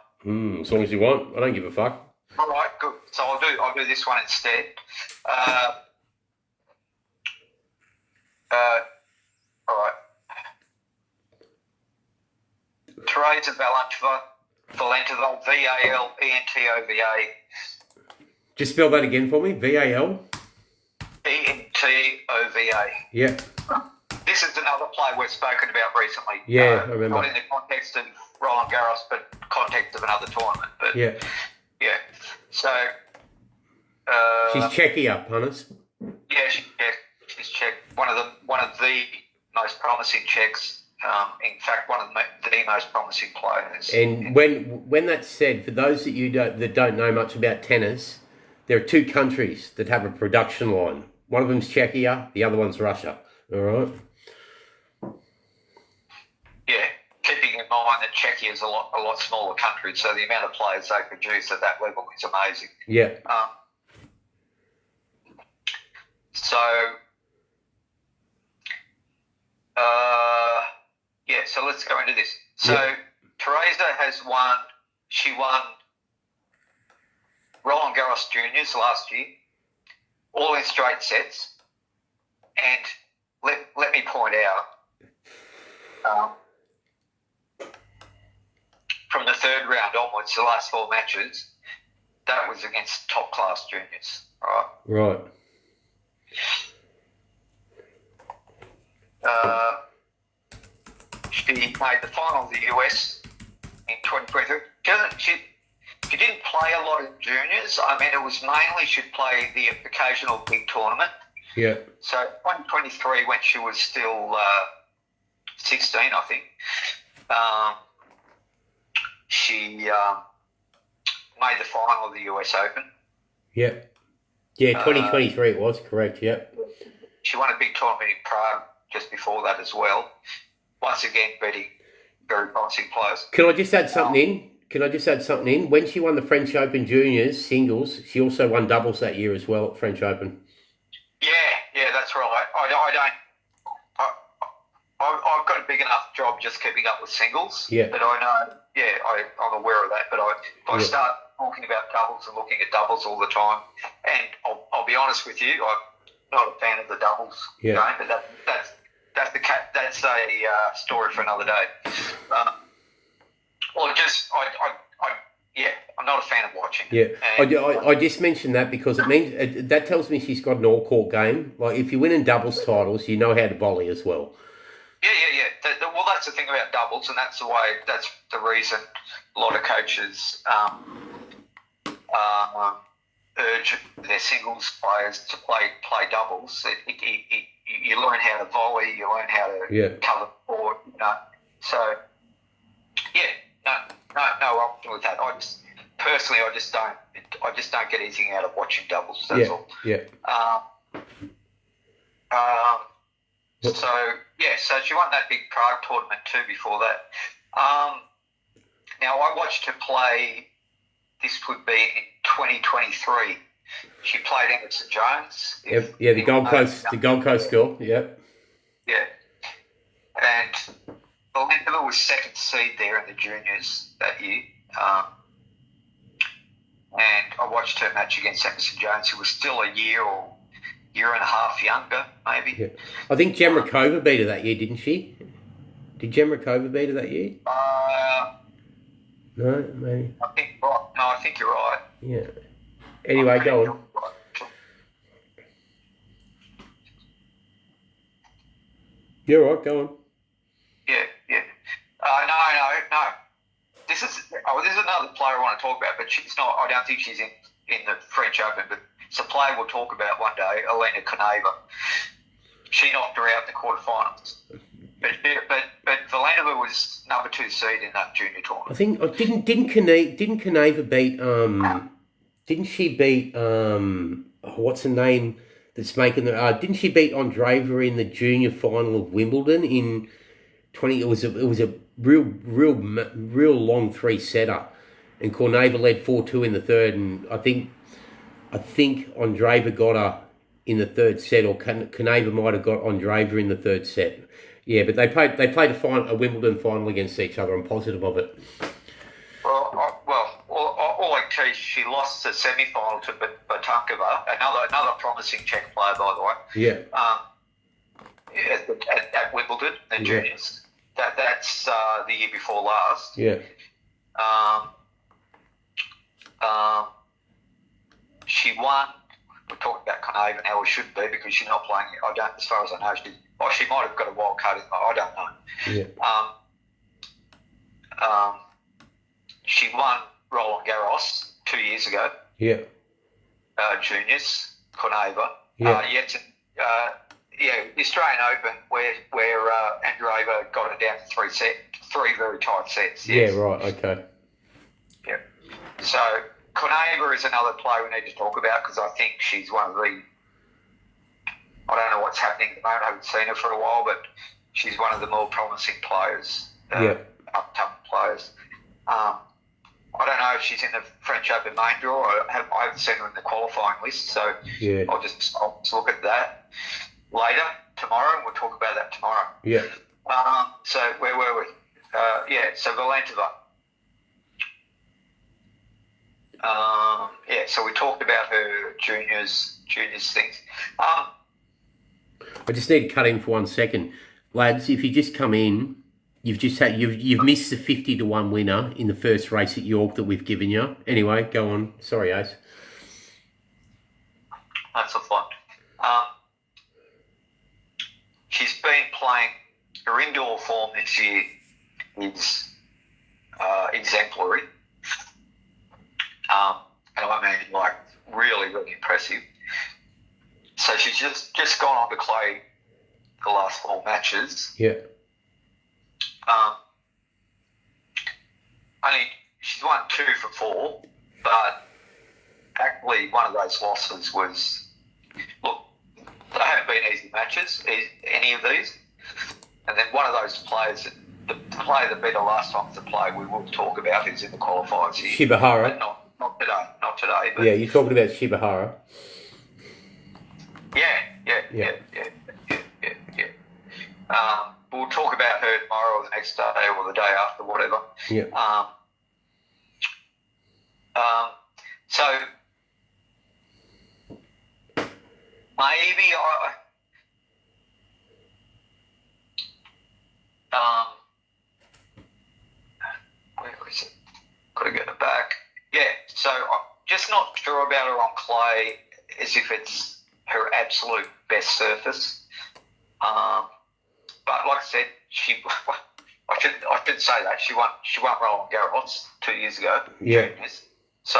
As long as you want. I don't give a fuck. All right. Good. So I'll do this one instead. All right. Teresa Valentova, V-A-L-E-N-T-O-V-A. Just spell that again for me. V-A-L? E-N-T-O-V-A. Yeah. This is another play we've spoken about recently. Yeah, I remember. Not in the context of Roland Garros, but context of another tournament. But yeah. Yeah. So... she's Czechia, punters. Yeah, she's Czech. One of the most promising Czechs. In fact, one of the most promising players. And when that's said, for those that don't know much about tennis, there are 2 countries that have a production line. One of them's Czechia, the other one's Russia. All right. Yeah, keeping in mind that Czechia is a lot smaller country, so the amount of players they produce at that level is amazing. Yeah. So let's go into this. So Teresa has won. She won Roland Garros Juniors last year, all in straight sets. And let me point out from the third round onwards, the last 4 matches, that was against top class juniors, right? Right. She made the final of the US in 2023. She didn't play a lot of juniors. I mean, it was mainly she'd play the occasional big tournament. Yeah. So 2023, when she was still 16, I think, she made the final of the US Open. Yeah. Yeah, 2023 it was, correct, yep. She won a big tournament in Prague just before that as well. Once again, beating very promising players. Can I just add something in? When she won the French Open Juniors singles, she also won doubles that year as well at French Open. Yeah, that's right. I've got a big enough job just keeping up with singles. Yeah. But I know, I'm aware of that. But I start talking about doubles and looking at doubles all the time. And I'll be honest with you, I'm not a fan of the doubles game, but that's a story for another day. I'm not a fan of watching. Yeah, And, I just mentioned that because it means that tells me she's got an all-court game. Like if you win in doubles titles, you know how to volley as well. Yeah. Well, that's the thing about doubles, and that's the reason a lot of coaches urge their singles players to play doubles. You learn how to volley, you learn how to cover the court, So, no option with that. I just don't get anything out of watching doubles. That's all. Yeah. So she won that big Prague tournament too before that. Now I watched her play. This would be in 2023. She played St John's. The Gold Coast girl. Yep. Yeah. And Belinda was second seed there in the juniors that year. And I watched her match against St John's, who was still a year and a half younger, maybe. Yeah. I think Jemrakova beat her that year, didn't she? Did Jemrakova beat her that year? No, maybe. I think you're right. Yeah. Anyway, go on. You're right, go on. Yeah. No. This is another player I want to talk about, but she's not. I don't think she's in the French Open, but it's a player we'll talk about one day, Elena Koneva. She knocked her out in the quarterfinals. But Valenova was number 2 seed in that junior tournament. I think didn't Koneva beat didn't she beat what's her name that's making the didn't she beat Andreeva in the junior final of Wimbledon in 20? It was a real long 3-setter, and Koneva led 4-2 in the third, and I think Andreeva got her in the third set, or Koneva might have got Andreeva in the third set. Yeah, but they played a Wimbledon final against each other. I'm positive of it. All I tell you, she lost the semi-final to Batankova, another promising Czech player, by the way. Yeah. At Wimbledon, the juniors. That's the year before last. Yeah. She won. We're talking about Koneva now. We should be, because she's not playing. I don't, as far as I know, she might have got a wild card. I don't know. Yeah. She won Roland Garros 2 years ago. Yeah. Juniors, Koneva. Yeah. The Australian Open, where Andreeva got it down to 3 very tight sets. Yes. Yeah. Right. Okay. Yeah. So Koneva is another player we need to talk about, because I think she's one of the. I don't know what's happening at the moment. I haven't seen her for a while, but she's one of the more promising players, upcoming players. I don't know if she's in the French Open main draw. I haven't seen her in the qualifying list, so I'll just look at that later tomorrow, and we'll talk about that tomorrow. Yeah. So where were we? So Valentova. So we talked about her juniors things. I just need to cut in for 1 second. Lads, if you just come in, You've missed the 50-1 winner in the first race at York that we've given you. Anyway, go on. Sorry, Ace. That's a fun. She's been playing. Her indoor form this year is exemplary. And I mean, like, really, really impressive. So she's just gone on to clay the last 4 matches. Yeah. She's won 2 for 4, but actually one of those losses was, look, they haven't been easy matches, any of these. And then one of those players, the player that beat her last time to play, we will talk about, who's in the qualifiers here. Shibahara. Not today. But yeah, you're talking about Shibahara. Yeah. We'll talk about her tomorrow or the next day or the day after, whatever. Yeah. So maybe where is it? Got to get it back. Yeah. So I'm just not sure about her on clay, as if it's her absolute best surface. But like I said, I should say that she won Roland Garros 2 years ago. Yeah. So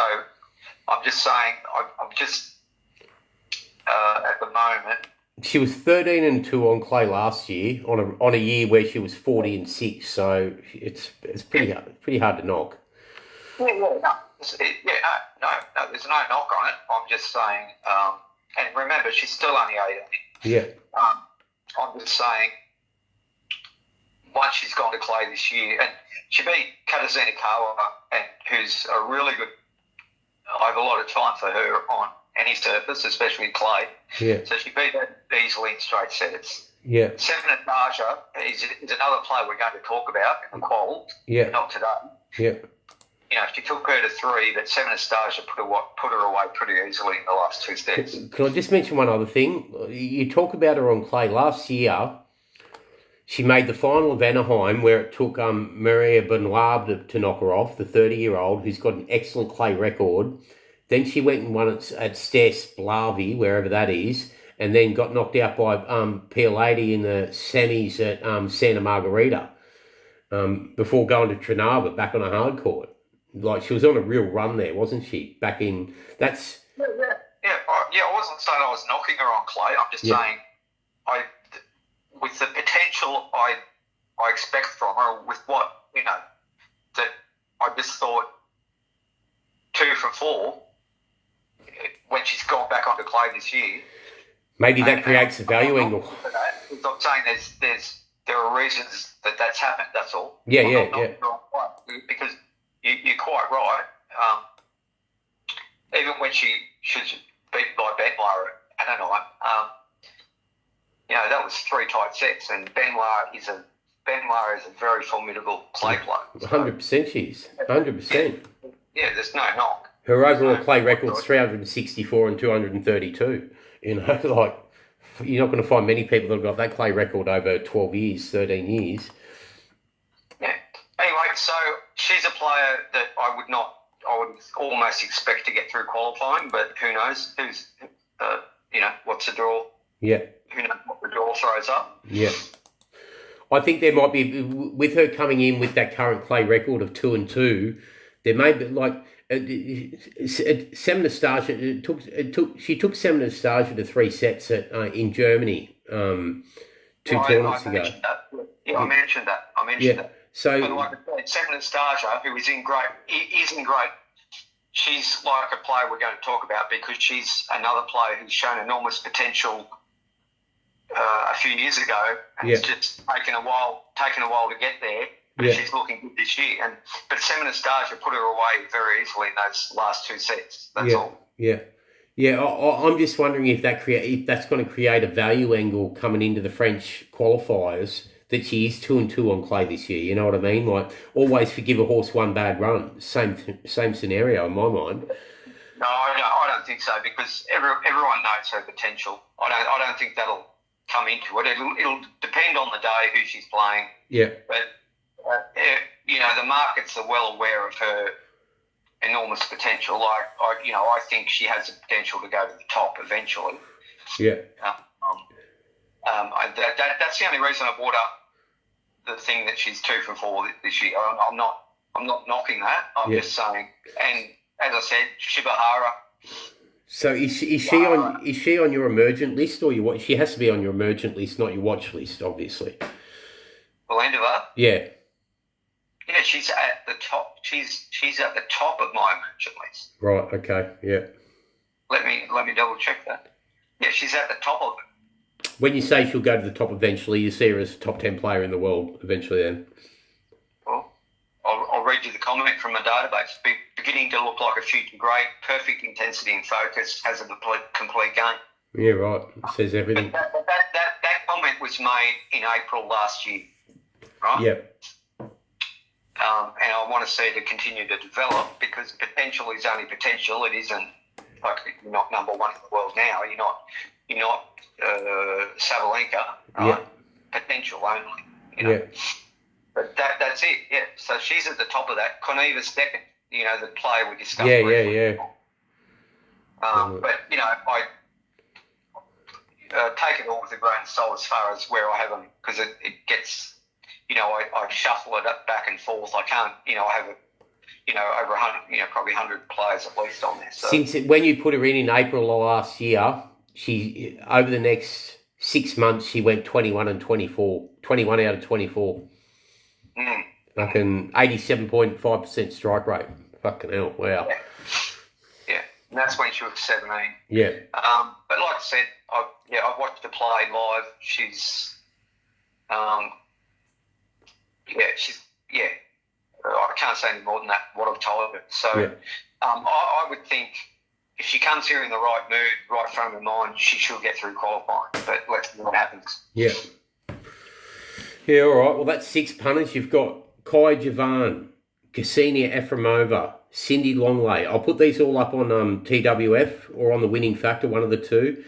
I'm just saying, I'm just at the moment. She was 13-2 on clay last year on a year where she was 40-6. So it's pretty hard to knock. No, there's no knock on it. I'm just saying, and remember, she's still only 18. Yeah. I'm just saying, once she's gone to clay this year, and she beat Katarzyna Kawa, who's a really good. I have a lot of time for her on any surface, especially clay. Yeah. So she beat her easily in straight sets. Yeah. Seven Naja is another player we're going to talk about in the qual. Yeah. Not today. Yeah. You know, she took her to 3, but Seven Nastasia put her away pretty easily in the last 2 sets. Can I just mention one other thing? You talk about her on clay. Last year, she made the final of Anaheim, where it took Maria Benoit to knock her off, the 30-year-old, who's got an excellent clay record. Then she went and won at Stes Blavi, wherever that is, and then got knocked out by Pia Lady in the semis at Santa Margarita before going to Trinava back on a hard court. Like, she was on a real run there, wasn't she? Back in... That's... Yeah, I wasn't saying I was knocking her on clay. I'm just saying, with the potential I expect from her, with what, that I just thought 2 from 4, when she's gone back onto clay this year. Maybe that creates a value angle. I'm saying there are reasons that's happened, that's all. Yeah. Because you're quite right. Even when she's beaten by Benoit at Anaheim, that was 3 tight sets, and Benoit is a very formidable clay player. 100% she is. 100%. Yeah, there's no knock. Her overall clay record's 364 and 232. Like, you're not going to find many people that have got that clay record over 12 years, 13 years. Yeah. Anyway, so she's a player that I would almost expect to get through qualifying, but who knows? What's the draw? Yeah. Who knows what the draw throws up? Yeah. I think there might be, with her coming in with that current clay record of 2-2, there may be, like, Semanastasia, she took Semanastasia to 3 sets in Germany 2 tournaments ago. I mentioned that. So, but like I said, Semanastasia, who is in great. She's like a player we're going to talk about, because she's another player who's shown enormous potential a few years ago, and it's just taken a while to get there. But she's looking good this year. But Semanastasia put her away very easily in those last 2 sets. That's all. Yeah. I'm just wondering if that's going to create a value angle coming into the French qualifiers, that she is 2-2 on clay this year. You know what I mean? Like, always forgive a horse one bad run. Same scenario in my mind. No, I don't think so, because everyone knows her potential. I don't think that'll come into it. It'll depend on the day who she's playing. Yeah. But The markets are well aware of her enormous potential. I think she has the potential to go to the top eventually. Yeah. That's the only reason I brought up the thing that she's 2 for 4 this year. I'm not knocking that. I'm just saying. And as I said, Shibahara. So is she on your emergent list, or she has to be on your emergent list, not your watch list, obviously. Belendova? Yeah. Yeah, she's at the top. She's at the top of my emergent list. Right. Okay. Yeah. Let me double check that. Yeah, she's at the top of it. When you say she'll go to the top eventually, you see her as a top 10 player in the world eventually. Then. Well, I'll read you the comment from a database. Beginning to look like a future great, perfect intensity and focus, has a complete game. Yeah. Right. It says everything. That comment was made in April last year. Right. Yep. And I want to see it continue to develop, because potential is only potential. It isn't like you're not number one in the world now. You're not Sabalenka, right? Yeah. Potential only. Yeah. But that's it. Yeah. So she's at the top of that. Koneva's second. The player we discussed. Yeah. But I take it all with a grain of salt as far as where I have them, because it gets. I shuffle it up back and forth. I can't, I have over 100, probably 100 players at least on there. So. When you put her in April of last year, she, over the next 6 months, she went 21 and 24, 21 out of 24. Fucking 87.5% strike rate. Fucking hell, wow. Yeah. And that's when she was 17. Yeah. But like I said, I've watched her play live. She's, I can't say any more than that, what I've told her. So I would think if she comes here in the right mood, right frame of mind, she should get through qualifying. But let's see what happens. Yeah. Yeah, all right. Well, that's 6 punters. You've got Kai Javan, Ksenia Efremova, Cindy Longley. I'll put these all up on TWF or on the Winning Factor, one of the two.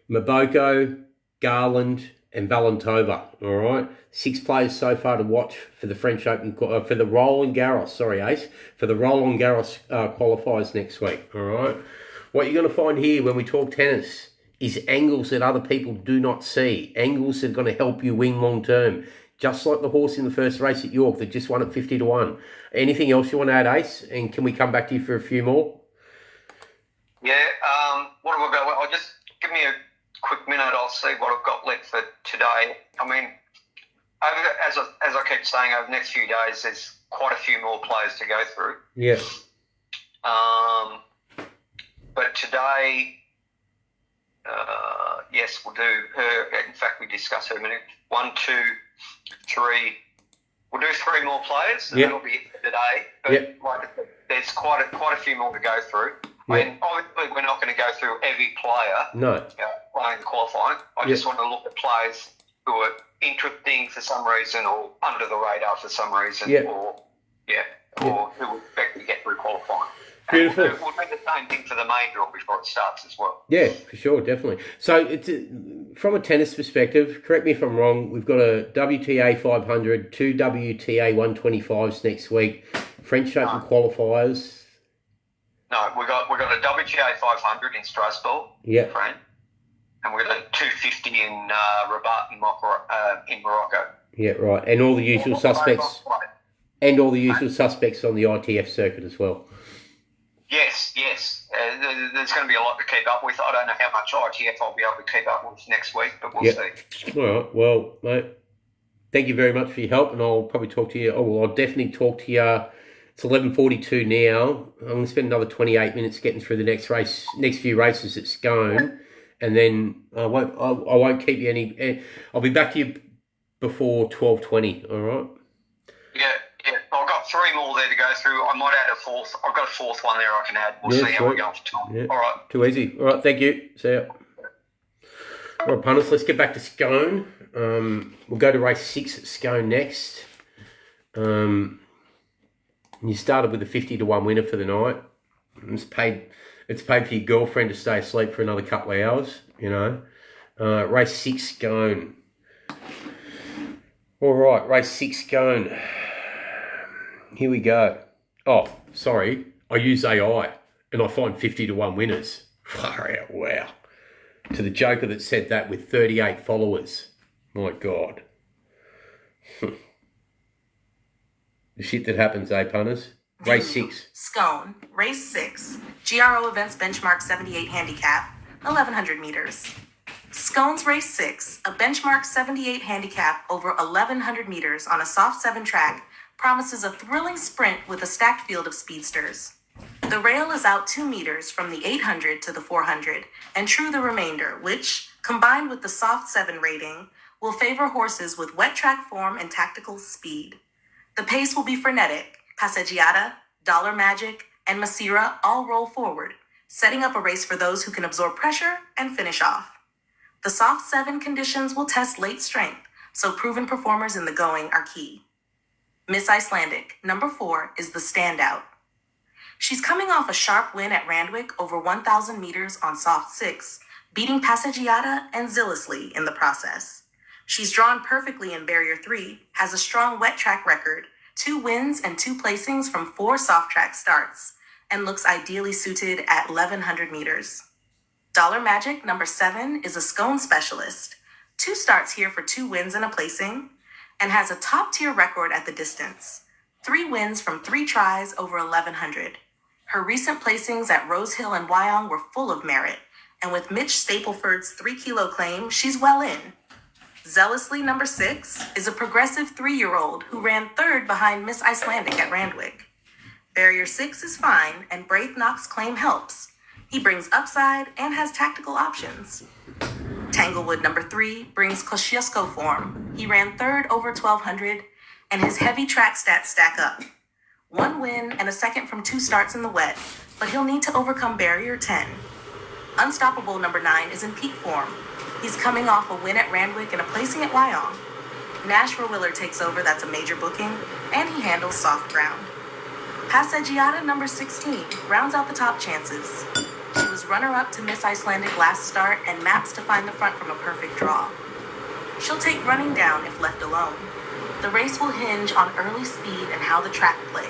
Maboko, Garland, and Valentova. All right. 6 players so far to watch for the French Open, for the Roland Garros. Sorry, Ace. For the Roland Garros qualifiers next week. All right. What you're going to find here when we talk tennis is angles that other people do not see. Angles that are going to help you win long term. Just like the horse in the first race at York that just won at 50 to 1. Anything else you want to add, Ace? And can we come back to you for a few more? Yeah. What have I got? I'll just give me a quick minute. I'll see what I've got left for today. I mean, as I keep saying, over the next few days, there's quite a few more players to go through. Yeah. But today, yes, we'll do her. In fact, we discussed her a minute. 1, 2, 3. We'll do 3 more players, and that'll be it for today. But like I said, there's quite a few more to go through. I mean, obviously, we're not going to go through every player playing the qualifying. I just want to look at players who are interesting for some reason, or under the radar for some reason, or who we expect to get through qualifying. Beautiful. And we'll do the same thing for the main draw before it starts as well. Yeah, for sure, definitely. So, it's from a tennis perspective, correct me if I'm wrong, we've got a WTA 500, 2 WTA 125s next week, French Open qualifiers. No, we got a WTA 500 in Strasbourg, France, and we've got a 250 in Rabat in Morocco. Yeah, right, and all the usual suspects, and all the usual suspects on the ITF circuit as well. Yes. There's going to be a lot to keep up with. I don't know how much ITF I'll be able to keep up with next week, but we'll see. All right. Well, mate, thank you very much for your help, and I'll probably talk to you. I'll definitely talk to you. It's 11:42 now. I'm going to spend another 28 minutes getting through the next few races at Scone, and then I won't keep you any. I'll be back to you before 12:20. All right. Yeah. I've got 3 more there to go through. I might add a 4th. I've got a 4th one there I can add. We'll see how we go for time. Yeah. All right. Too easy. All right. Thank you. See ya. All right, punters. Let's get back to Scone. We'll go to race 6 at Scone next. You started with a 50 to 1 winner for the night. It's paid for your girlfriend to stay asleep for another couple of hours, Race 6 Scone. All right, race 6 Scone. Here we go. Oh, sorry. I use AI and I find 50 to 1 winners. Wow. To the joker that said that with 38 followers. My God. The shit that happens, eh, punters? Race 6. Scone, race 6. GRO Events Benchmark 78 handicap, 1100 meters. Scone's race 6, a benchmark 78 handicap over 1100 meters on a soft 7 track, promises a thrilling sprint with a stacked field of speedsters. The rail is out 2 meters from the 800 to the 400, and true the remainder, which, combined with the soft 7 rating, will favor horses with wet track form and tactical speed. The pace will be frenetic. Passeggiata, Dollar Magic, and Masira all roll forward, setting up a race for those who can absorb pressure and finish off. The soft 7 conditions will test late strength, so proven performers in the going are key. Miss Icelandic, number 4, is the standout. She's coming off a sharp win at Randwick over 1,000 meters on soft 6, beating Passeggiata and Zillisley in the process. She's drawn perfectly in Barrier 3, has a strong wet track record, 2 wins and 2 placings from 4 soft track starts, and looks ideally suited at 1,100 meters. Dollar Magic, number 7, is a Scone specialist, 2 starts here for 2 wins and a placing, and has a top-tier record at the distance, 3 wins from 3 tries over 1,100. Her recent placings at Rose Hill and Wyong were full of merit, and with Mitch Stapleford's 3-kilo claim, she's well in. Zealously, number 6, is a progressive 3-year-old who ran 3rd behind Miss Icelandic at Randwick. Barrier 6 is fine, and Braith Knox' claim helps. He brings upside and has tactical options. Tanglewood, number 3, brings Kosciuszko form. He ran 3rd over 1,200, and his heavy track stats stack up. 1 win and a 2nd from 2 starts in the wet, but he'll need to overcome Barrier 10. Unstoppable, number 9, is in peak form. He's coming off a win at Randwick and a placing at Wyong. Nash Rowiller takes over, that's a major booking, and he handles soft ground. Passeggiata, number 16, rounds out the top chances. She was runner-up to Miss Icelandic last start and maps to find the front from a perfect draw. She'll take running down if left alone. The race will hinge on early speed and how the track plays.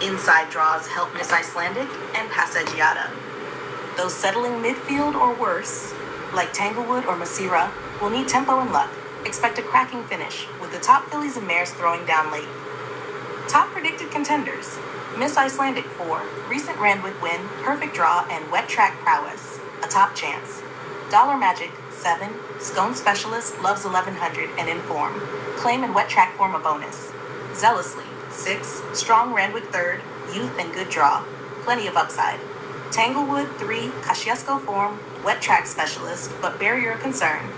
Inside draws help Miss Icelandic and Passeggiata. Those settling midfield or worse, like Tanglewood or Masira, will need tempo and luck. Expect a cracking finish, with the top fillies and mares throwing down late. Top predicted contenders: Miss Icelandic 4, recent Randwick win, perfect draw, and wet track prowess, a top chance. Dollar Magic 7, Scone specialist, loves 1,100 and in form. Claim and wet track form a bonus. Zealously 6, strong Randwick 3rd, youth and good draw, plenty of upside. Tanglewood 3, Kosciuszko form, wet track specialist, but barrier a concern.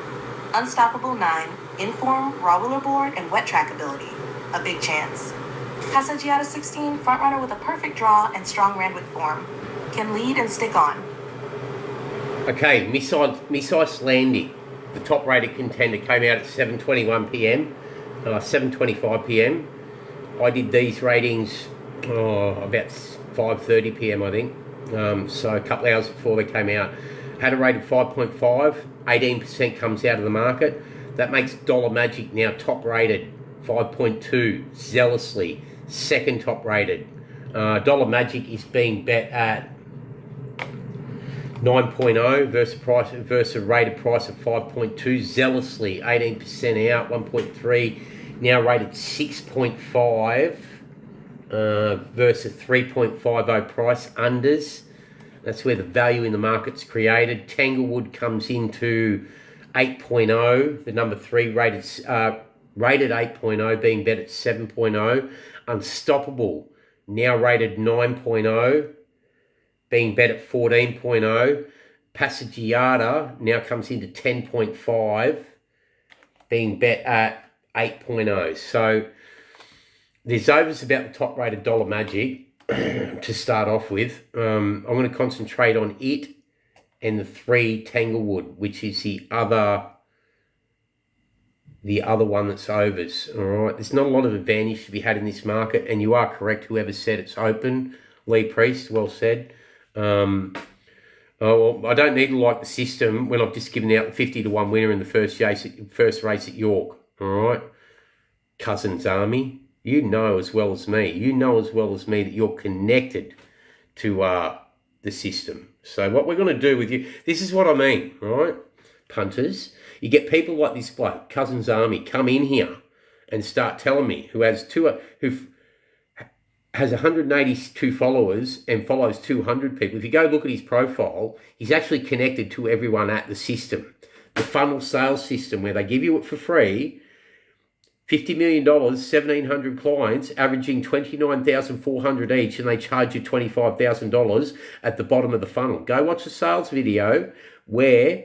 Unstoppable 9, in form, raw wheeler board, and wet track ability, a big chance. Passeggiata 16, frontrunner with a perfect draw and strong Randwick form, can lead and stick on. Okay, Miss Icelandic, the top-rated contender, came out at 7:21 p.m, 7:25 p.m. I did these ratings about 5:30 p.m, I think. So a couple of hours before they came out. Had a rate of 5.5, 18% comes out of the market. That makes Dollar Magic now top rated, 5.2, Zealously, second top rated. Dollar Magic is being bet at 9.0 versus a rated price of 5.2, Zealously, 18% out, 1.3, now rated 6.5 versus 3.50 price unders. That's where the value in the market's created. Tanglewood comes into 8.0, the number 3 rated 8.0, being bet at 7.0. Unstoppable, now rated 9.0, being bet at 14.0. Passeggiata now comes into 10.5, being bet at 8.0. So there's overs about the top rated Dollar Magic to start off with. I'm going to concentrate on it and the 3 Tanglewood, which is the other one that's overs. All right, there's not a lot of advantage to be had in this market, and you are correct. Whoever said it's open, Lee Priest, well said. I don't need to like the system when I've just given out the 50 to 1 winner in the first race at York. All right, Cousins Army, you know as well as me, that you're connected to the system. So what we're going to do with you, this is what I mean, right? Punters, you get people like this bloke, Cousins Army, come in here and start telling me who has 182 followers and follows 200 people. If you go look at his profile, he's actually connected to everyone at the system, the funnel sales system, where they give you it for free. $50 million, 1,700 clients, averaging $29,400 each, and they charge you $25,000 at the bottom of the funnel. Go watch the sales video where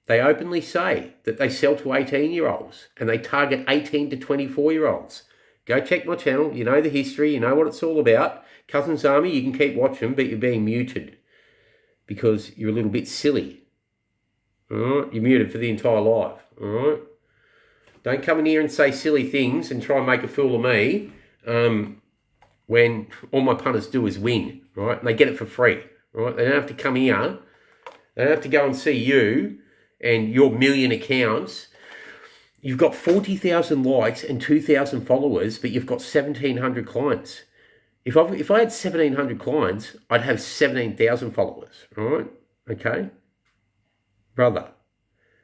they openly say that they sell to 18-year-olds and they target 18 to 24-year-olds. Go check my channel. You know the history. You know what it's all about. Cousins Army, you can keep watching, but you're being muted because you're a little bit silly. All right? You're muted for the entire life. All right? Don't come in here and say silly things and try and make a fool of me when all my punters do is win, right? And they get it for free, right? They don't have to come here. They don't have to go and see you and your million accounts. You've got 40,000 likes and 2,000 followers, but you've got 1,700 clients. If I had 1,700 clients, I'd have 17,000 followers, all right? Okay? Brother.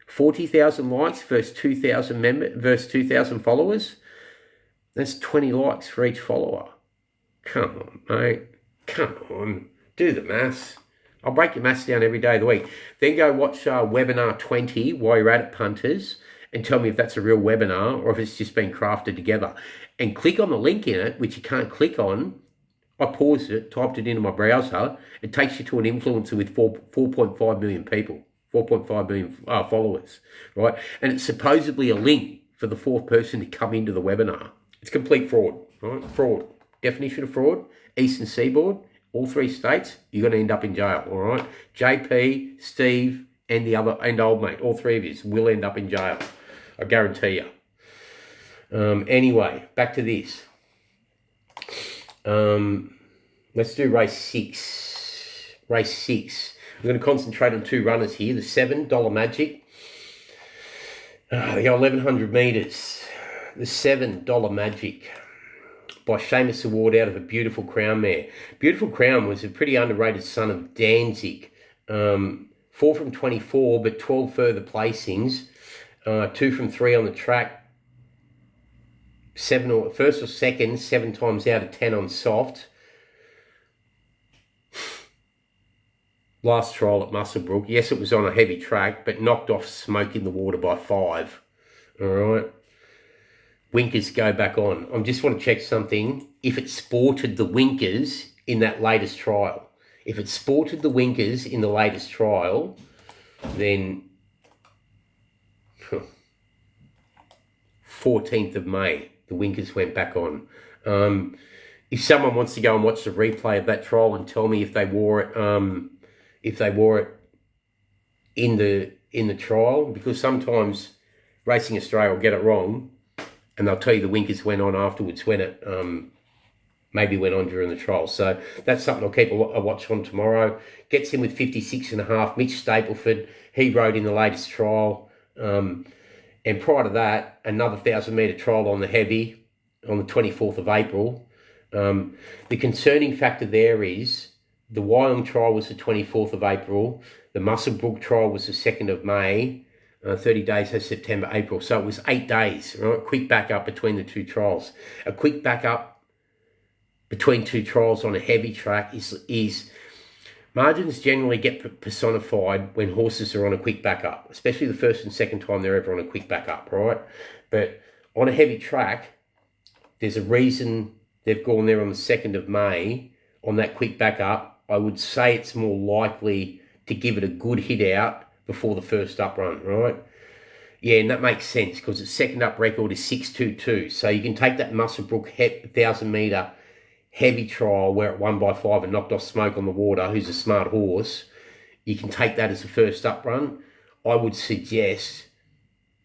40,000 likes versus 2,000 followers. That's 20 likes for each follower. Come on, mate. Come on. Do the maths. I'll break your maths down every day of the week. Then go watch webinar 20 while you're at it, punters, and tell me if that's a real webinar or if it's just been crafted together. And click on the link in it, which you can't click on. I paused it, typed it into my browser. It takes you to an influencer with 4.5 million people. 4.5 million followers, right? And it's supposedly a link for the fourth person to come into the webinar. It's complete fraud, right? Fraud. Definition of fraud, Eastern Seaboard, all 3 states, you're going to end up in jail, all right? JP, Steve, and old mate, all 3 of you will end up in jail. I guarantee you. Anyway, back to this. Let's do race 6. Race 6. I'm going to concentrate on 2 runners here. The $7 Magic. They go 1,100 metres. The $7 Magic by Seamus Award out of a Beautiful Crown mare. Beautiful Crown was a pretty underrated son of Danzig. 4 from 24, but 12 further placings. 2 from 3 on the track. 1st or 2nd, 7 times out of 10 on soft. Last trial at Muswellbrook. Yes, it was on a heavy track, but knocked off Smoke in the Water by 5. All right. Winkers go back on. I just want to check something. If it sported the winkers in that latest trial. If it sported the winkers in the latest trial, then 14th of May, the winkers went back on. If someone wants to go and watch the replay of that trial and tell me if they wore it, in the trial, because sometimes Racing Australia will get it wrong, and they'll tell you the winkers went on afterwards when it maybe went on during the trial. So that's something I'll keep a watch on tomorrow. Gets in with 56.5. Mitch Stapleford, he rode in the latest trial. And prior to that, another 1,000-metre trial on the heavy on the 24th of April. The concerning factor there is the Wyong trial was the 24th of April. The Muswellbrook trial was the 2nd of May. 30 days has September, April. So it was 8 days, right? Quick backup between the 2 trials. A quick backup between 2 trials on a heavy track is margins generally get personified when horses are on a quick backup, especially the first and second time they're ever on a quick backup, right? But on a heavy track, there's a reason they've gone there on the 2nd of May on that quick backup. I would say it's more likely to give it a good hit out before the first up run, right? Yeah, and that makes sense because its second up record is 6.22. So you can take that Muswellbrook 1,000-metre heavy trial where it won by 5 and knocked off Smoke on the Water, who's a smart horse. You can take that as a first up run. I would suggest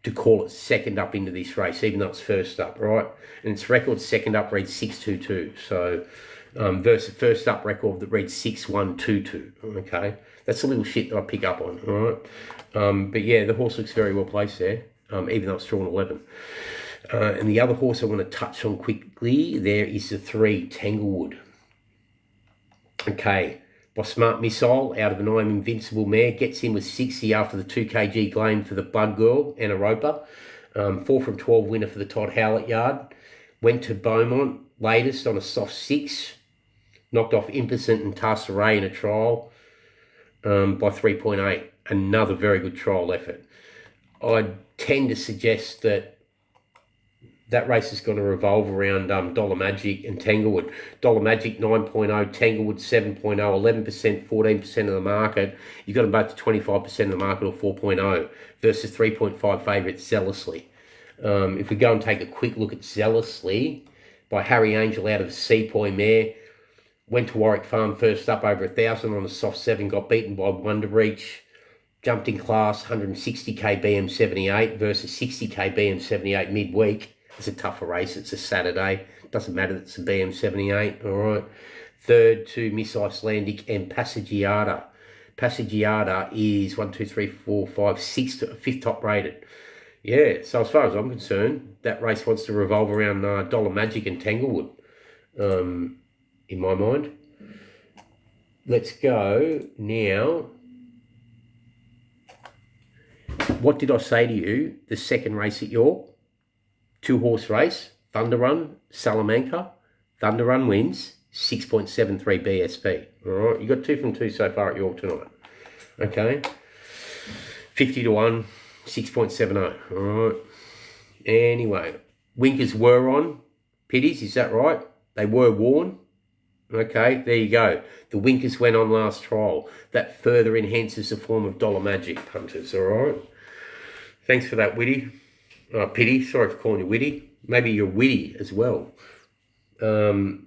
to call it second up into this race, even though it's first up, right? And its record second up reads 6.22. So versus the first up record that reads 6.122. Okay, that's a little shit that I pick up on. All right, but yeah, the horse looks very well placed there, even though it's drawn 11. And the other horse I want to touch on quickly there is the 3 Tanglewood. Okay, by Smart Missile out of an I'm Invincible mare, gets in with 60 after the 2 kg claim for the Bug Girl and a Roper. 4 from 12 winner for the Todd Howlett yard. Went to Beaumont latest on a soft 6. Knocked off Impotent and Tarsaray in a trial by 3.8. Another very good trial effort. I tend to suggest that race is going to revolve around Dollar Magic and Tanglewood. Dollar Magic 9.0, Tanglewood 7.0, 11%, 14% of the market. You've got them both to 25% of the market or 4.0 versus 3.5 favourite Zealously. If we go and take a quick look at Zealously by Harry Angel out of the Sepoy mare, went to Warwick Farm first up over 1,000 on a soft 7, got beaten by Wonder Reach. Jumped in class, 160k BM78 versus 60k BM78 midweek. It's a tougher race. It's a Saturday. Doesn't matter that it's a BM78. All right. Third to Miss Icelandic and Passagiata. Passagiata is 1, 2, 3, 4, 5, 6, 5th top rated. Yeah. So as far as I'm concerned, that race wants to revolve around Dollar Magic and Tanglewood. In my mind. Let's go now. What did I say to you? The second race at York? 2-horse race, Thunder Run, Salamanca. Thunder Run wins, 6.73 BSP. All right, you got 2 from 2 so far at York tonight. Okay, 50 to 1, 6.70. All right. Anyway, winkers were on. Pitties, is that right? They were worn. Okay, there you go. The winkers went on last trial. That further enhances the form of Dollar Magic, punters. All right. Thanks for that, Witty. Pity, sorry for calling you Witty. Maybe you're witty as well. The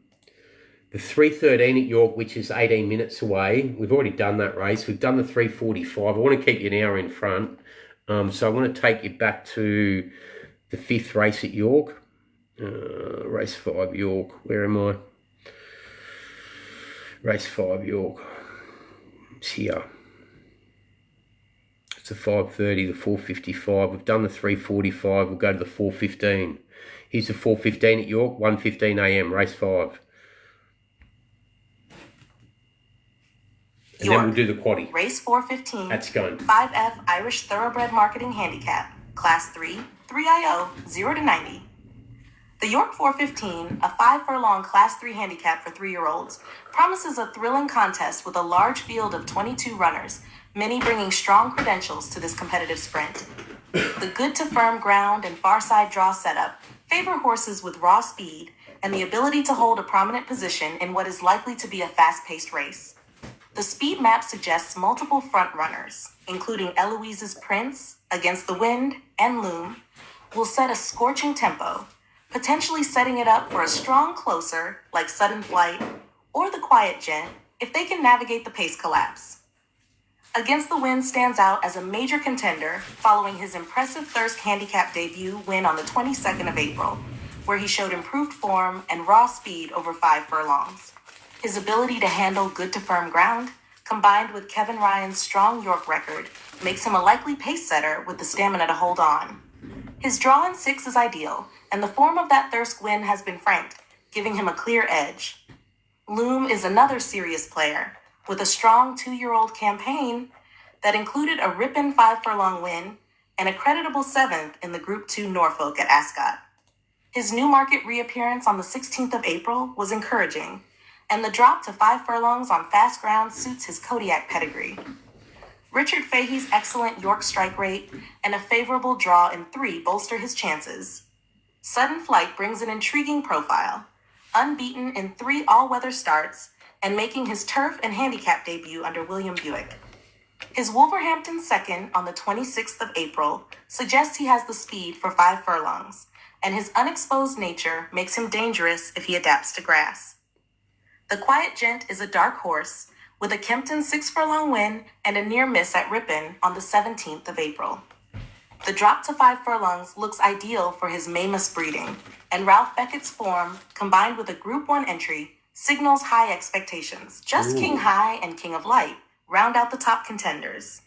3:13 at York, which is 18 minutes away. We've already done that race. We've done the 3:45. I want to keep you an hour in front. So I want to take you back to the 5th race at York. Race 5 York. Where am I? Race 5 York. It's here. It's the 5:30, the 4:55. We've done the 3:45. We'll go to the 4:15. Here's the 4:15 at York, 1:15 a.m. Race 5. And York, then we'll do the quaddie. Race 4:15. At Scone. 5F Irish Thoroughbred Marketing Handicap. Class 3, 3IO, 0 to 90. The York 4:15, a 5-furlong Class 3 handicap for 3-year-olds, promises a thrilling contest with a large field of 22 runners, many bringing strong credentials to this competitive sprint. The good to firm ground and far side draw setup favor horses with raw speed and the ability to hold a prominent position in what is likely to be a fast-paced race. The speed map suggests multiple front runners, including Eloise's Prince, Against the Wind, and Loom, will set a scorching tempo, potentially setting it up for a strong closer like Sudden Flight or the Quiet Gent if they can navigate the pace collapse. Against the Wind stands out as a major contender following his impressive Thirsk Handicap debut win on the 22nd of April, where he showed improved form and raw speed over 5 furlongs. His ability to handle good to firm ground, combined with Kevin Ryan's strong York record, makes him a likely pace setter with the stamina to hold on. His draw in 6 is ideal, and the form of that Thirsk win has been franked, giving him a clear edge. Loom is another serious player, with a strong 2-year-old campaign that included a ripping 5-furlong win and a creditable 7th in the Group 2 Norfolk at Ascot. His Newmarket reappearance on the 16th of April was encouraging, and the drop to 5 furlongs on fast ground suits his Kodiak pedigree. Richard Fahey's excellent York strike rate and a favorable draw in 3 bolster his chances. Sudden Flight brings an intriguing profile, unbeaten in 3 all-weather starts and making his turf and handicap debut under William Buick. His Wolverhampton 2nd on the 26th of April suggests he has the speed for 5 furlongs, and his unexposed nature makes him dangerous if he adapts to grass. The Quiet Gent is a dark horse with a Kempton 6-furlong win and a near miss at Ripon on the 17th of April. The drop to 5 furlongs looks ideal for his Mamus breeding, and Ralph Beckett's form, combined with a Group 1 entry, signals high expectations. Just King High and King of Light round out the top contenders.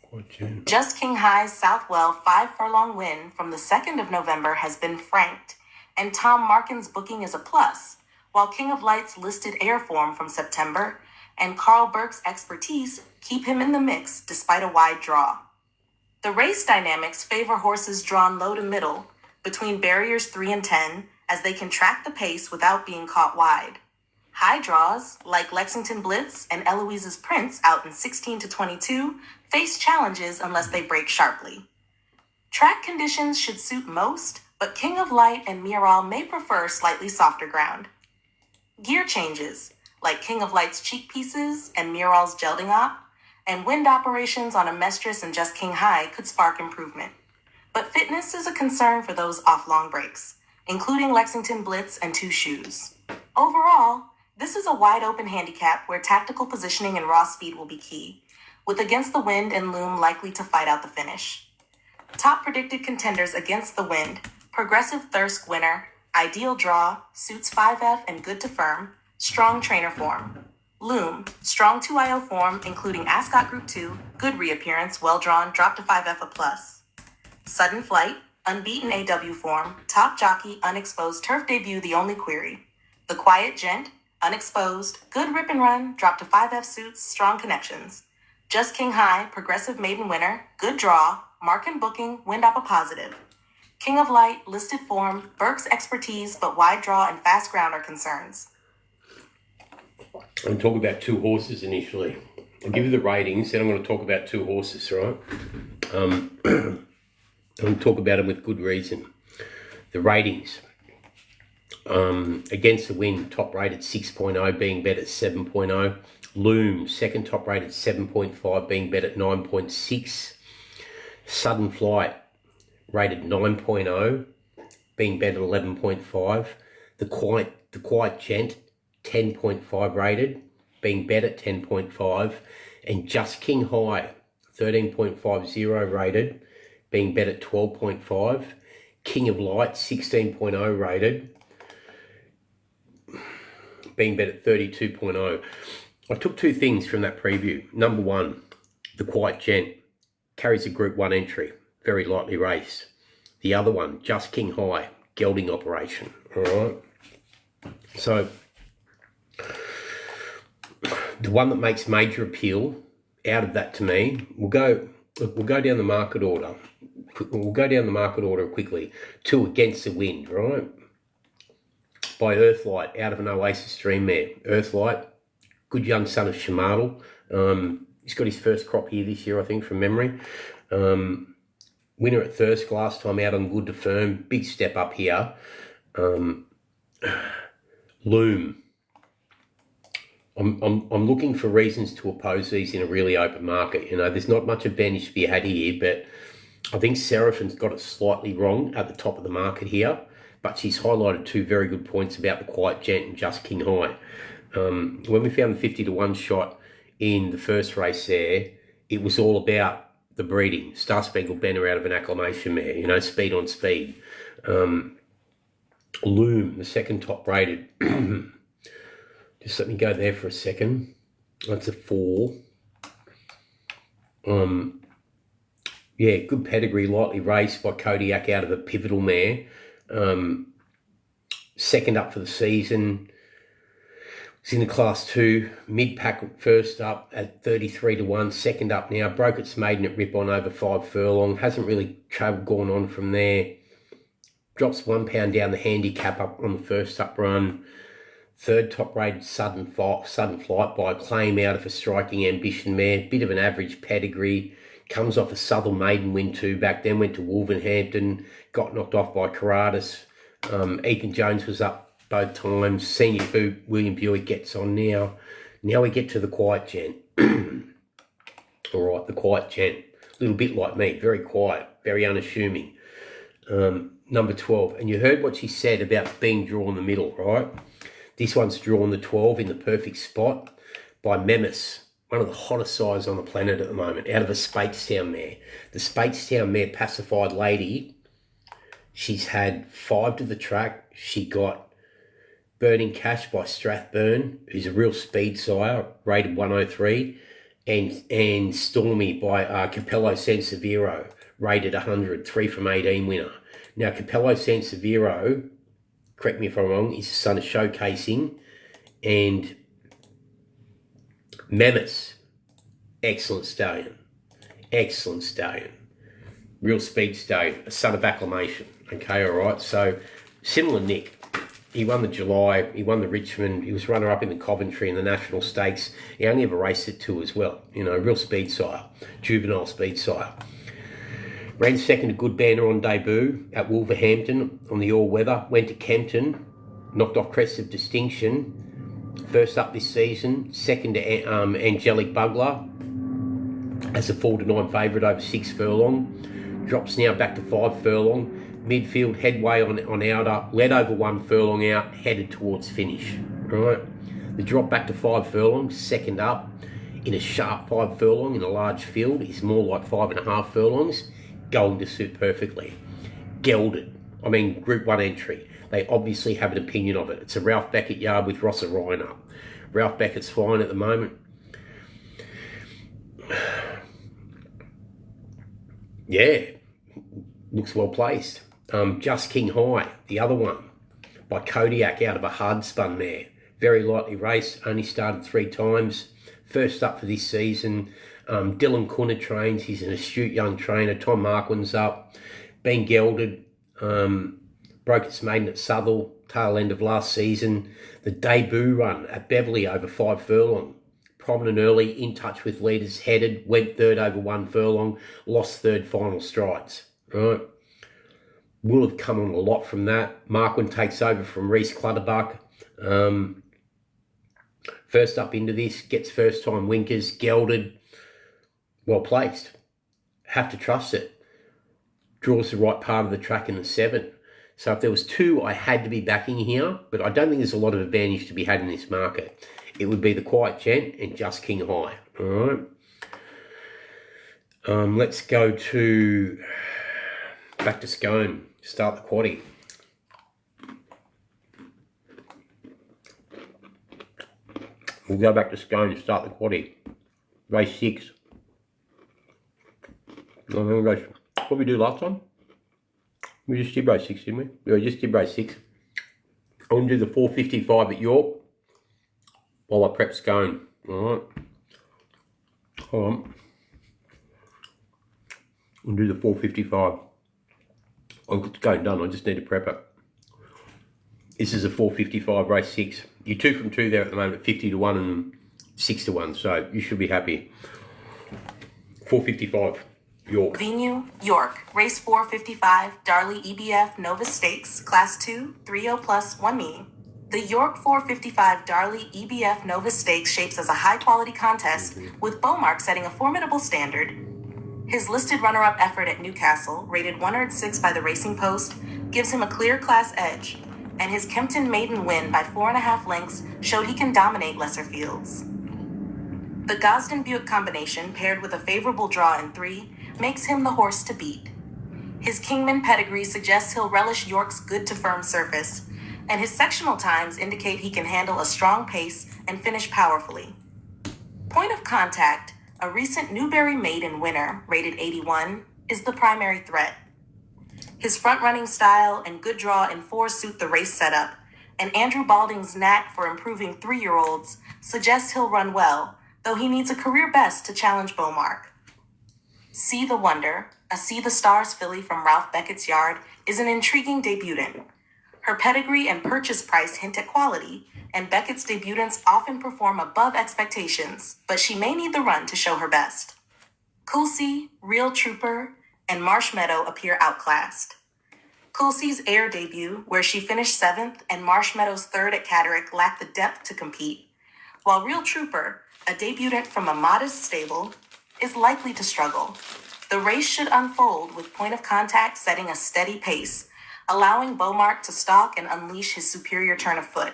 Just King High's Southwell 5-furlong win from the 2nd of November has been franked, and Tom Markin's booking is a plus, while King of Lights' listed air form from September and Carl Burke's expertise keep him in the mix despite a wide draw. The race dynamics favor horses drawn low to middle, between barriers 3 and 10, as they can track the pace without being caught wide. High draws, like Lexington Blitz and Eloise's Prince out in 16 to 22, face challenges unless they break sharply. Track conditions should suit most, but King of Light and Miral may prefer slightly softer ground. Gear changes, like King of Light's cheek pieces and Miral's gelding op, and wind operations on Amestris and Just King High could spark improvement. But fitness is a concern for those off long breaks, including Lexington Blitz and 2 shoes. Overall, this is a wide-open handicap where tactical positioning and raw speed will be key, with Against the Wind and Loom likely to fight out the finish. Top predicted contenders Against the Wind, Progressive Thirsk winner, Ideal Draw, Suits 5F and Good to Firm, Strong Trainer form. Loom, Strong 2IO form, including Ascot Group 2, Good reappearance, well drawn, drop to 5F a plus. Sudden Flight, Unbeaten AW form, Top Jockey, Unexposed Turf debut the only query. The Quiet Gent, Unexposed, Good rip and run, drop to 5F suits, strong connections. Just King High, Progressive maiden winner, Good draw, mark and booking, wind up a positive. King of Light, listed form, Burke's expertise, but wide draw and fast ground are concerns. I'm going to talk about 2 horses initially. I'll give you the ratings, then I'm going to talk about 2 horses, right? I'm going to talk about them with good reason. The ratings. Against the Wind, top rated 6.0, being bet at 7.0. Loom, second top rated 7.5, being bet at 9.6. Sudden Flight, rated 9.0, being bet at 11.5. The Quiet Gent, 10.5 rated, being bet at 10.5. And Just King High, 13.50 rated, being bet at 12.5. King of Light, 16.0 rated, being bet at 32.0. I took 2 things from that preview. Number 1, the Quiet Gent carries a Group 1 entry, very lightly race. The other one, Just King High, gelding operation. All right. So the one that makes major appeal out of that to me, we'll go down the market order. We'll go down the market order quickly. 2, Against the Wind, right? By Earthlight, out of an Oasis Dream mare. Earthlight, good young son of Shamadal. He's got his first crop here this year, I think, from memory. Winner at Thirsk last time out on Good to Firm. Big step up here. Loom. I'm looking for reasons to oppose these in a really open market. You know, there's not much advantage to be had here, but I think Seraphin's got it slightly wrong at the top of the market here. But she's highlighted 2 very good points about the Quiet Gent and Just King High. When we found the 50 to 1 shot in the first race there, it was all about the breeding. Star Spangled Banner out of an acclamation mare, you know, speed on speed. Loom, the second top rated. Just let me go there for a second. That's a 4. Yeah, good pedigree, lightly raced by Kodiak out of a Pivotal mare. Second up for the season. It's in the Class 2, mid-pack first up at 33 to 1, second up now. Broke its maiden at Ripon over 5 furlong. Hasn't really gone on from there. Drops £1 down the handicap up on the first up run. Third top rated Sudden Flight by Claim out of a Striking Ambition mare. Bit of an average pedigree. Comes off a Southern maiden win too. Back then went to Wolverhampton. Got knocked off by Caratus. Ethan Jones was up both times. Senior boot, William Buick gets on now. Now we get to the Quiet Gent. All right, the Quiet Gent. A little bit like me, very quiet, very unassuming. Number 12. And you heard what she said about being drawn the middle, right? This one's drawn the 12 in the perfect spot by Memis, one of the hottest sides on the planet at the moment, out of a Speightstown mare. The Speightstown mare Pacified Lady, she's had 5 to the track. She got Burning Cash by Strathburn, who's a real speed sire, rated 103, and Stormy by Capello Sansevero, rated 100, 3 from 18 winner. Now, Capello Sansevero correct me if I'm wrong, is the son of Showcasing and Mammoth. Excellent stallion. Excellent stallion. Real speed stallion. A son of Acclamation. Okay, all right. So, similar Nick. He won the July, he won the Richmond, he was runner-up in the Coventry and the National Stakes. He only ever raced it 2 as well. You know, real speed sire. Juvenile speed sire. Ran second to Good Banner on debut at Wolverhampton on the all-weather. Went to Kempton, knocked off Crest of Distinction. First up this season, second to Angelic Bugler as a 4-9 favourite over 6 furlong. Drops now back to 5 furlong. Midfield headway on outer, led over 1 furlong out, headed towards finish. Right, the drop back to 5 furlongs, second up in a sharp 5 furlong in a large field is more like 5.5 furlongs. Going to suit perfectly. Gelded, I mean Group 1 entry. They obviously have an opinion of it. It's a Ralph Beckett yard with Ross Ryan up. Ralph Beckett's flying at the moment. Yeah, looks well placed. Just King High, the other one, by Kodiak out of a hard spun mare. Very lightly raced, only started 3 times. First up for this season. Dylan Cunner trains, he's an astute young trainer. Tom Marquand's up. Been gelded, broke its maiden at Southall, tail end of last season. The debut run at Beverley over 5 furlong. Prominent early, in touch with leaders, headed, went third over 1 furlong, lost third final strides. Right. Will have come on a lot from that. Marquand takes over from Reece Clutterbuck. First up into this, gets first time winkers, gelded, well placed. Have to trust it. Draws the right part of the track in the 7. So if there was 2 I had to be backing here, but I don't think there's a lot of advantage to be had in this market. It would be the Quiet Gent and Just King High. All right. Let's go to back to Scone. Start the quaddie. We'll go back to Scone and start the quaddie. Race 6. What did we do last time? We just did race 6, didn't we? Yeah, we just did race 6. I'm going to do the 455 at York while I prep Scone. Alright. Hold on. I'll do the 455. I've got Scone done, I just need to prep it. This is a 455 race 6. You're 2 from 2 there at the moment, 50 to 1 and 6 to 1, so you should be happy. 455, York. Venue, York. Race 455, Darley EBF Nova Stakes, Class 2, 3-0 plus 1 meeting. The York 455 Darley EBF Nova Stakes shapes as a high-quality contest, with Beaumark setting a formidable standard. His listed runner-up effort at Newcastle, rated 106 by the Racing Post, gives him a clear class edge, and his Kempton maiden win by 4.5 lengths showed he can dominate lesser fields. The Gosden-Buick combination, paired with a favorable draw in 3, makes him the horse to beat. His Kingman pedigree suggests he'll relish York's good-to-firm surface, and his sectional times indicate he can handle a strong pace and finish powerfully. Point of contact, a recent Newberry maiden winner, rated 81, is the primary threat. His front-running style and good draw in 4 suit the race setup, and Andrew Balding's knack for improving 3-year-olds suggests he'll run well, though he needs a career best to challenge Beaumark. See the Wonder, a See the Stars filly from Ralph Beckett's yard, is an intriguing debutant. Her pedigree and purchase price hint at quality, and Beckett's debutants often perform above expectations, but she may need the run to show her best. Coolsey, Real Trooper, and Marsh Meadow appear outclassed. Coolsey's Air debut, where she finished 7th, and Marsh Meadow's 3rd at Catterick lacked the depth to compete, while Real Trooper, a debutant from a modest stable, is likely to struggle. The race should unfold with point of contact setting a steady pace, allowing Beaumark to stalk and unleash his superior turn of foot.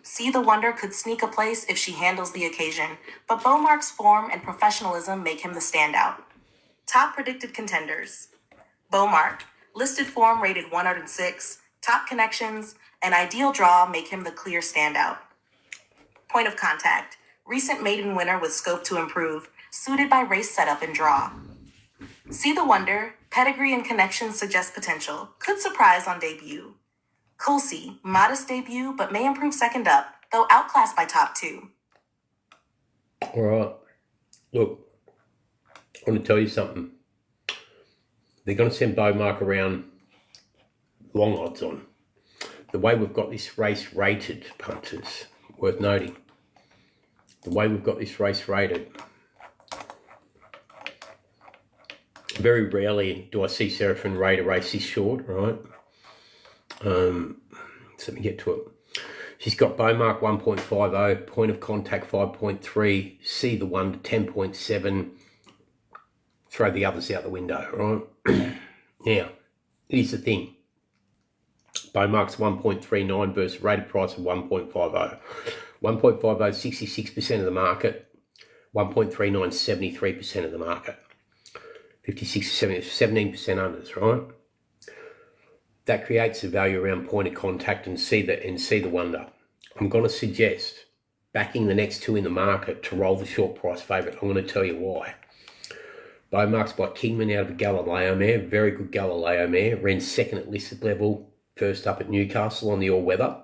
See the Wonder could sneak a place if she handles the occasion, but Beaumark's form and professionalism make him the standout. Top predicted contenders. Beaumark, listed form rated 106, top connections, and ideal draw make him the clear standout. Point of contact, recent maiden winner with scope to improve, suited by race setup and draw. See the Wonder, pedigree and connections suggest potential, could surprise on debut. Kulsi, modest debut, but may improve second up, though outclassed by top 2. All right. Look, I want to tell you something. They're going to send Beaumark around long odds on. The way we've got this race rated, punters, worth noting. The way we've got this race rated. Very rarely do I see Seraphin rate a race this short, right? So let me get to it. She's got Beaumark 1.50, point of contact 5.3, see the one to 10.7, throw the others out the window, right? Now, here's the thing. Beaumark's 1.39 versus rated price of 1.50. 1.50, 66% of the market. 1.39, 73% of the market. 56, 70, 17% unders, right? That creates a value around point of contact and see the wonder. I'm going to suggest backing the next two in the market to roll the short price favourite. I'm going to tell you why. Beaumark's by Kingman out of a Galileo mare, very good Galileo mare. Ran second at listed level, first up at Newcastle on the all-weather.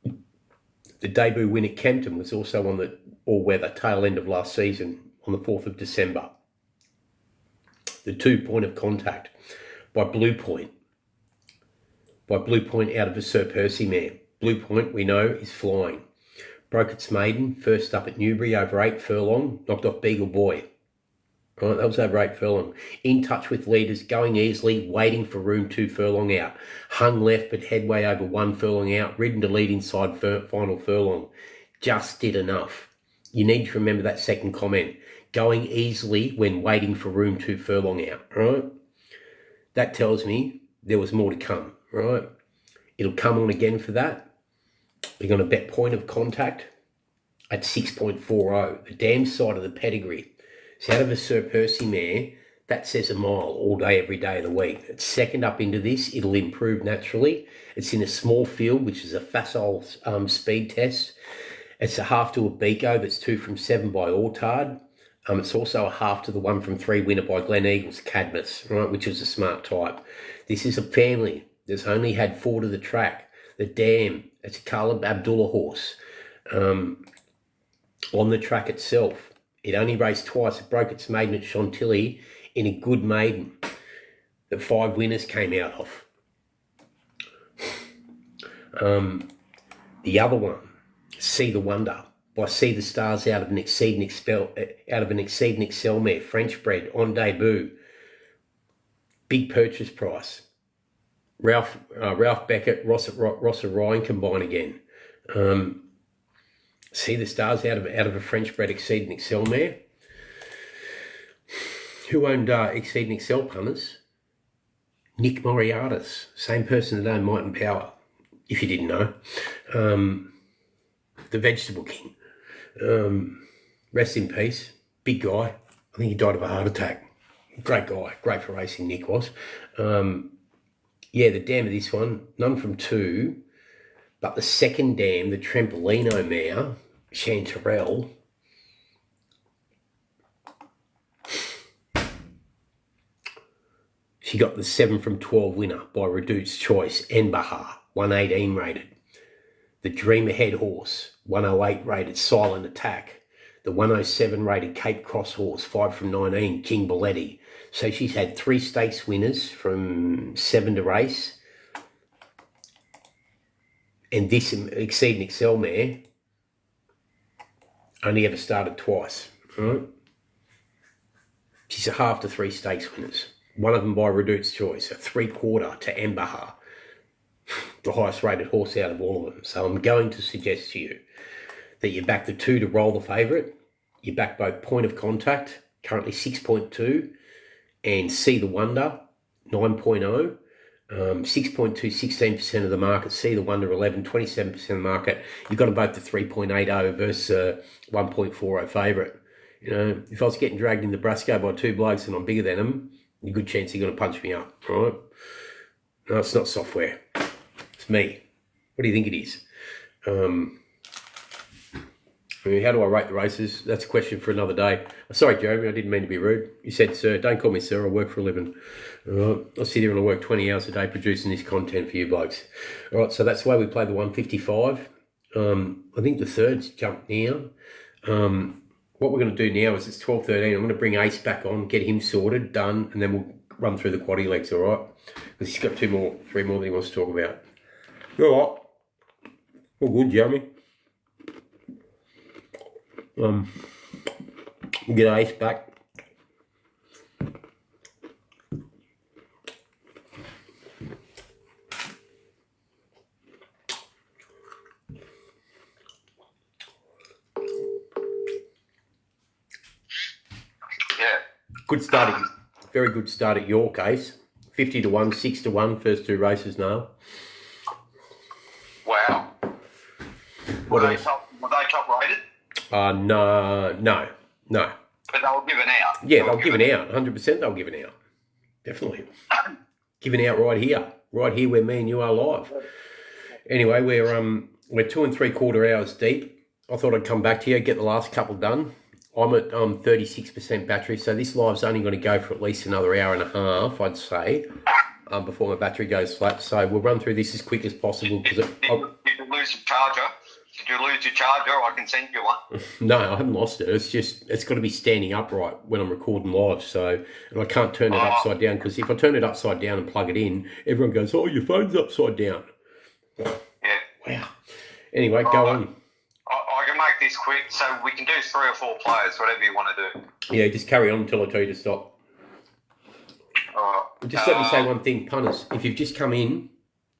The debut win at Kempton was also on the all-weather tail end of last season on the 4th of December. The 2 point of contact by Blue Point. By Blue Point out of a Sir Percy mare. Blue Point, we know, is flying. Broke its maiden, first up at Newbury, over 8 furlong, knocked off Beagle Boy. Right, that was over 8 furlong. In touch with leaders, going easily, waiting for room 2 furlong out. Hung left, but headway over 1 furlong out, ridden to lead inside final furlong. Just did enough. You need to remember that second comment. Going easily when waiting for room 2 furlong out, right? That tells me there was more to come, right? It'll come on again for that. We're going to bet point of contact at 6.40. The damn side of the pedigree. It's out of a Sir Percy mare. That says a mile all day, every day of the week. It's second up into this. It'll improve naturally. It's in a small field, which is a facile speed test. It's a half to a Beco that's 2 from 7 by Ortard. It's also a half to the 1 from 3 winner by Glen Eagles, Cadmus, right, which was a smart type. This is a family that's only had 4 to the track. The Dam, it's a Caleb Abdullah horse. On the track itself, it only raced twice. It broke its maiden at Chantilly in a good maiden that 5 winners came out of. The other one, See the Wonder, by See the Stars out of an Exceed and Excel mare, French bred, on debut. Big purchase price. Ralph Beckett, Ross Ryan combine again. See the Stars out of a French bred Exceed and Excel mare. Who owned Exceed and Excel, punters? Nick Moriartis, same person that owned Might and Power, if you didn't know. The Vegetable King. Rest in peace. Big guy. I think he died of a heart attack. Great guy. Great for racing, Nick was. Yeah, the dam of this one, none from 2. But the second dam, the Trampolino mare, Chanterelle, she got the 7 from 12 winner by Reduced Choice, Enbahar, 118 rated. The Dream Ahead horse, 108 rated, Silent Attack. The 107 rated Cape Cross horse, 5 from 19, King Belletti. So she's had 3 stakes winners from 7 to race. And this Exceed and Excel mare only ever started twice. Right? She's a half to 3 stakes winners. One of them by Reduced Choice, a 3/4 to Enbahar, the highest rated horse out of all of them. So I'm going to suggest to you that you back the 2 to roll the favourite. You back both Point of Contact, currently 6.2, and See the Wonder, 9.0. 6.2, 16% of the market. See the Wonder, 11, 27% of the market. You've got to vote the 3.80 versus 1.40 favourite. You know, if I was getting dragged in the Brasco by 2 blokes and I'm bigger than them, a good chance you're going to punch me up, right? No, it's not software. It's me. What do you think it is? How do I rate the races? That's a question for another day. Sorry, Jeremy, I didn't mean to be rude. You said, sir. Don't call me sir. I work for a living. All right. I sit here and I work 20 hours a day producing this content for you blokes. All right, so that's the way we play the 155. I think the third's jumped now. What we're going to do now is it's 12:13. I'm going to bring Ace back on, get him sorted, done, and then we'll run through the quaddie legs, all right? Because he's got 3 more that he wants to talk about. All right. All good, Jeremy. We'll get Ace back. Good start, very good start at your case. 50-1, 6-1, first 2 races now. Wow. Were they top rated? No. But they were given out. Yeah, they were given out. 100% they were given out. Definitely. Given out right here where me and you are live. Anyway, we're 2 3/4 hours deep. I thought I'd come back to you, get the last couple done. I'm at 36% battery, so this live's only going to go for at least another hour and a half, I'd say, before my battery goes flat. So we'll run through this as quick as possible. Did you lose your charger? Did you lose your charger? I can send you one. No, I haven't lost it. It's got to be standing upright when I'm recording live. So, and I can't turn it upside down, because if I turn it upside down and plug it in, everyone goes, "Oh, your phone's upside down." Yeah. Wow. Anyway, go on. I can make this quick, so we can do 3 or 4 players, whatever you want to do. Yeah, just carry on until I tell you to stop. All right. Just let me say one thing, punters. If you've just come in,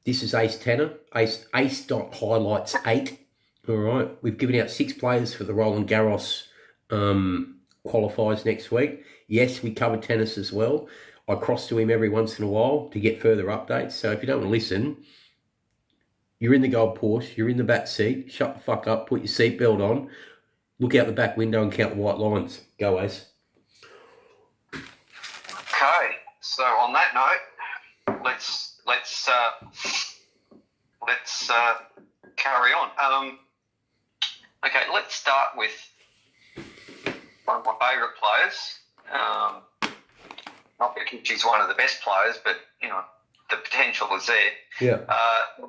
this is Ace Tanner, Ace.highlights 8. All right. We've given out 6 players for the Roland Garros qualifiers next week. Yes, we cover tennis as well. I cross to him every once in a while to get further updates. So if you don't want to listen, you're in the gold Porsche, you're in the back seat, shut the fuck up, put your seatbelt on, look out the back window and count the white lines. Go, Ace. Okay, so on that note, let's carry on. Okay, let's start with one of my favourite players. Not because she's one of the best players, but you know the potential is there. Yeah.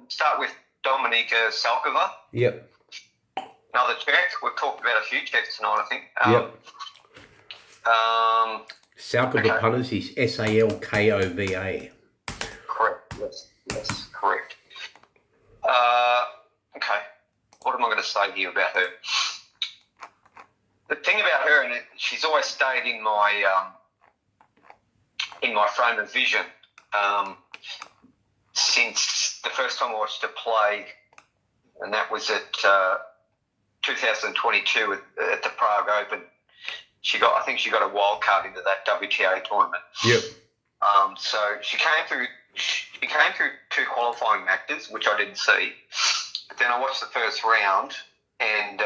Start with Dominika Salkova. Yep. Another Czech. We've talked about a few Czechs tonight, I think. Salkova okay. punters is Salkova. Correct. Yes, correct. Okay. What am I going to say here about her? The thing about her, and she's always stayed in my frame of vision since the first time I watched her play, and that was at 2022 at the Prague Open. I think she got a wild card into that WTA tournament. Yep. So she came through 2 qualifying matches, which I didn't see. But then I watched the first round, and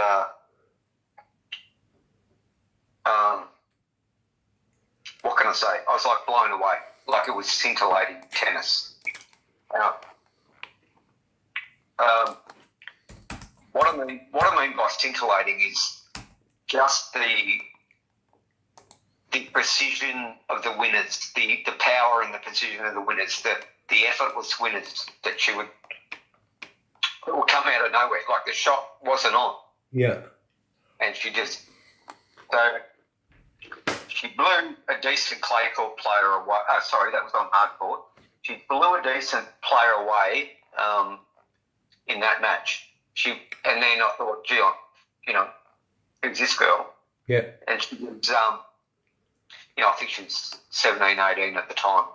what can I say? I was like blown away, like it was scintillating tennis. What I mean by scintillating is just the precision of the winners, the power and the precision of the winners, the effortless winners that she would come out of nowhere. Like the shot wasn't on. Yeah. And she blew a decent clay court player away. Sorry, that was on hard court. She blew a decent player away in that match. And then I thought, gee, who's this girl? Yeah. And she was, I think she was 17, 18 at the time.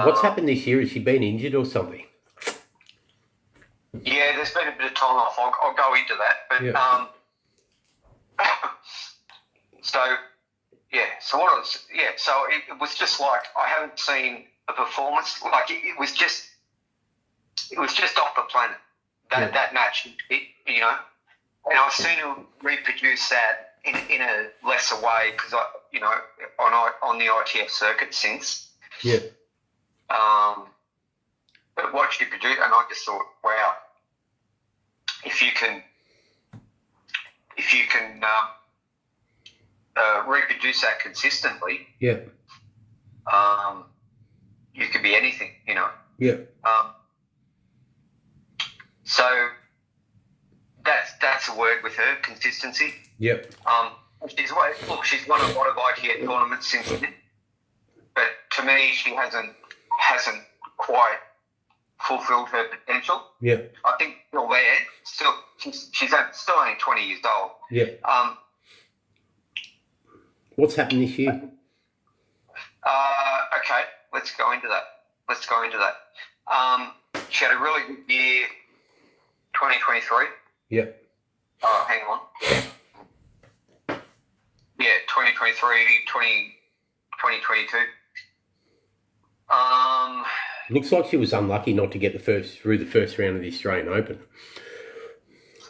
What's happened this year? Has she been injured or something? Yeah, there's been a bit of time off. I'll go into that. But Yeah. So it was just like I haven't seen a performance like it was just off the planet that match. And I've seen her reproduce that in a lesser way because on the ITF circuit since. Yeah. But what she produced, and I just thought, wow, if you can reproduce that consistently, Yeah. You could be anything, you know. Yeah. So that's a word with her, consistency. Yep. She's won a lot of ITF tournaments since then, but to me, she hasn't quite fulfilled her potential. Yeah. I think still there. She's still only 20 years old. Yeah. What's happened this year? Okay, let's go into that. She had a really good year, 2023. Yeah. Oh, hang on. Yeah, 2023, 2022. Looks like she was unlucky not to get through the first round of the Australian Open.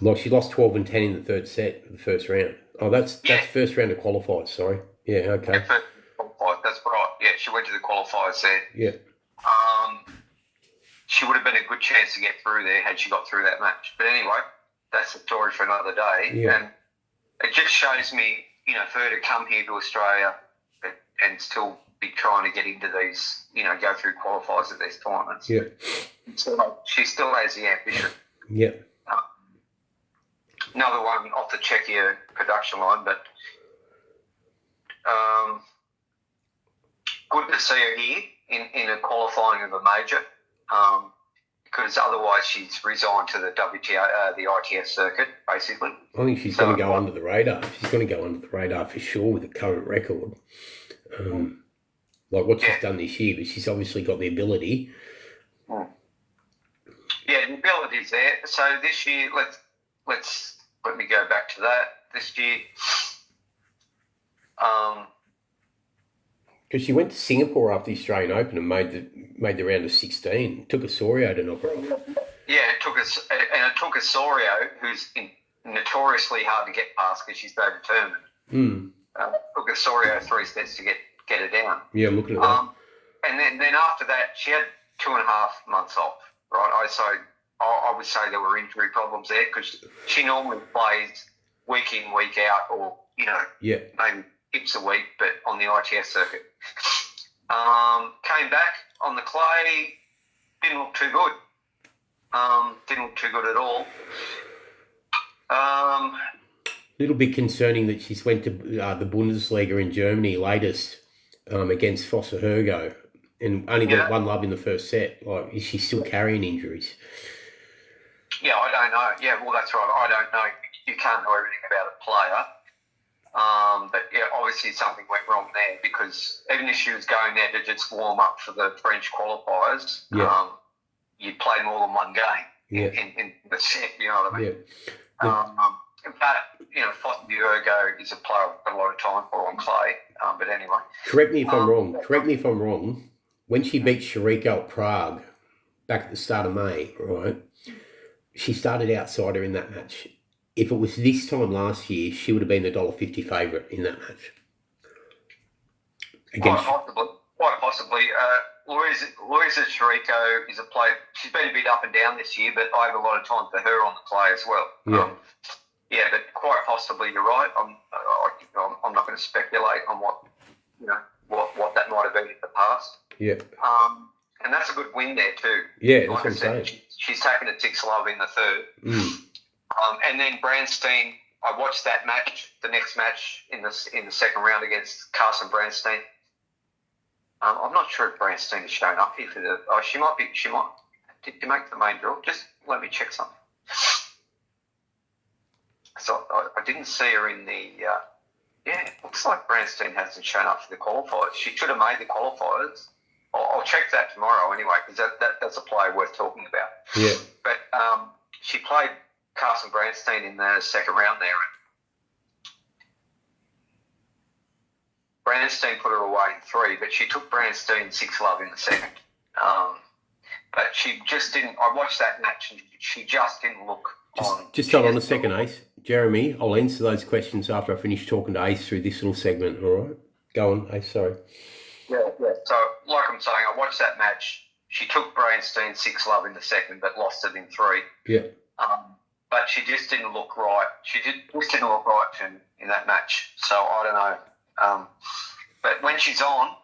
Like she lost 12 and 10 in the third set of the first round. Oh, that's first round of qualifiers, sorry. Yeah, okay. Yeah, first qualifiers, that's right. Yeah, she went to the qualifiers there. Yeah. She would have been a good chance to get through there had she got through that match. But anyway, that's a story for another day. Yeah. And it just shows me, you know, for her to come here to Australia and still be trying to get into these, you know, go through qualifiers at these tournaments. Yeah. So she still has the ambition. Yeah. Another one off the Czechia production line, but good to see her here in a qualifying of a major, because otherwise she's resigned to the WTA, the ITF circuit, basically. I think she's going to go under the radar. She's going to go under the radar for sure with the current record. Like what she's done this year, but she's obviously got the ability. Yeah, the ability's there. So this year, let me go back to that. This year, because she went to Singapore after the Australian Open and made the round of 16. Took Osorio to knock her off. Yeah, it took Osorio, who's notoriously hard to get past because she's so determined. Took Osorio 3 sets to get her down. Yeah, I'm looking at that. And then after that, she had 2.5 months off. Right, I would say there were injury problems there because she normally plays week in, week out, or maybe tips a week, but on the ITF circuit. Came back on the clay, didn't look too good. Didn't look too good at all. Little bit concerning that she's went to the Bundesliga in Germany latest against Fossa-Hergo and only got 1 love in the first set. Like, is she still carrying injuries? Yeah, I don't know. Yeah, well, that's right. I don't know. You can't know everything about a player. But, yeah, obviously something went wrong there because even if she was going there to just warm up for the French qualifiers, you play more than one game in the set, you know what I mean? Yeah. But, Fossa-Hergo is a player I've got a lot of time for on clay. But anyway. Correct me if I'm wrong. When she beat Shariko at Prague back at the start of May, right, she started outsider in that match. If it was this time last year, she would have been the $1.50 favourite in that match. Quite possibly. Louisa Shariko is a player. She's been a bit up and down this year, but I have a lot of time for her on the clay as well. Yeah. But quite possibly you're right. I'm not going to speculate on what that might have been in the past. Yeah. And that's a good win there too. Yeah, that's like what I'm saying. She's taken a 6 love in the third. And then Brandstein, I watched that match, the next match in the second round against Carson Brandstein. I'm not sure if Brandstein has shown up here for the. Oh, she might be. She might. Did you make the main draw? Just let me check something. So I didn't see her in the. It looks like Brandstein hasn't shown up for the qualifiers. She should have made the qualifiers. I'll check that tomorrow anyway, because that's a player worth talking about. Yeah. But she played Carson Brandstein in the second round there. Brandstein put her away in 3, but she took Brandstein 6 love in the second. But she just didn't. I watched that match and she just didn't look on. Just hold on a second, Ace. Jeremy, I'll answer those questions after I finish talking to Ace through this little segment, all right? Go on, Ace, sorry. Yeah. So, like I'm saying, I watched that match. She took Brandstein 6 love in the second, but lost it in 3. Yeah. but she just didn't look right. Just didn't look right in that match. So I don't know. But when she's on,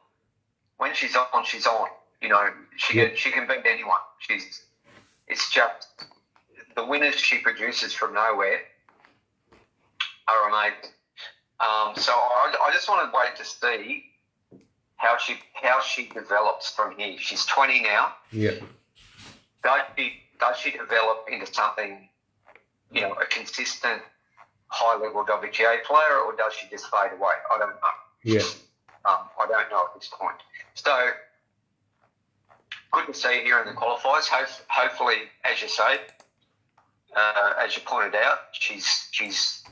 she's on. You know, she can beat anyone. It's just the winners she produces from nowhere are amazing. So I just want to wait to see how she develops from here. She's 20 now. Yeah. Does she develop into something, you know, a consistent high-level WTA player, or does she just fade away? I don't know. Yeah. I don't know at this point. So good to see her here in the qualifiers. Hopefully, as you say, as you pointed out, she's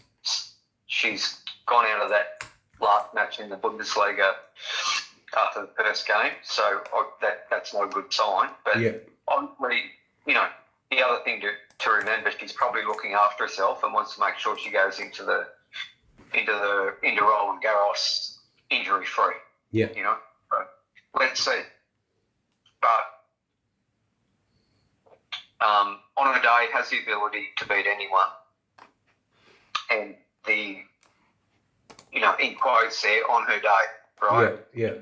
gone out of that last match in the Bundesliga after the first game. So that's no good sign. But obviously, you know, the other thing to remember, she's probably looking after herself and wants to make sure she goes into Roland Garros injury free. Yeah. You know, so let's see. But on her day, has the ability to beat anyone, and in quotes there, on her day, right? Yeah.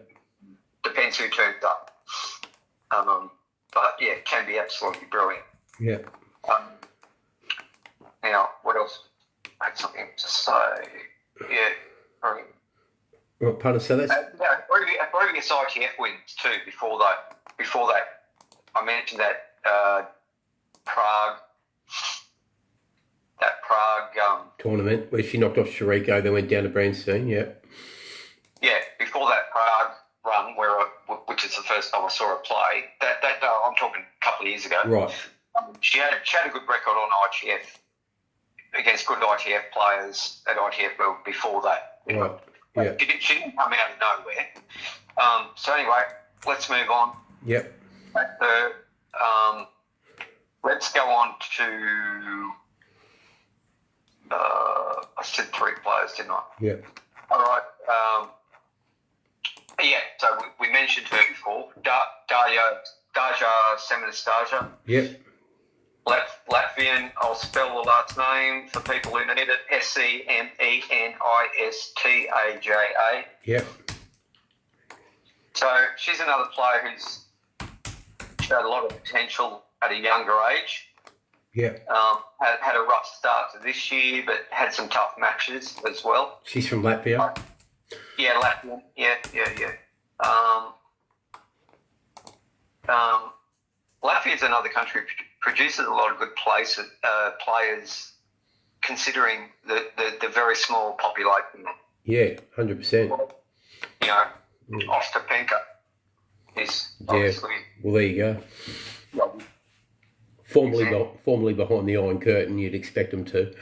Depends who turns up. But yeah, it can be absolutely brilliant. Yeah. Now, what else? I had something to say. Yeah. Right. Well, pardon, so that's... previous ITF wins too. Before that, I mentioned that Prague tournament where she knocked off Shariko, then went down to Branstein. Yeah. Yeah. Before that Prague run, which is the first time I saw her play. That I'm talking a couple of years ago. Right. She had a good record on ITF against good ITF players at ITF level before that. Right. Yeah. She didn't come out of nowhere. So anyway, let's move on. Yep. Let's go on to. I said 3 players, didn't I? Yeah. All right. Yeah. So we mentioned her before. Daja Semenastaja. Yep. Latvian. I'll spell the last name for people who need it. Semenistaja. Yep. So she's another player who's showed a lot of potential at a younger age. Yeah. Had a rough start to this year, but had some tough matches as well. She's from Latvia. Yeah, Latvian. Yeah. Latvia's another country produces a lot of good players, considering the very small population. Yeah, 100%. You know, Ostapenko is obviously. Well, there you go. Well, Formerly behind the Iron Curtain, you'd expect them to.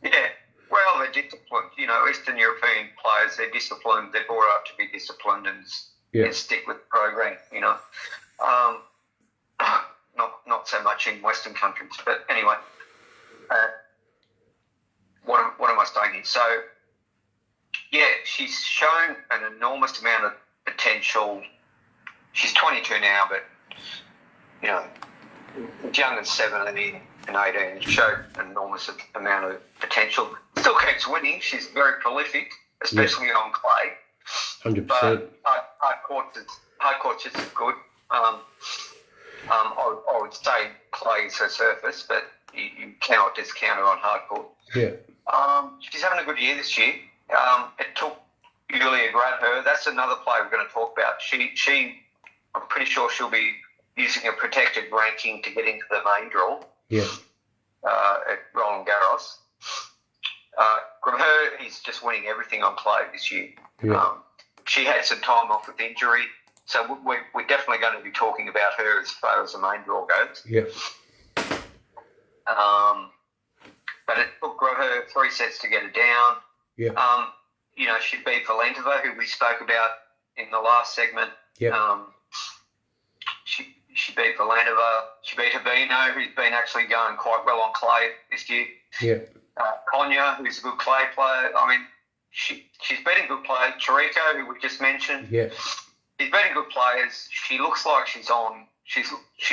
Yeah, well, they're disciplined. You know, Eastern European players, they're disciplined. They're brought up to be disciplined and stick with the program. You know, not so much in Western countries. But anyway, what am I saying here? So, yeah, she's shown an enormous amount of potential. She's 22 now, but you know, as young as 17 and 18, showed an enormous amount of potential. Still keeps winning. She's very prolific, especially on clay. 100%. But hard courts just as good. I would say clay is her surface, but you cannot discount her on hard court. Yeah. She's having a good year this year. It took Yulia Grabher. That's another player we're going to talk about. I'm pretty sure she'll be using a protected ranking to get into the main draw. Yeah. At Roland Garros. Grabher, he's just winning everything on clay this year. Yeah. She had some time off with injury, so we're definitely going to be talking about her as far as the main draw goes. Yeah. But it took her 3 sets to get her down. Yeah. You know, she beat Valentova, who we spoke about in the last segment. Yeah. She beat Valentova. She beat Habino, who's been actually going quite well on clay this year. Yeah. Konya, who's a good clay player. I mean, she's beating good players. Chirico, who we just mentioned. Yeah. She's beating good players. She looks like she's on. She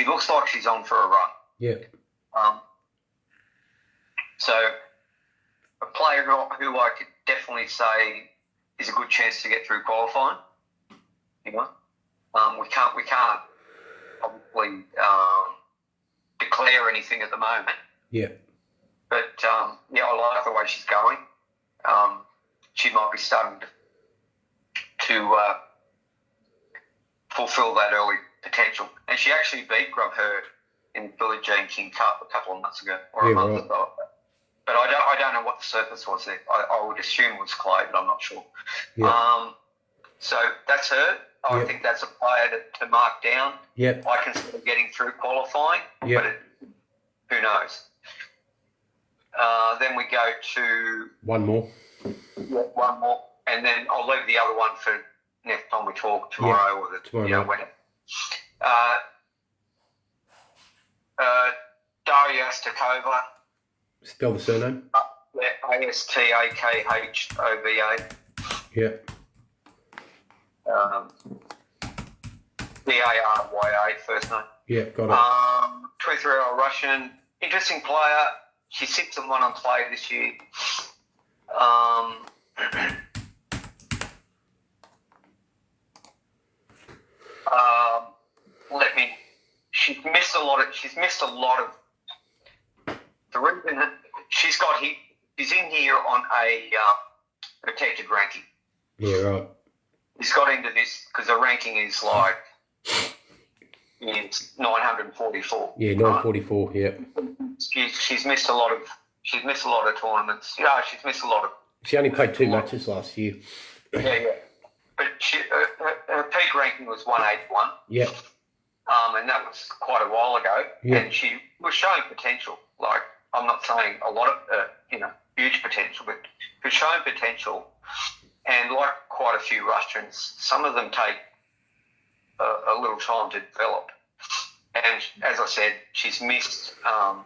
looks like she's on for a run. Yeah. So a player who I could definitely say is a good chance to get through qualifying. You know, we can't obviously declare anything at the moment. Yeah. But yeah, I like the way she's going. She might be starting to fulfil that early potential. And she actually beat Grub Hurd in the Billie Jean King Cup a couple of months ago, or a month ago. But I don't know what the surface was there. I would assume it was clay, but I'm not sure. Yeah. So that's her. I think that's a player to mark down. Yep. I can see her getting through qualifying, but who knows? Then we go to one more, and then I'll leave the other one for next time we talk tomorrow or tomorrow. When. Daria Stakova. Spell the surname. Astakhova. Yeah. Barya first name. Yeah, got it. 23-year-old Russian, interesting player. She's 6-1 on play this year. She's missed a lot of. The reason she's in here on a protected ranking. Yeah, right. He's got into this because the ranking is like it's 944. Yeah, 944. Right? Yeah. She's missed a lot of tournaments. Yeah, she's missed a lot of. She only played 2 matches last year. Yeah. But her peak ranking was 181. Yeah. And that was quite a while ago. Yeah. And she was showing potential. Like, I'm not saying a lot of, huge potential, but she was showing potential. And like quite a few Russians, some of them take a little time to develop. And as I said, she's missed a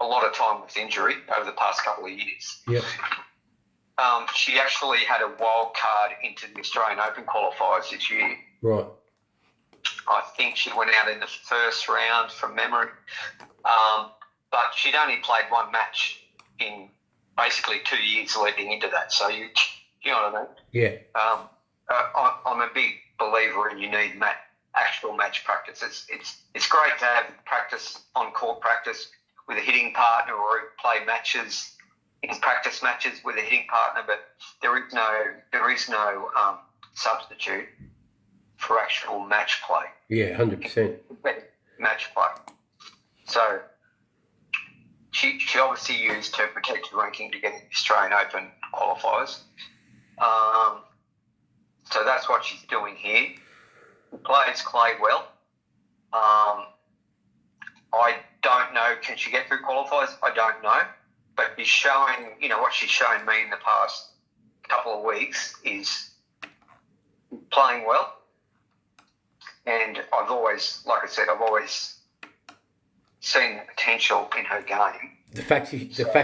lot of time with injury over the past couple of years. Yeah. She actually had a wild card into the Australian Open qualifiers this year. Right. I think she went out in the first round from memory. But she'd only played one match in basically 2 years leading into that. So you know what I mean? Yeah. I'm a big believer in you need actual match practice. It's great to have on-court practice with a hitting partner or play matches in practice matches with a hitting partner, but there is no substitute for actual match play. Yeah, 100%. Match play. So she obviously used her protected ranking to get the Australian Open qualifiers. So that's what she's doing here. Plays clay well. I don't know, can she get through qualifiers? I don't know. But she's showing, what she's shown me in the past couple of weeks is playing well. And I've always seen the potential in her game. The fact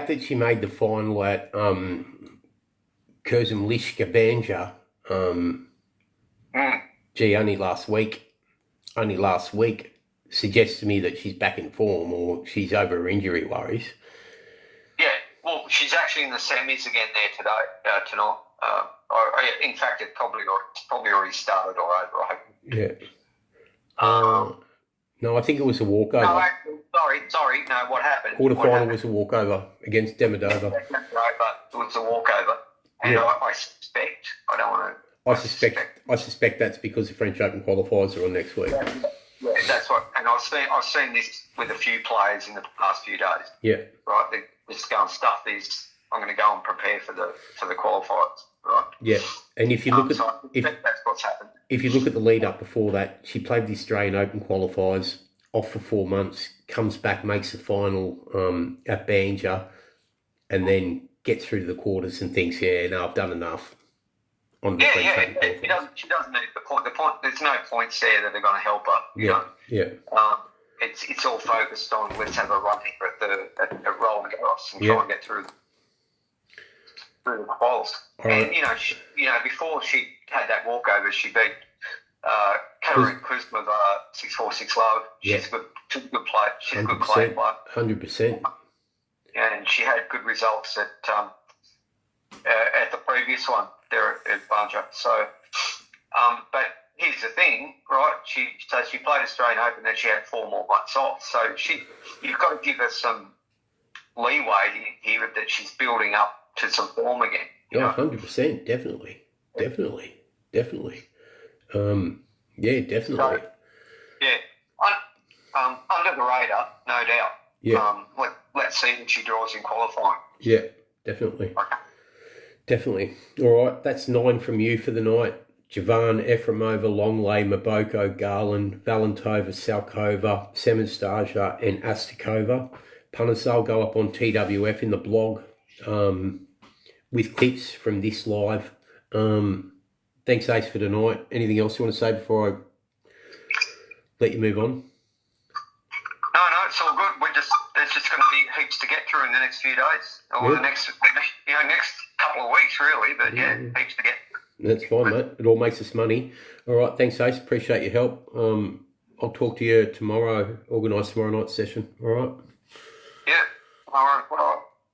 that she made the final at Kurzemlishka Banja, only last week, suggests to me that she's back in form or she's over her injury worries. Yeah, well, she's actually in the semis again there tonight. In fact, it probably already started or over, I hope. Yeah. No, I think it was a walkover. No, actually, sorry. No, what happened? Quarterfinal was a walkover against Demidova. Right, but it was a walkover. And yeah. I suspect, I don't want to... I suspect that's because the French Open qualifiers are on next week. Yeah, that's what... And I've seen this with a few players in the past few days. Yeah. Right, they're just going, stuff this, I'm going to go and prepare for the qualifiers. Right. Yeah, and if you look so I think that's what's happened. If you look at the lead up before that, she played the Australian Open qualifiers, off for 4 months, comes back, makes the final at Banja, and then gets through to the quarters and thinks, I've done enough. On the French Open qualifiers. She doesn't need the point. There's no points there that are going to help her. You know? It's all focused on let's have a run here at rolling across and try and get through the quals. Right. And before she had that walkover, she beat Caroline Kuzma, 6'4", 6'low. She's a good player. She's a good player. 100%. And she had good results at the previous one there at Barger. So, but here's the thing, right? She played Australian Open, then she had 4 more months off. So you've got to give her some leeway here that she's building up to some form again. Yeah, 100%, definitely. Yeah, definitely. So, under the radar, no doubt. Yeah. Let's see what she draws in qualifying. Yeah, definitely. Okay. Definitely. All right, that's 9 from you for the night. Javan, Efremova, Longley, Maboko, Garland, Valentova, Salkova, Semenstaja, and Astakova. Punters, I'll go up on TWF in the blog with tips from this live. Thanks, Ace, for tonight. Anything else you want to say before I let you move on? No, it's all good. There's just going to be heaps to get through in the next few days, or the next couple of weeks, really. But heaps to get. That's fine, mate. It all makes us money. All right, thanks, Ace. Appreciate your help. I'll talk to you tomorrow. Organise tomorrow night's session. All right. Yeah. All right.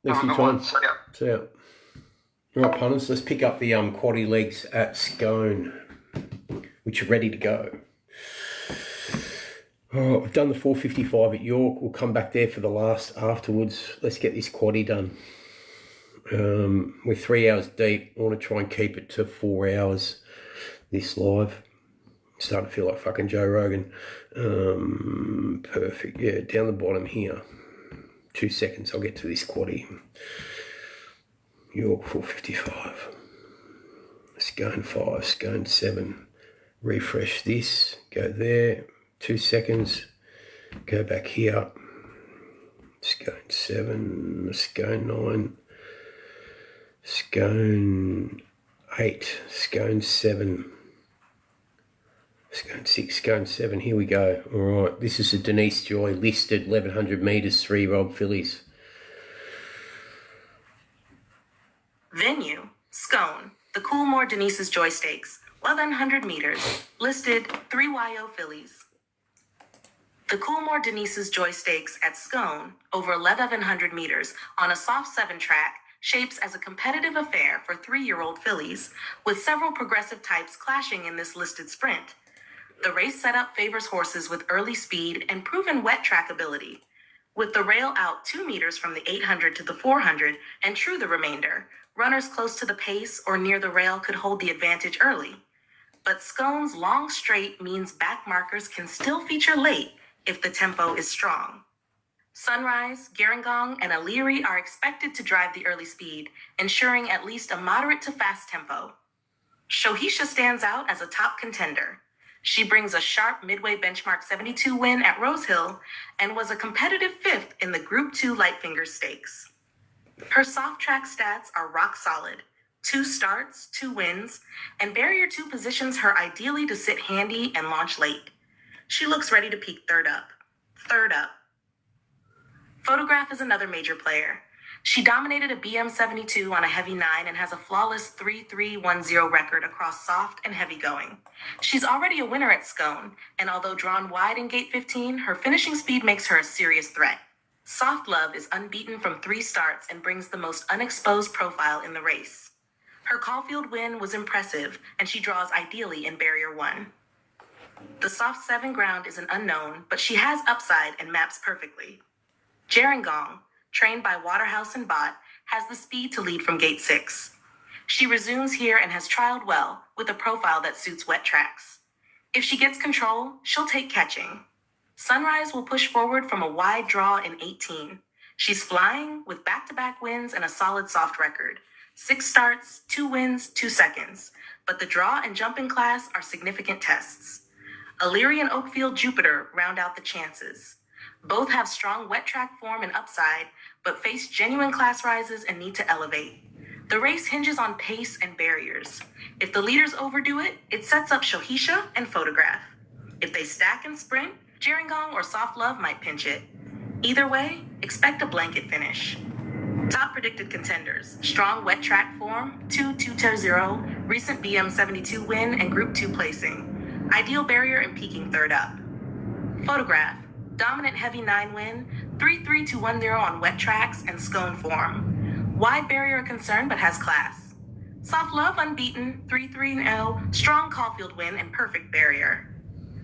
Thanks for your time. See ya. All right, punters. Let's pick up the quaddie legs at Scone, which are ready to go. All right, we've done the 455 at York. We'll come back there for the last afterwards. Let's get this quaddie done. We're 3 hours deep. I want to try and keep it to 4 hours this live. Starting to feel like fucking Joe Rogan. Perfect. Yeah, down the bottom here. 2 seconds, I'll get to this quaddie. York 455. Scone 5, Scone 7. Refresh this. Go there. 2 seconds. Go back here. Scone 7. Scone 9. Scone 8. Scone 7. Scone 6. Scone 7. Here we go. All right. This is a Denise Joy listed 1100 metres 3-year-old fillies. Venue, Scone, the Coolmore Denise's Joy Stakes, 1100 meters, listed 3YO fillies. The Coolmore Denise's Joy Stakes at Scone, over 1100 meters, on a soft 7 track, shapes as a competitive affair for 3-year-old fillies, with several progressive types clashing in this listed sprint. The race setup favors horses with early speed and proven wet track ability. With the rail out 2 meters from the 800 to the 400 and true the remainder, runners close to the pace or near the rail could hold the advantage early. But Scone's long straight means back markers can still feature late if the tempo is strong. Sunrise, Gerringong, and O'Leary are expected to drive the early speed, ensuring at least a moderate to fast tempo. Shohisha stands out as a top contender. She brings a sharp midway benchmark 72 win at Rose Hill and was a competitive 5th in the Group 2 Lightfinger Stakes. Her soft track stats are rock solid. 2 starts, 2 wins, and Barrier 2 positions her ideally to sit handy and launch late. She looks ready to peak third up. Photograph is another major player. She dominated a BM72 on a heavy 9 and has a flawless 3-3-1-0 record across soft and heavy going. She's already a winner at Scone, and although drawn wide in gate 15, her finishing speed makes her a serious threat. Soft Love is unbeaten from 3 starts and brings the most unexposed profile in the race. Her Caulfield win was impressive, and she draws ideally in Barrier 1. The soft 7 ground is an unknown, but she has upside and maps perfectly. Gerringong, trained by Waterhouse and Bott, has the speed to lead from gate 6. She resumes here and has trialed well, with a profile that suits wet tracks. If she gets control, she'll take catching. Sunrise will push forward from a wide draw in 18. She's flying with back-to-back wins and a solid soft record. 6 starts, 2 wins, 2 seconds. But the draw and jumping class are significant tests. O'Leary and Oakfield Jupiter round out the chances. Both have strong wet track form and upside, but face genuine class rises and need to elevate. The race hinges on pace and barriers. If the leaders overdo it, it sets up Shohisha and Photograph. If they stack and sprint, Gerringong or Soft Love might pinch it. Either way, expect a blanket finish. Top predicted contenders: strong wet track form, 2-2-0, recent BM72 win, and Group 2 placing. Ideal barrier and peaking third up. Photograph. Dominant heavy 9 win, 3-3 to 1-0 on wet tracks and Scone form. Wide barrier concern but has class. Soft love unbeaten, 3-3-0, strong Caulfield win and perfect barrier.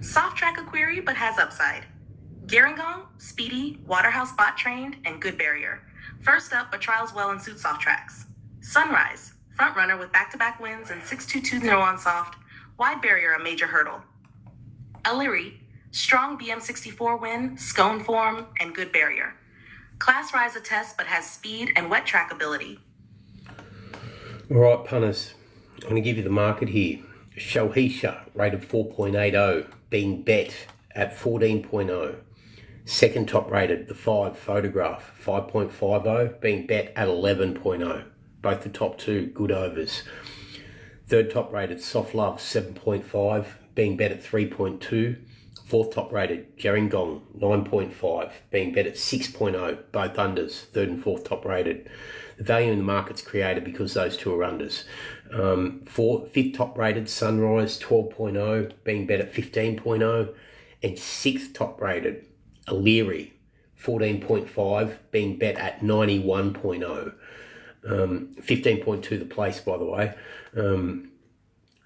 Soft track a query but has upside. Gerringong, speedy, Waterhouse bot trained, and good barrier. First up but trials well in suit soft tracks. Sunrise, front runner with back-to-back wins and 6-2-2-0 on soft, wide barrier a major hurdle. Illyri, strong BM64 win, Scone form, and good barrier. Class rise a test but has speed and wet track ability. All right, punters, I'm going to give you the market here. Shohisha, rated 4.80, being bet at 14.0. Second top rated, the 5 Photograph, 5.50, being bet at 11.0. Both the top two, good overs. Third top rated, Soft Love, 7.5, being bet at 3.2. Fourth top rated, Gerringong, 9.5, being bet at 6.0, both unders, third and fourth top rated. The value in the market's created because those two are unders. Fifth top rated, Sunrise, 12.0, being bet at 15.0. And sixth top rated, Illyri, 14.5, being bet at 91.0. 15.2 the place, by the way.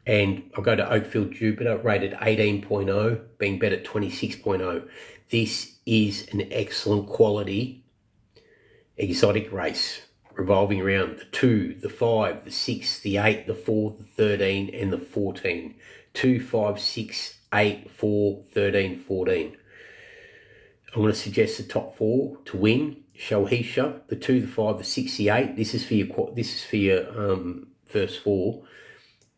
And I'll go to Oakfield Jupiter, rated 18.0, being bet at 26.0. This is an excellent quality exotic race, revolving around the 2, the 5, the 6, the 8, the 4, the 13, and the 14. 2, 5, 6, 8, 4, 13, 14. I'm going to suggest the top 4 to win. Shohisha, the 2, the 5, the 6, the 8. This is for your first 4.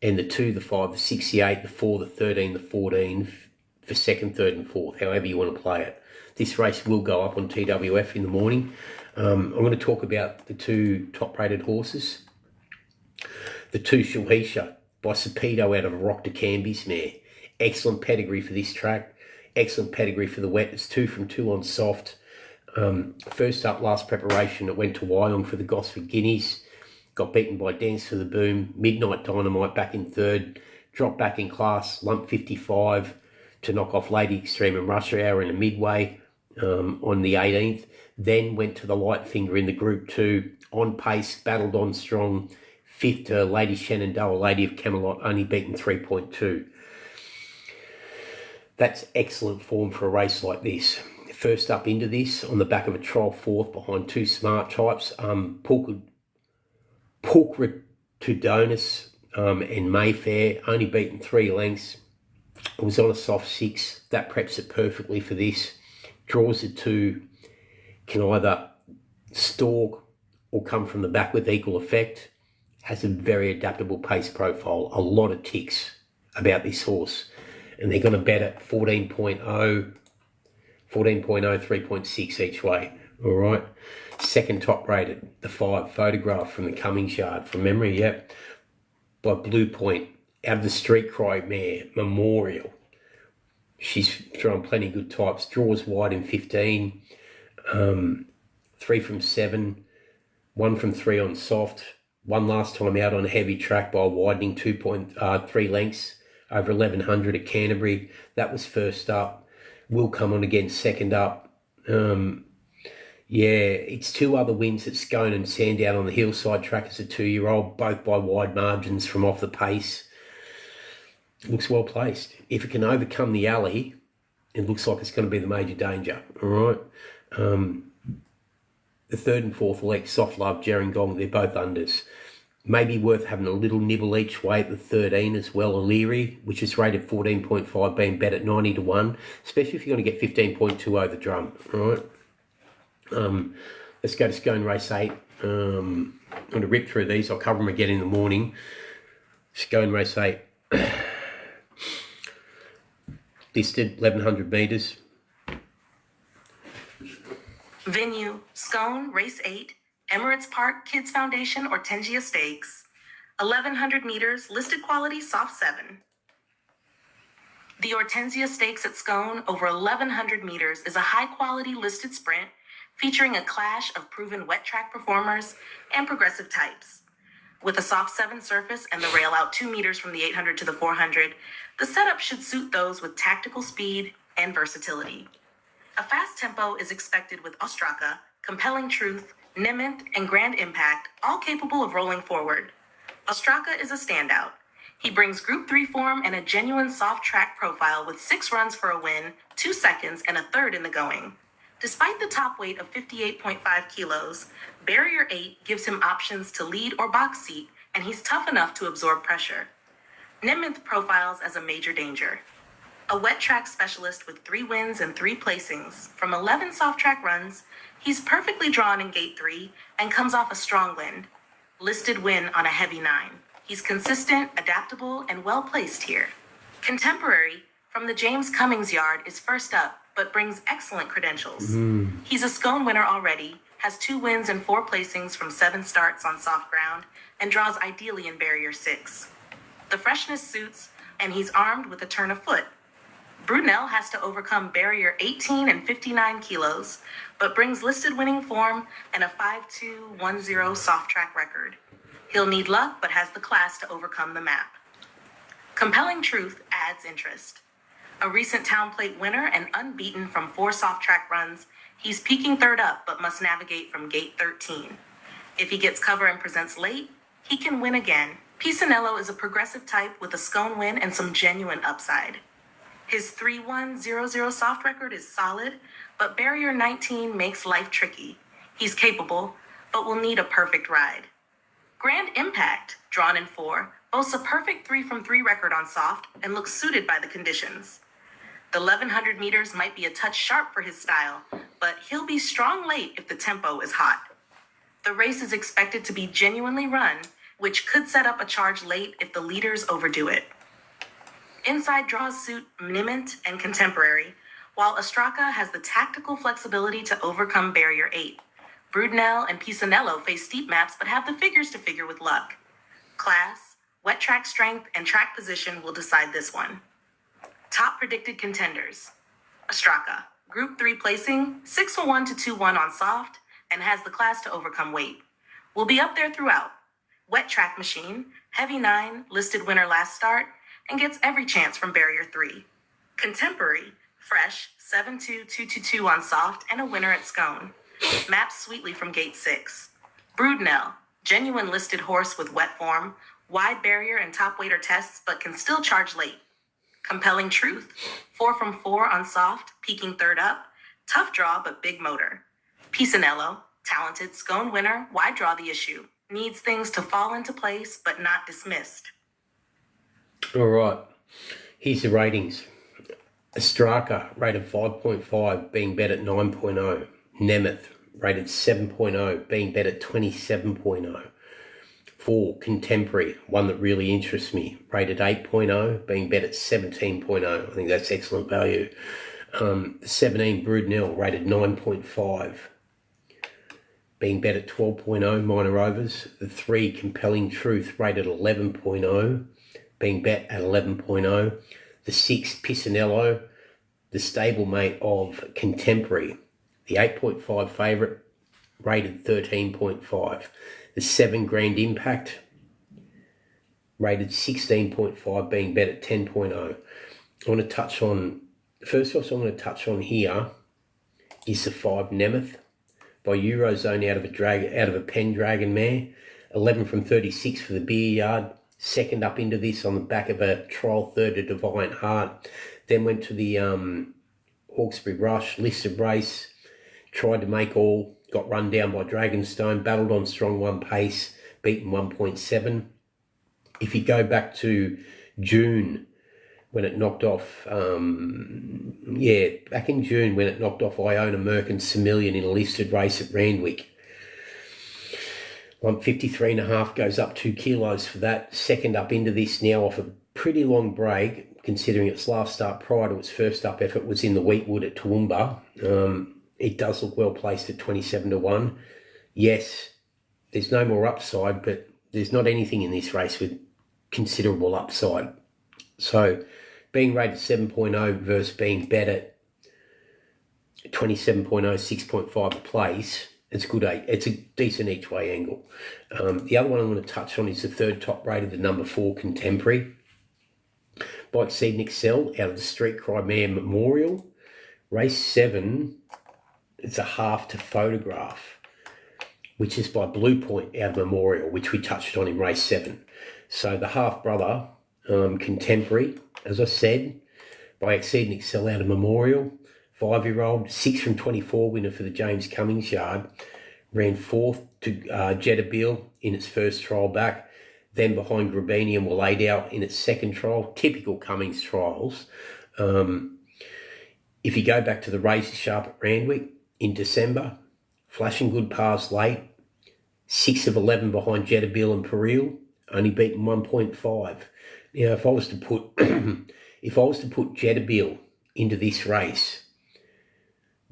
And the 2, the 5, the 6, the 8, the 4, the 13, the 14 for second, third and fourth, however you want to play it. This race will go up on TWF in the morning. I'm going to talk about the 2 top-rated horses. The 2 Shohisha by Sapido out of Rock de Camby's mare. Excellent pedigree for this track. Excellent pedigree for the wet. It's 2 from 2 on soft. First up, last preparation, it went to Wyong for the Gosford Guineas. Got beaten by Dance for the Boom. Midnight Dynamite back in third. Dropped back in class. Lump 55 to knock off Lady Extreme and Rush Hour in a midway on the 18th. Then went to the Light Finger in the Group 2. On pace, battled on strong. Fifth to Lady Shenandoah, Lady of Camelot, only beaten 3.2. That's excellent form for a race like this. First up into this, on the back of a trial fourth behind 2 smart types, Pulchritudinus and Mayfair, only beaten 3 lengths. It was on a soft 6. That preps it perfectly for this. Draws the 2, can either stalk or come from the back with equal effect. Has a very adaptable pace profile. A lot of ticks about this horse. And they're going to bet at 14.0, 3.6 each way. All right. Second top rated, the 5 Photograph from the Cummings Yard, from memory, yep. By Blue Point, out of the Street Cry mare, Memorial. She's throwing plenty of good types. Draws wide in 15. 3 from 7. 1 from 3 on soft. One last time out on a heavy track by widening 2.3 lengths over 1100 at Canterbury. That was first up. Will come on again second up. Yeah, it's 2 other wins at Scone and Sandown on the hillside track as a 2-year-old, both by wide margins from off the pace. Looks well placed. If it can overcome the alley, it looks like it's going to be the major danger. All right. The third and fourth elect, Soft Love, Gerringong, they're both unders. Maybe worth having a little nibble each way at the 13 as well. Illyri, which is rated 14.5, being bet at 90 to 1, especially if you're going to get 15.2 over the drum. All right. Let's go to Scone Race 8. I'm going to rip through these. I'll cover them again in the morning. Scone Race 8. Listed 1,100 metres. Venue, Scone, Race 8, Emirates Park, Kids Foundation, Hortensia Stakes. 1,100 meters, listed quality, soft 7. The Hortensia Stakes at Scone, over 1,100 meters, is a high-quality listed sprint featuring a clash of proven wet track performers and progressive types. With a soft 7 surface and the rail out 2 meters from the 800 to the 400, the setup should suit those with tactical speed and versatility. A fast tempo is expected with Ostraka, Compelling Truth, Nemeth, and Grand Impact, all capable of rolling forward. Ostraka is a standout. He brings Group 3 form and a genuine soft track profile with 6 runs for a win, 2 seconds, and a third in the going. Despite the top weight of 58.5 kilos, Barrier 8 gives him options to lead or box seat, and he's tough enough to absorb pressure. Nemeth profiles as a major danger. A wet track specialist with 3 wins and 3 placings from 11 soft track runs, he's perfectly drawn in gate 3 and comes off a strong win. Listed win on a heavy 9. He's consistent, adaptable, and well-placed here. Contemporary, from the James Cummings yard, is first up, but brings excellent credentials. He's a Scone winner already, has 2 wins and 4 placings from 7 starts on soft ground, and draws ideally in Barrier 6. The freshness suits, and he's armed with a turn of foot. Brunel has to overcome Barrier 18 and 59 kilos, but brings listed winning form and a 5-2-1-0 soft track record. He'll need luck, but has the class to overcome the map. Compelling Truth adds interest. A recent Town Plate winner and unbeaten from 4 soft track runs, he's peaking third up, but must navigate from gate 13. If he gets cover and presents late, he can win again. Pisanello is a progressive type with a Scone win and some genuine upside. His 3-1-0-0 soft record is solid, but Barrier 19 makes life tricky. He's capable, but will need a perfect ride. Grand Impact, drawn in 4, boasts a perfect 3 from 3 record on soft and looks suited by the conditions. The 1100 meters might be a touch sharp for his style, but he'll be strong late if the tempo is hot. The race is expected to be genuinely run, which could set up a charge late if the leaders overdo it. Inside draws suit Nemeth and Contemporary, while Ostraka has the tactical flexibility to overcome Barrier 8. Brunel and Pisanello face steep maps but have the figures to figure with luck. Class, wet track strength, and track position will decide this one. Top predicted contenders. Ostraka, Group 3 placing, 6-1 to 2-1 on soft, and has the class to overcome weight. Will be up there throughout. Wet track machine, heavy 9, listed winner last start, and gets every chance from Barrier 3. Contemporary, fresh, 7-2-2-2-2 on soft, and a winner at Scone. Maps sweetly from gate 6. Brunel, genuine listed horse with wet form, wide barrier and top waiter tests, but can still charge late. Compelling Truth, 4 from 4 on soft, peaking third up, tough draw but big motor. Pisanello, talented Scone winner, wide draw the issue, needs things to fall into place but not dismissed. All right, here's the ratings. Ostraka, rated 5.5, being bet at 9.0. Nemeth, rated 7.0, being bet at 27.0. 4, Contemporary, one that really interests me, rated 8.0, being bet at 17.0. I think that's excellent value. 17, Brunel, rated 9.5, being bet at 12.0, minor overs. The 3, Compelling Truth, rated 11.0, being bet at 11.0. The 6, Pisanello, the stablemate of Contemporary, the 8.5 favourite, rated 13.5. The 7, Grand Impact, rated 16.5, being bet at 10.0. I want to touch on, first off, I'm going to touch on here is the 5, Nemeth, by Eurozone out of a Pendragon mare, 11 from 36 for the beer yard. Second up into this on the back of a trial third to Defiant Heart. Then went to the Hawkesbury Rush, listed race, tried to make all, got run down by Dragonstone, battled on strong 1 pace, beaten 1.7. If you go back to June, when it knocked off, back in June when it knocked off Iona Merck and Semillion in a listed race at Randwick. 153.5 goes up 2 kilos for that. Second up into this now off a pretty long break, considering its last start prior to its first up effort was in the Wheatwood at Toowoomba. It does look well placed at 27-1. Yes, there's no more upside, but there's not anything in this race with considerable upside. So being rated 7.0 versus being bet at 27.0, 6.5 a place, It's good. It's a decent each way angle. The other one I'm going to touch on is the third top rated, the number 4 Contemporary by Exceed and Excel out of the Street Cry Mare Memorial. Race 7, it's a half to photograph, which is by Blue Point out of Memorial, which we touched on in race 7. So the half brother, Contemporary, as I said, by Exceed and Excel out of Memorial. 5-year-old, 6 from 24 winner for the James Cummings Yard. Ran 4th to Jetta Bill in its first trial back. Then behind Grabini and were laid out in its second trial. Typical Cummings trials. If you go back to the Razor Sharp at Randwick in December, flashing good pass late. 6 of 11 behind Jetta Bill and Peril, only beaten 1.5. Now, if I was to put Jetta Bill into this race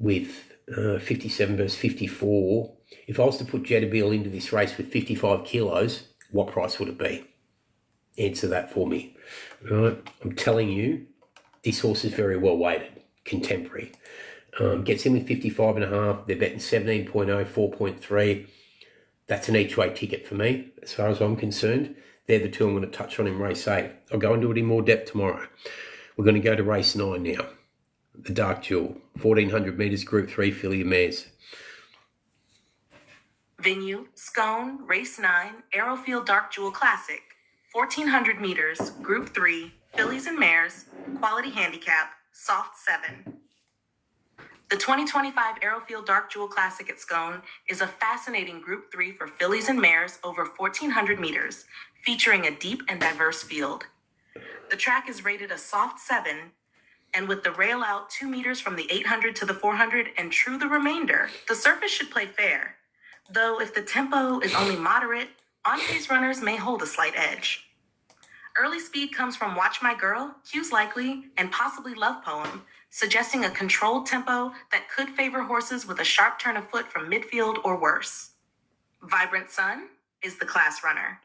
with 57 versus 54, if I was to put Jetta Bill into this race with 55 kilos, what price would it be? Answer that for me. Right? I'm telling you, this horse is very well weighted. Contemporary. Gets in with 55.5. They're betting 17.0, 4.3. That's an each way ticket for me, as far as I'm concerned. They're the two I'm going to touch on in race 8. I'll go into it in more depth tomorrow. We're going to go to race 9 now. The Dark Jewel, 1400 metres, Group 3, filly of mares. Venue, Scone, Race 9, Arrowfield Dark Jewel Classic. 1400 meters, Group 3, fillies and mares, quality handicap, soft 7. The 2025 Arrowfield Dark Jewel Classic at Scone is a fascinating Group 3 for fillies and mares over 1400 meters, featuring a deep and diverse field. The track is rated a soft 7, and with the rail out 2 meters from the 800 to the 400 and true the remainder, the surface should play fair. Though if the tempo is only moderate, on-pace runners may hold a slight edge. Early speed comes from Watch My Girl, Cues Likely, and possibly Love Poem, suggesting a controlled tempo that could favor horses with a sharp turn of foot from midfield or worse. Vibrant Sun is the class runner.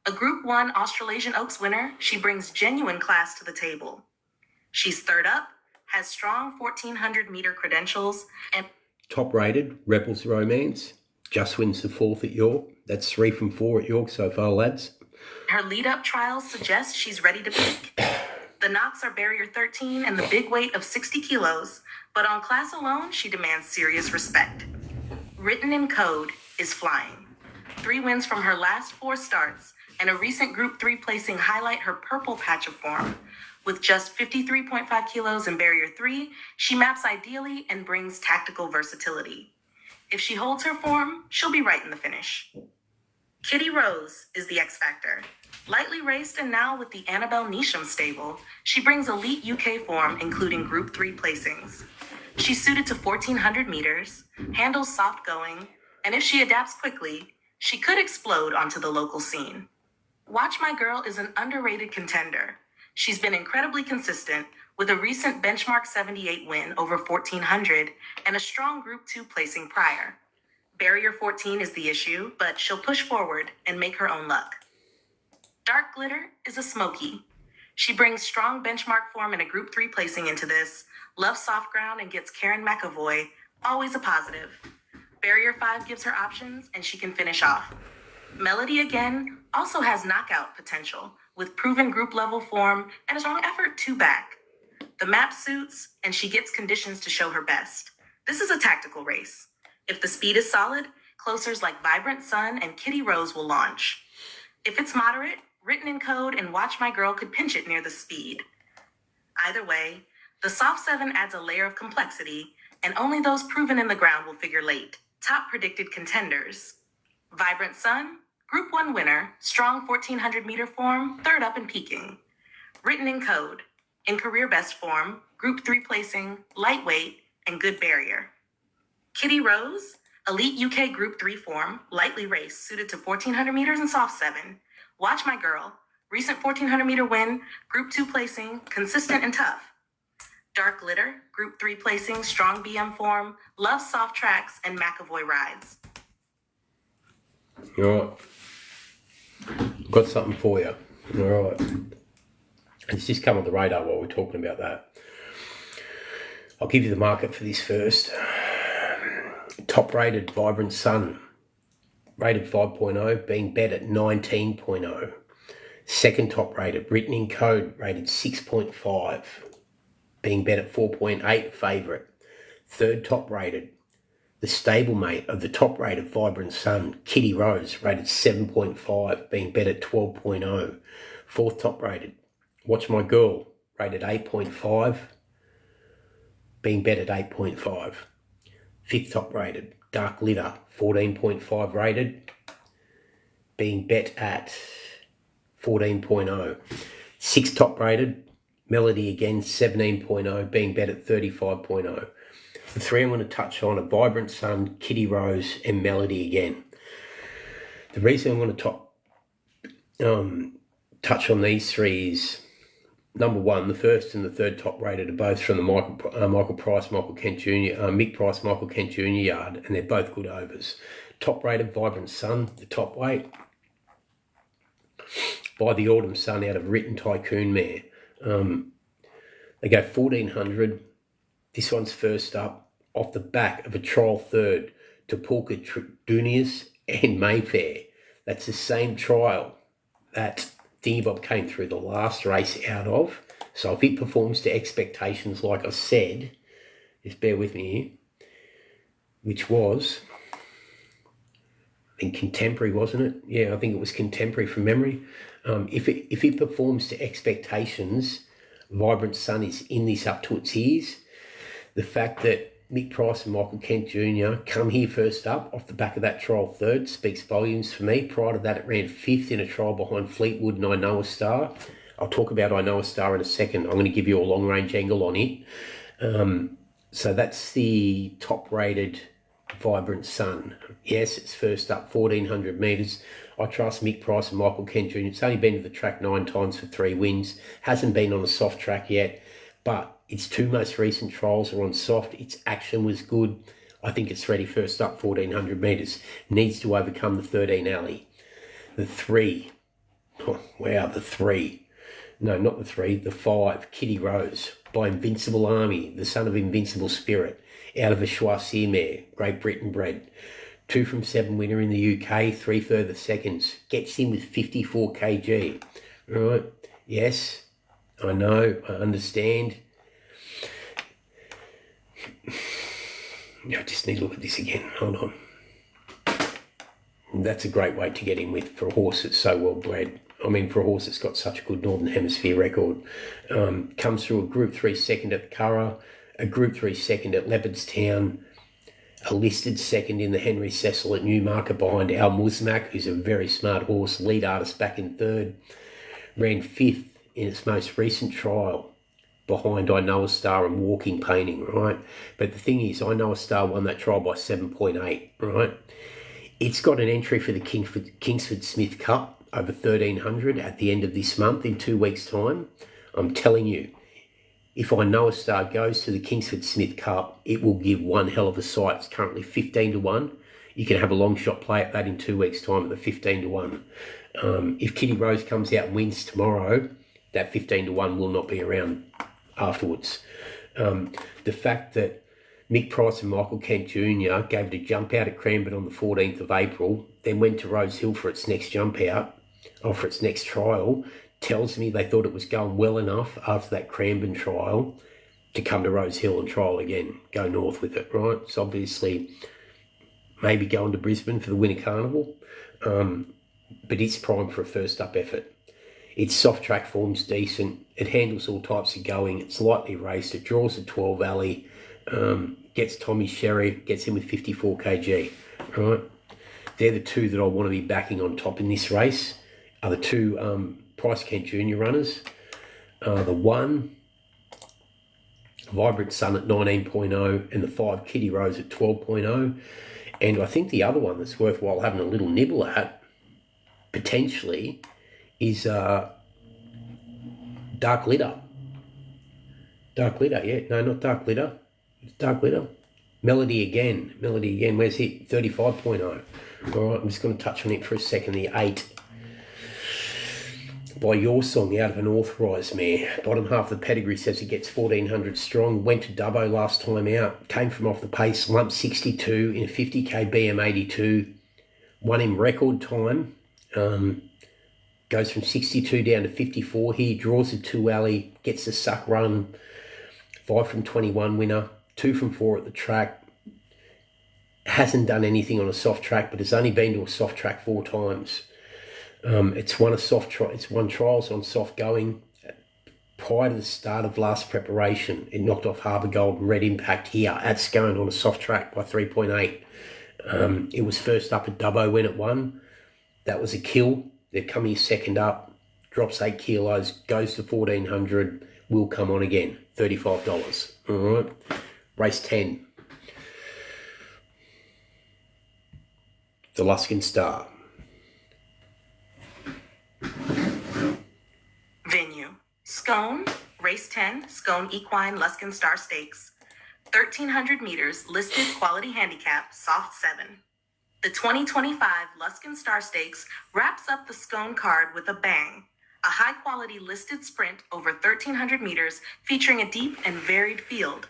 A Group 1 Australasian Oaks winner, she brings genuine class to the table. She's third up, has strong 1400-meter credentials, and Top rated, Rebels Romance. Just wins the 4th at York. That's 3 from 4 at York so far, lads. her lead-up trials suggest she's ready to peak. The knocks are barrier 13 and the big weight of 60 kilos, but on class alone, she demands serious respect. Written in Code is flying. 3 wins from her last 4 starts, and a recent Group 3 placing highlight her purple patch of form. With just 53.5 kilos in barrier 3, she maps ideally and brings tactical versatility. If she holds her form, she'll be right in the finish. Kitty Rose is the X Factor. Lightly raced and now with the Annabelle Neesham stable, she brings elite UK form, including Group 3 placings. She's suited to 1400 meters, handles soft going, and if she adapts quickly, she could explode onto the local scene. Watch My Girl is an underrated contender. She's been incredibly consistent with a recent benchmark 78 win over 1400 and a strong Group 2 placing prior. Barrier 14 is the issue, but she'll push forward and make her own luck. Dark Glitter is a smoky. She brings strong benchmark form and a Group 3 placing into this, loves soft ground and gets Karen McAvoy, always a positive. Barrier 5 gives her options and she can finish off. Melody again also has knockout potential with proven group level form and a strong effort 2 back. The map suits and she gets conditions to show her best. This is a tactical race. If the speed is solid, closers like Vibrant Sun and Kitty Rose will launch. If it's moderate, Written in Code and Watch My Girl could pinch it near the speed. Either way, the soft 7 adds a layer of complexity, and only those proven in the ground will figure late. Top predicted contenders: Vibrant Sun, Group 1 winner, strong 1400 meter form, third up and peaking. Written in Code, in career best form, Group 3 placing, lightweight, and good barrier. Kitty Rose, elite UK Group 3 form, lightly raced, suited to 1400 meters and soft 7. Watch My Girl, recent 1400 meter win, Group 2 placing, consistent and tough. Dark Glitter, Group 3 placing, strong BM form, loves soft tracks and McAvoy rides. All right. Got something for you. All right. It's just come on the radar while we're talking about that. I'll give you the market for this first. Top rated Vibrant Sun, rated 5.0, being bet at 19.0. Second top rated, written in code, rated 6.5, being bet at 4.8, favourite. Third top rated, the stablemate of the top rated Vibrant Sun, Kitty Rose, rated 7.5, being bet at 12.0. Fourth top rated, Watch My Girl, rated 8.5, being bet at 8.5. Fifth top rated, Dark Litter, 14.5 rated, being bet at 14.0. Sixth top rated, Melody again, 17.0, being bet at 35.0. The three I'm going to touch on are Vibrant Sun, Kitty Rose, and Melody again. The reason I'm going to touch on these three is, number one, the first and the third top rated are both from the Michael Price, Michael Kent Jr., Mick Price, Michael Kent Jr. yard, and they're both good overs. Top rated Vibrant Sun, the top weight, by the Autumn Sun out of Written Tycoon Mare. They go 1400. This one's first up off the back of a trial third to Polka Dunius and Mayfair. That's the same trial that Dingy Bob came through the last race out of. So if it performs to expectations, like I said, just bear with me here, which was, I think, Contemporary, wasn't it? Yeah, I think it was Contemporary from memory. If it performs to expectations, Vibrant Sun is in this up to its ears. The fact that Mick Price and Michael Kent Jr. come here first up off the back of that trial third speaks volumes for me. Prior to that, it ran fifth in a trial behind Fleetwood and I Know a Star. I'll talk about I Know a Star in a second. I'm going to give you a long-range angle on it. So that's the top-rated Vibrant Sun. Yes, it's first up, 1,400 metres. I trust Mick Price and Michael Kent Jr. It's only been to the track 9 times for 3 wins. Hasn't been on a soft track yet, but its two most recent trials are on soft. Its action was good. I think it's ready first up, 1,400 metres. Needs to overcome the 13 alley. The 3. Oh, wow, the 3. No, not the 3. The 5, Kitty Rose, by Invincible Army, the son of Invincible Spirit, out of a Choisir mare, Great Britain bred. 2 from 7 winner in the UK, 3 further seconds. Gets in with 54 kg. Right? Yes, I know, I understand. I just need to look at this again. Hold on. That's a great weight to get in with for a horse that's so well bred. I mean, for a horse that's got such a good Northern Hemisphere record. Comes through a Group 3 second at the Curragh, a Group 3 second at Leopardstown, a listed second in the Henry Cecil at Newmarket behind Al Musmak, who's a very smart horse, lead artist back in third. Ran 5th in its most recent trial behind I Know a Star and Walking Painting, right? But the thing is, I Know a Star won that trial by 7.8, right? It's got an entry for the Kingsford Smith Cup over 1,300 at the end of this month in 2 weeks' time. I'm telling you, if I Know a Star goes to the Kingsford Smith Cup, it will give one hell of a sight. It's currently 15 to 1. You can have a long shot play at that in 2 weeks' time at the 15 to 1. If Kitty Rose comes out and wins tomorrow, that 15 to 1 will not be around afterwards. The fact that Mick Price and Michael Kent Jr. gave it a jump out at Cranbourne on the 14th of April, then went to Rose Hill for its next jump out, or for its next trial, tells me they thought it was going well enough after that Cranbourne trial to come to Rose Hill and trial again, go north with it, right? It's obviously maybe going to Brisbane for the Winter Carnival, but it's primed for a first up effort. Its soft track form's decent. It handles all types of going. It's lightly raced. It draws a 12 alley. Gets Tommy Sherry. Gets in with 54 kg. Right? They're the two that I want to be backing on top in this race. Are the two Price Kent Jr. runners. The 1, Vibrant Sun at 19.0, and the 5, Kitty Rose at 12.0. And I think the other one that's worthwhile having a little nibble at, potentially, is Dark Litter. Dark Litter, yeah. No, not Dark Litter. It's Dark Litter. Melody again. Where's it? 35.0. All right, I'm just going to touch on it for a second. The 8. by Your Song out of an authorised mare. Bottom half of the pedigree says it gets 1400 strong. Went to Dubbo last time out. Came from off the pace. Lumped 62 in a 50k BM82. Won in record time. Goes from 62 down to 54 here. Draws a 2 alley. Gets the suck run. 5 from 21 winner. 2 from 4 at the track. Hasn't done anything on a soft track, but has only been to a soft track 4 times. It's won trials on soft going. Prior to the start of last preparation, it knocked off Harbour Gold and Red Impact here at Scone on a soft track by 3.8. It was first up at Dubbo when it won. That was a kill. They've come here second up, drops 8 kilos, goes to 1400, will come on again, $35. All right, race 10. The Luskin Star. Venue: Scone, race 10, Scone Equine Luskin Star Stakes. 1,300 meters, listed quality handicap, soft 7. The 2025 Luskin Star Stakes wraps up the Scone card with a bang. A high-quality listed sprint over 1,300 meters featuring a deep and varied field.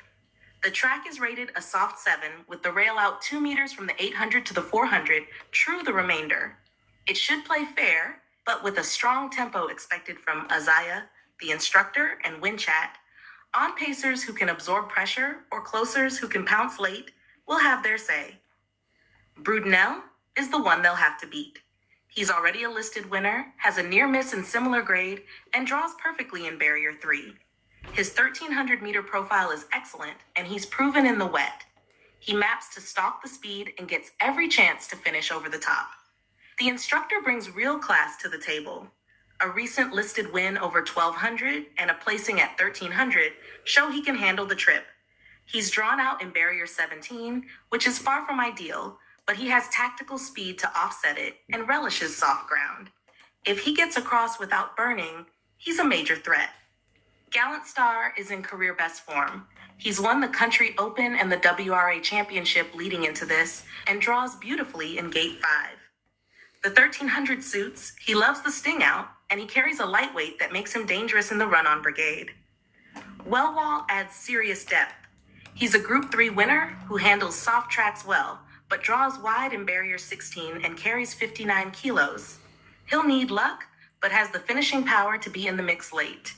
The track is rated a soft 7 with the rail out 2 meters from the 800 to the 400, true the remainder. It should play fair, but with a strong tempo expected from Azaya, the instructor, and Winchat. On-pacers who can absorb pressure or closers who can pounce late will have their say. Brudenell is the one they'll have to beat. He's already a listed winner, has a near miss in similar grade, and draws perfectly in Barrier 3. His 1,300 meter profile is excellent, and he's proven in the wet. He maps to stalk the speed and gets every chance to finish over the top. The instructor brings real class to the table. A recent listed win over 1,200 and a placing at 1,300 show he can handle the trip. He's drawn out in Barrier 17, which is far from ideal, but he has tactical speed to offset it and relishes soft ground. If he gets across without burning, he's a major threat. Gallant Star is in career best form. He's won the Country Open and the WRA Championship leading into this and draws beautifully in Gate 5. The 1,300 suits, he loves the sting out, and he carries a lightweight that makes him dangerous in the run-on brigade. Wellwall adds serious depth. He's a Group 3 winner who handles soft tracks well, but draws wide in Barrier 16 and carries 59 kilos. He'll need luck, but has the finishing power to be in the mix late.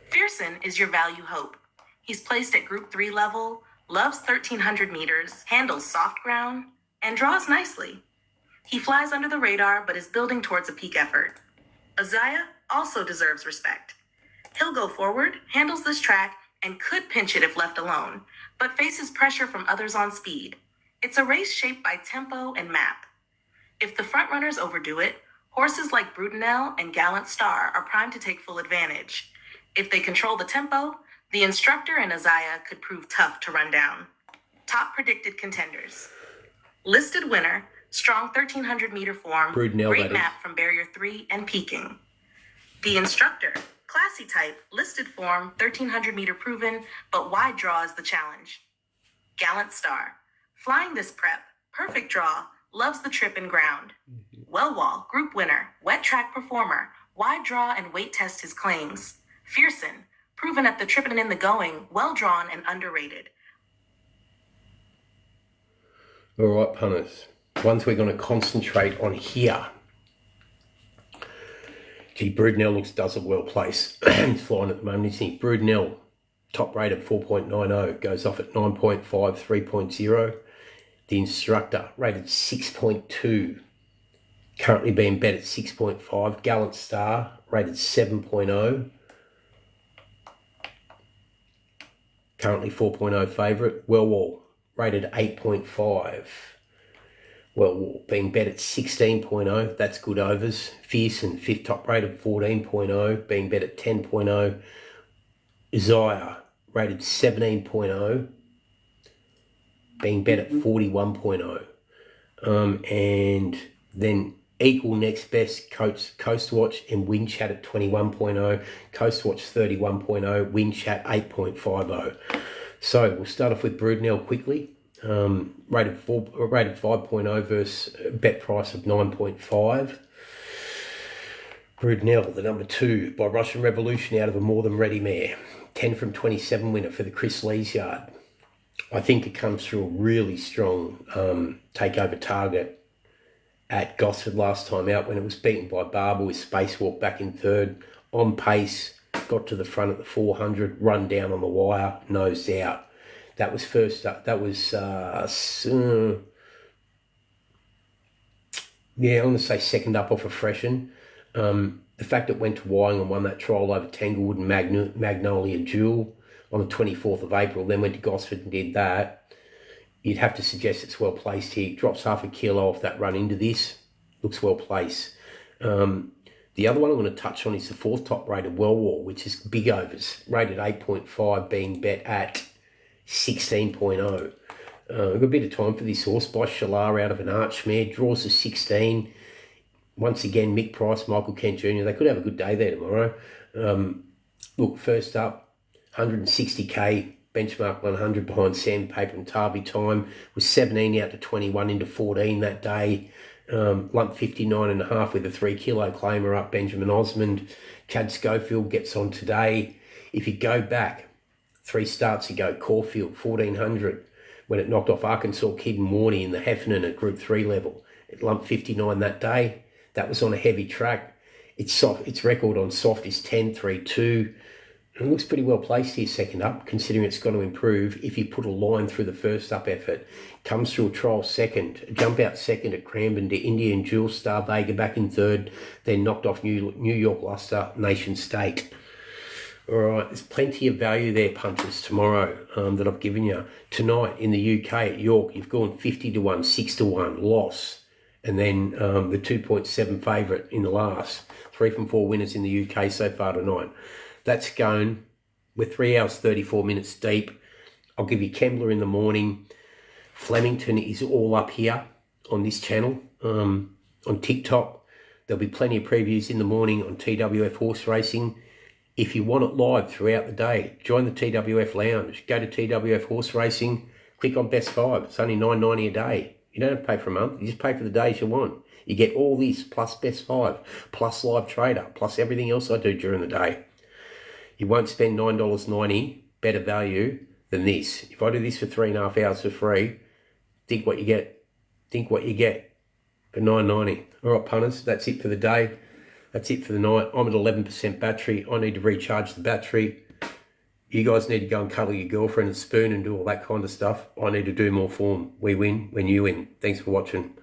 Fearson is your value hope. He's placed at Group 3 level, loves 1,300 meters, handles soft ground, and draws nicely. He flies under the radar, but is building towards a peak effort. Azaya also deserves respect. He'll go forward, handles this track, and could pinch it if left alone, but faces pressure from others on speed. It's a race shaped by tempo and map. If the frontrunners overdo it, horses like Brudenell and Gallant Star are primed to take full advantage. If they control the tempo, the instructor and Azaya could prove tough to run down. Top predicted contenders. Listed winner, strong 1,300 meter form, Brudenell, great map from Barrier 3 and peaking. The instructor, classy type, listed form, 1,300 meter proven, but wide draw is the challenge. Gallant Star, flying this prep, perfect draw, loves the trip and ground. Wellwall, group winner, wet track performer, wide draw and weight test his claims. Fearson, proven at the trip and in the going, well drawn and underrated. All right, punters. Ones we're going to concentrate on here. Gee, Brudenell does a well place. He's flying at the moment, isn't he? Brudenell, top rate of 4.90, goes off at 9.5, 3.0. The instructor rated 6.2, currently being bet at 6.5. Gallant Star rated 7.0, currently 4.0 favourite. Wellwall rated 8.5. Well, being bet at 16.0, that's good overs. Fearson, fifth top rate of 14.0, being bet at 10.0. Isaiah, rated 17.0, being bet at 41.0. And then equal next best, Coast Watch and Winchat at 21.0, Coast Watch 31.0, Winchat 8.50. So we'll start off with Brudenell quickly. Rated 5.0 versus bet price of 9.5. Brudnell, the number 2, by Russian Revolution out of a more than ready mare. 10 from 27 winner for the Chris Lees yard. I think it comes through a really strong takeover target at Gosford last time out when it was beaten by Barber with Spacewalk back in third. On pace, got to the front at the 400, run down on the wire, nosed out. That was first up. That was, I'm going to say second up off a freshen. The fact it went to Wyong and won that trial over Tanglewood and Magnolia Jewel on the 24th of April, then went to Gosford and did that, you'd have to suggest it's well placed here. Drops half a kilo off that run into this. Looks well placed. The other one I'm going to touch on is the 4th top rated Well War, which is big overs, rated 8.5, being bet at 16.0. We've got a bit of time for this horse by Shalar out of an Archmare, draws a 16. Once again, Mick Price, Michael Kent Jr., they could have a good day there tomorrow. Look, first up, 160k, benchmark 100 behind Sandpaper and Tarvey time, was 17 out to 21 into 14 that day. Lump 59.5 with a 3 kilo claimer up, Benjamin Osmond. Chad Schofield gets on today. If you go back 3 starts ago, Caulfield 1400, when it knocked off Arkansas Kid and Warney in the Heffernan at Group 3 level. It lumped 59 that day. That was on a heavy track. Its record on soft is 10.32. It looks pretty well placed here second up, considering it's going to improve if you put a line through the first up effort. Comes through a trial second, a jump out second at Cranbourne to Indian Jewel, Star Vega back in third, then knocked off New York Luster, Nation State. All right, there's plenty of value there, punters, tomorrow that I've given you. Tonight in the UK at York, you've gone 50 to 1, 6 to 1, loss. And then the 2.7 favourite in the last. 3 from 4 winners in the UK so far tonight. That's Scone. We're 3 hours, 34 minutes deep. I'll give you Kembler in the morning. Flemington is all up here on this channel, on TikTok. There'll be plenty of previews in the morning on TWF Horse Racing. If you want it live throughout the day, join the TWF Lounge. Go to TWF Horse Racing. Click on Best 5. It's only $9.90 a day. You don't have to pay for a month. You just pay for the days you want. You get all this, plus Best 5, plus Live Trader, plus everything else I do during the day. You won't spend $9.90, better value than this. If I do this for 3.5 hours for free, think what you get. Think what you get for $9.90. All right, punters, that's it for the day. That's it for the night. I'm at 11% battery. I need to recharge the battery. You guys need to go and cuddle your girlfriend and spoon and do all that kind of stuff. I need to do more form. We win when you win. Thanks for watching.